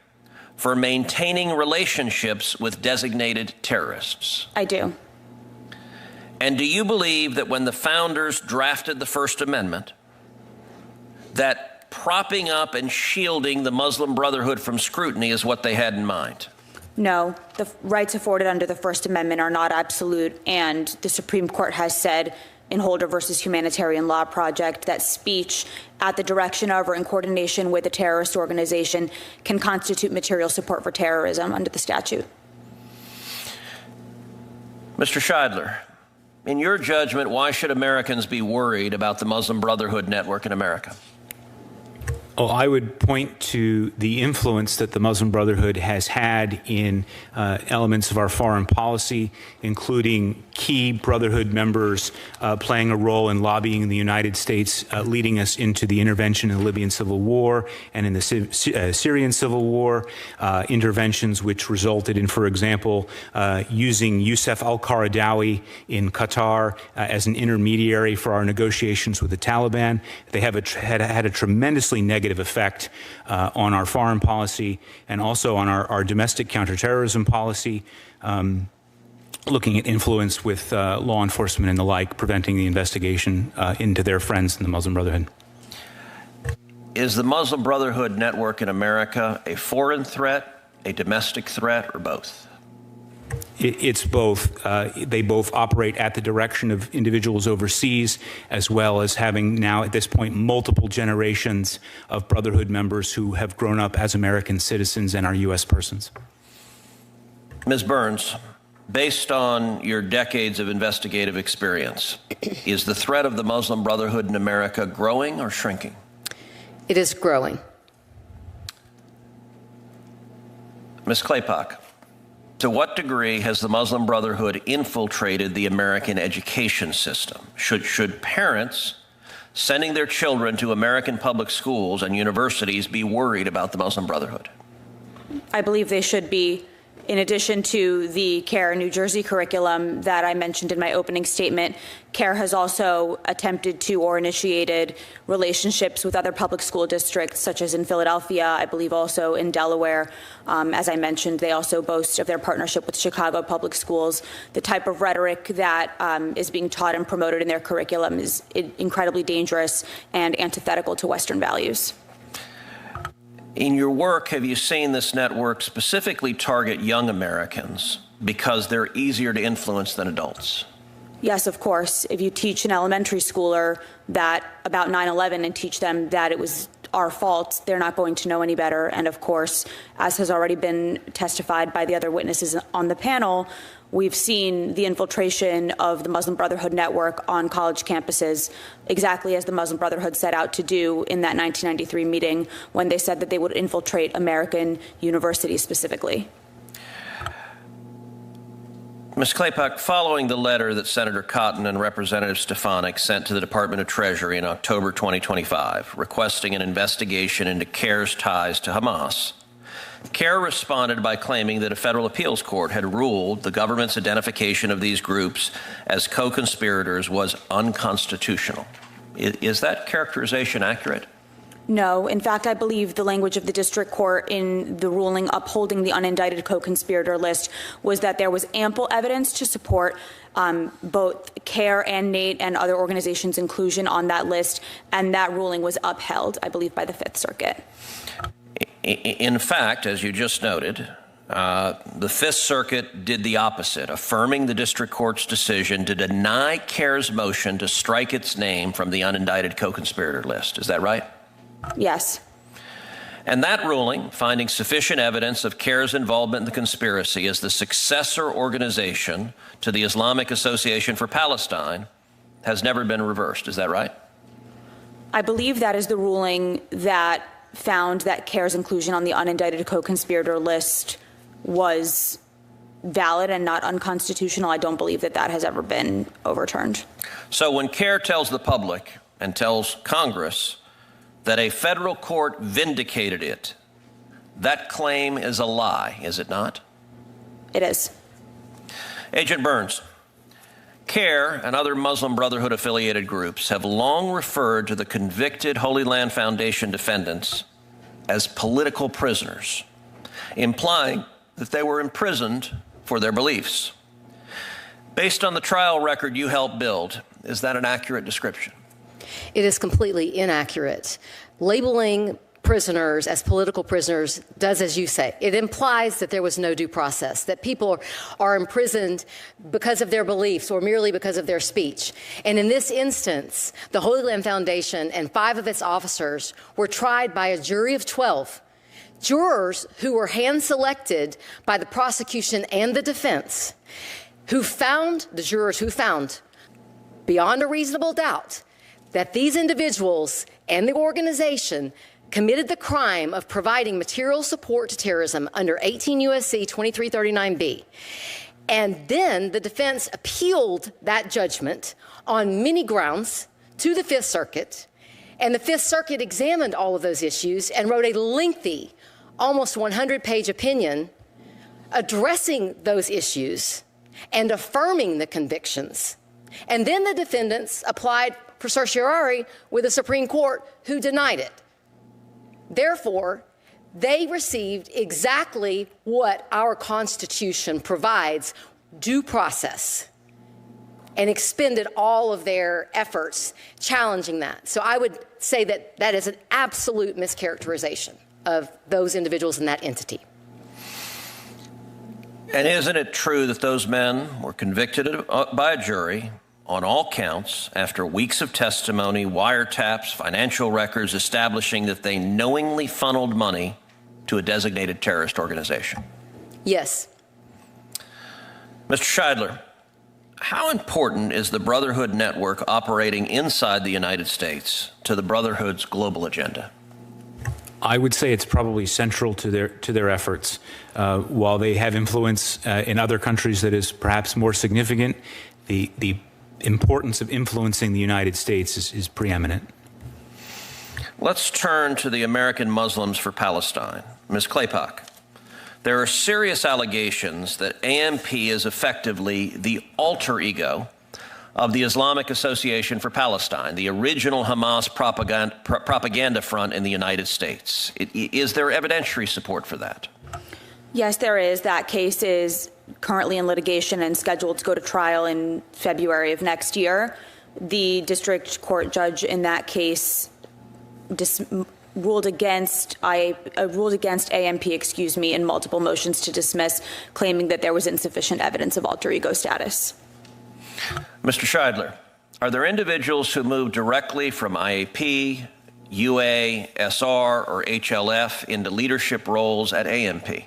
Speaker 4: for maintaining relationships with designated terrorists?
Speaker 3: I do.
Speaker 4: And do you believe that when the founders drafted the First Amendment, that propping up and shielding the Muslim Brotherhood from scrutiny is what they had in mind?
Speaker 3: No, the rights afforded under the First Amendment are not absolute, and the Supreme Court has said in Holder versus Humanitarian Law Project that speech at the direction of or in coordination with a terrorist organization can constitute material support for terrorism under the statute.
Speaker 4: Mr. Scheidler, in your judgment, why should Americans be worried about the Muslim Brotherhood network in America?
Speaker 5: Well, I would point to the influence that the Muslim Brotherhood has had in elements of our foreign policy, including key Brotherhood members playing a role in lobbying the United States, leading us into the intervention in the Libyan civil war and in the Syrian civil war, interventions which resulted in, for example, using Youssef al-Qaradawi in Qatar as an intermediary for our negotiations with the Taliban. They have had a tremendously negative effect on our foreign policy and also on our domestic counterterrorism policy, looking at influence with law enforcement and the like, preventing the investigation into their friends in the Muslim Brotherhood.
Speaker 4: Is the Muslim Brotherhood network in America a foreign threat, a domestic threat, or both?
Speaker 5: It's both. They both operate at the direction of individuals overseas, as well as having now at this point multiple generations of Brotherhood members who have grown up as American citizens and are U.S. persons.
Speaker 4: Ms. Burns, based on your decades of investigative experience, is the threat of the Muslim Brotherhood in America growing or shrinking?
Speaker 1: It is growing.
Speaker 4: Ms. Claypack, to what degree has the Muslim Brotherhood infiltrated the American education system? Should parents sending their children to American public schools and universities be worried about the Muslim Brotherhood?
Speaker 3: I believe they should be. In addition to the CARE New Jersey curriculum that I mentioned in my opening statement, CARE has also attempted to or initiated relationships with other public school districts, such as in Philadelphia, I believe also in Delaware. As I mentioned, they also boast of their partnership with Chicago Public Schools. The type of rhetoric that is being taught and promoted in their curriculum is incredibly dangerous and antithetical to Western values.
Speaker 4: In your work, have you seen this network specifically target young Americans because they're easier to influence than adults?
Speaker 3: Yes, of course. If you teach an elementary schooler that about 9/11 and teach them that it was our fault, they're not going to know any better. And of course, as has already been testified by the other witnesses on the panel, we've seen the infiltration of the Muslim Brotherhood network on college campuses, exactly as the Muslim Brotherhood set out to do in that 1993 meeting when they said that they would infiltrate American universities specifically.
Speaker 4: Ms. Claypack, following the letter that Senator Cotton and Representative Stefanik sent to the Department of Treasury in October 2025, requesting an investigation into CARE's ties to Hamas, CARE responded by claiming that a federal appeals court had ruled the government's identification of these groups as co-conspirators was unconstitutional. Is that characterization accurate?
Speaker 3: No. In fact, I believe the language of the district court in the ruling upholding the unindicted co-conspirator list was that there was ample evidence to support both CARE and NATE and other organizations' inclusion on that list, and that ruling was upheld, I believe, by the Fifth Circuit.
Speaker 4: In fact, as you just noted, the Fifth Circuit did the opposite, affirming the district court's decision to deny CARE's motion to strike its name from the unindicted co-conspirator list. Is that right?
Speaker 3: Yes.
Speaker 4: And that ruling, finding sufficient evidence of CARE's involvement in the conspiracy as the successor organization to the Islamic Association for Palestine, has never been reversed. Is that right?
Speaker 3: I believe that is the ruling that found that CARE's inclusion on the unindicted co-conspirator list was valid and not unconstitutional. I don't believe that that has ever been overturned.
Speaker 4: So when CARE tells the public and tells Congress that a federal court vindicated it, that claim is a lie, is it not?
Speaker 3: It is.
Speaker 4: Agent Burns, CARE and other Muslim Brotherhood affiliated groups have long referred to the convicted Holy Land Foundation defendants as political prisoners, implying that they were imprisoned for their beliefs. Based on the trial record you helped build, is that an accurate description?
Speaker 1: It is completely inaccurate. Labeling prisoners as political prisoners does, as you say, it implies that there was no due process, that people are imprisoned because of their beliefs or merely because of their speech. And in this instance, the Holy Land Foundation and 5 of its officers were tried by a jury of 12 jurors who were hand-selected by the prosecution and the defense, the jurors who found beyond a reasonable doubt that these individuals and the organization committed the crime of providing material support to terrorism under 18 U.S.C. 2339B. And then the defense appealed that judgment on many grounds to the Fifth Circuit, and the Fifth Circuit examined all of those issues and wrote a lengthy, almost 100-page opinion addressing those issues and affirming the convictions. And then the defendants applied for certiorari with the Supreme Court, who denied it. Therefore, they received exactly what our Constitution provides, due process, and expended all of their efforts challenging that. So I would say that that is an absolute mischaracterization of those individuals in that entity.
Speaker 4: And isn't it true that those men were convicted by a jury on all counts after weeks of testimony, wiretaps, financial records establishing that they knowingly funneled money to a designated terrorist organization?
Speaker 1: Yes.
Speaker 4: Mr. Scheidler, how important is the Brotherhood network operating inside the United States to the Brotherhood's global agenda?
Speaker 5: I would say it's probably central to their efforts. While they have influence in other countries that is perhaps more significant, the importance of influencing the United States is preeminent.
Speaker 4: Let's turn to the American Muslims for Palestine. Ms. Claypack, there are serious allegations that AMP is effectively the alter ego of the Islamic Association for Palestine, the original Hamas propaganda front in the United States. Is there evidentiary support for that?
Speaker 3: Yes, there is. That case is currently in litigation and scheduled to go to trial in February of next year. The district court judge in that case ruled against AMP, in multiple motions to dismiss, claiming that there was insufficient evidence of alter ego status.
Speaker 4: Mr. Scheidler, are there individuals who move directly from IAP, UA, SR, or HLF into leadership roles at AMP?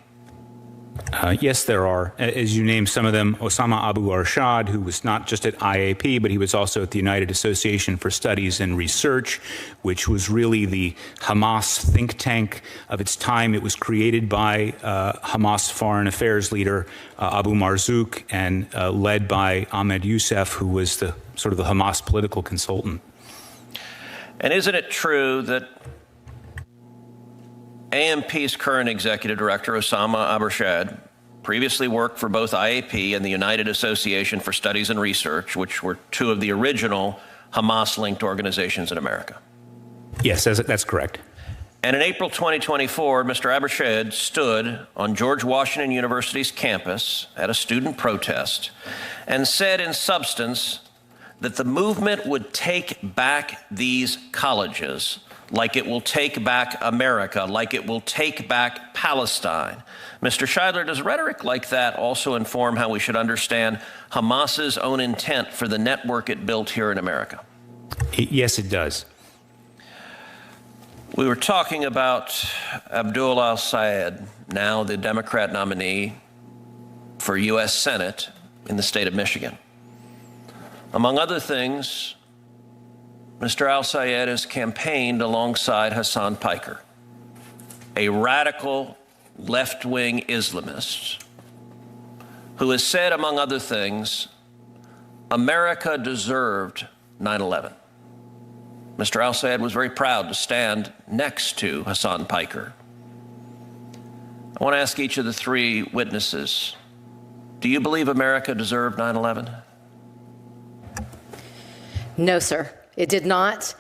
Speaker 5: Yes, there are. As you named some of them, Osama Abu Arshad, who was not just at IAP, but he was also at the United Association for Studies and Research, which was really the Hamas think tank of its time. It was created by Hamas foreign affairs leader Abu Marzouk and led by Ahmed Youssef, who was the sort of the Hamas political consultant.
Speaker 4: And isn't it true that AMP's current executive director, Osama Abu Arshad, previously worked for both IAP and the United Association for Studies and Research, which were two of the original Hamas-linked organizations in America?
Speaker 5: Yes, that's correct.
Speaker 4: And in April 2024, Mr. Abu Arshad stood on George Washington University's campus at a student protest and said in substance that the movement would take back these colleges like it will take back America, like it will take back Palestine. Mr. Scheidler, does rhetoric like that also inform how we should understand Hamas's own intent for the network it built here in America?
Speaker 5: Yes, it does.
Speaker 4: We were talking about Abdul al-Sayed, now the Democrat nominee for U.S. Senate in the state of Michigan. Among other things, Mr. al-Sayed has campaigned alongside Hassan Piker, a radical left-wing Islamist who has said, among other things, America deserved 9/11. Mr. al-Sayed was very proud to stand next to Hassan Piker. I want to ask each of the three witnesses, do you believe America deserved 9/11?
Speaker 1: No, sir. It did not.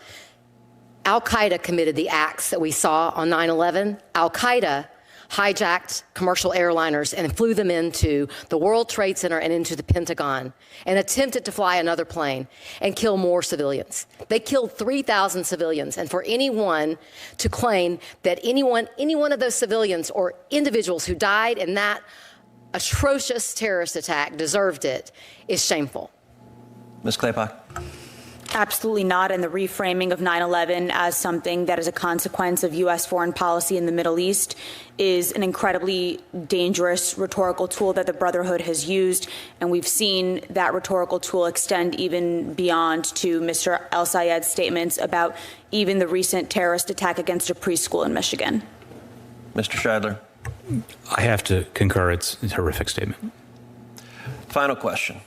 Speaker 1: Al-Qaeda committed the acts that we saw on 9/11. Al-Qaeda hijacked commercial airliners and flew them into the World Trade Center and into the Pentagon and attempted to fly another plane and kill more civilians. They killed 3,000 civilians. And for anyone to claim that any one of those civilians or individuals who died in that atrocious terrorist attack deserved it is shameful.
Speaker 4: Ms. Claypack?
Speaker 3: Absolutely not. And the reframing of 9/11 as something that is a consequence of U.S. foreign policy in the Middle East is an incredibly dangerous rhetorical tool that the Brotherhood has used. And we've seen that rhetorical tool extend even beyond to Mr. al-Sayed's statements about even the recent terrorist attack against a preschool in Michigan.
Speaker 4: Mr. Scheidler?
Speaker 5: I have to concur. It's a horrific statement.
Speaker 4: Final question.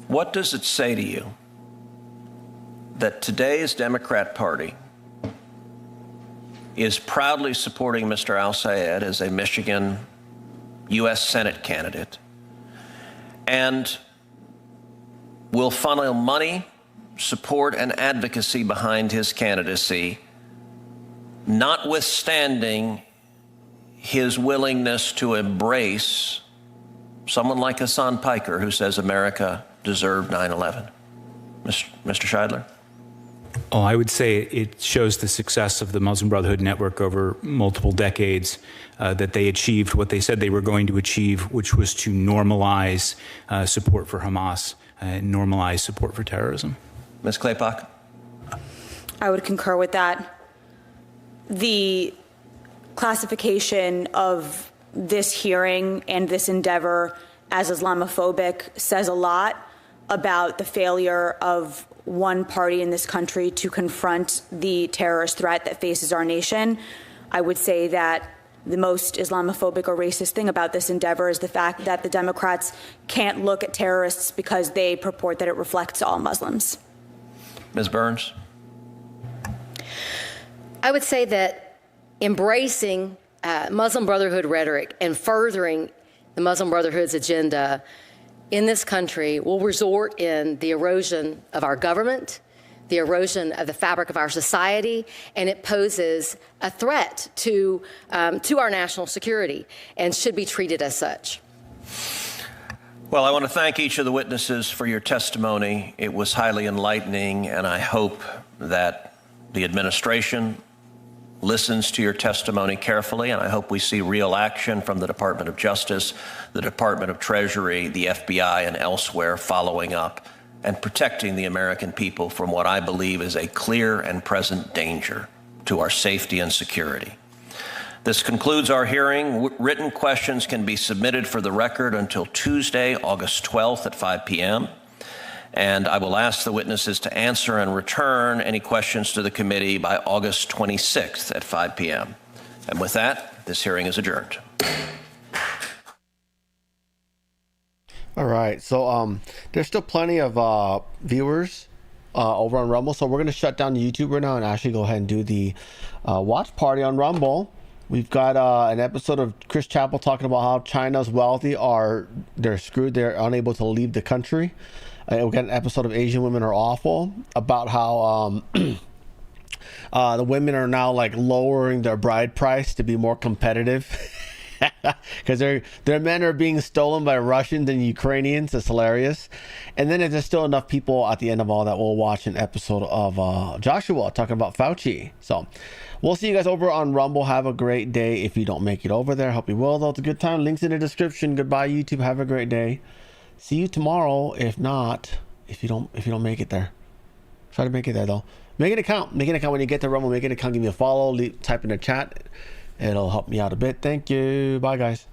Speaker 4: What does it say to you that today's Democrat Party is proudly supporting Mr. al-Sayed as a Michigan U.S. Senate candidate and will funnel money, support, and advocacy behind his candidacy, notwithstanding his willingness to embrace someone like Hassan Piker, who says America deserved 9/11? Mr. Scheidler?
Speaker 5: Oh, I would say it shows the success of the Muslim Brotherhood Network over multiple decades, that they achieved what they said they were going to achieve, which was to normalize support for Hamas, normalize support for terrorism.
Speaker 4: Ms. Claypock?
Speaker 3: I would concur with that. The classification of this hearing and this endeavor as Islamophobic says a lot about the failure of one party in this country to confront the terrorist threat that faces our nation. I would say that the most Islamophobic or racist thing about this endeavor is the fact that the Democrats can't look at terrorists because they purport that it reflects all Muslims.
Speaker 4: Ms. Burns?
Speaker 1: I would say that embracing Muslim Brotherhood rhetoric and furthering the Muslim Brotherhood's agenda in this country will result in the erosion of our government, the erosion of the fabric of our society, and it poses a threat to our national security and should be treated as such.
Speaker 4: Well, I want to thank each of the witnesses for your testimony. It was highly enlightening, and I hope that the administration listens to your testimony carefully, and I hope we see real action from the Department of Justice, the Department of Treasury, the FBI, and elsewhere following up and protecting the American people from what I believe is a clear and present danger to our safety and security. This concludes our hearing. Written questions can be submitted for the record until Tuesday, August 12th at 5 p.m. And I will ask the witnesses to answer and return any questions to the committee by August 26th at 5 p.m. And with that, this hearing is adjourned.
Speaker 2: All right. So there's still plenty of viewers over on Rumble. So we're going to shut down YouTube right now and actually go ahead and do the watch party on Rumble. We've got an episode of Chris Chappell talking about how China's wealthy they're screwed. They're unable to leave the country. We got an episode of Asian Women Are Awful about how the women are now like lowering their bride price to be more competitive because their men are being stolen by Russians and Ukrainians. It's hilarious. And then there's still enough people at the end of all that will watch an episode of Joshua talking about Fauci. So we'll see you guys over on Rumble. Have a great day. If you don't make it over there, hope you will, though. It's a good time. Links in the description. Goodbye, YouTube. Have a great day. See you tomorrow. If not, if you don't make it there, try to make it there though. Make an account. Make an account when you get to Rumble. Make an account. Give me a follow. Type in the chat. It'll help me out a bit. Thank you. Bye, guys.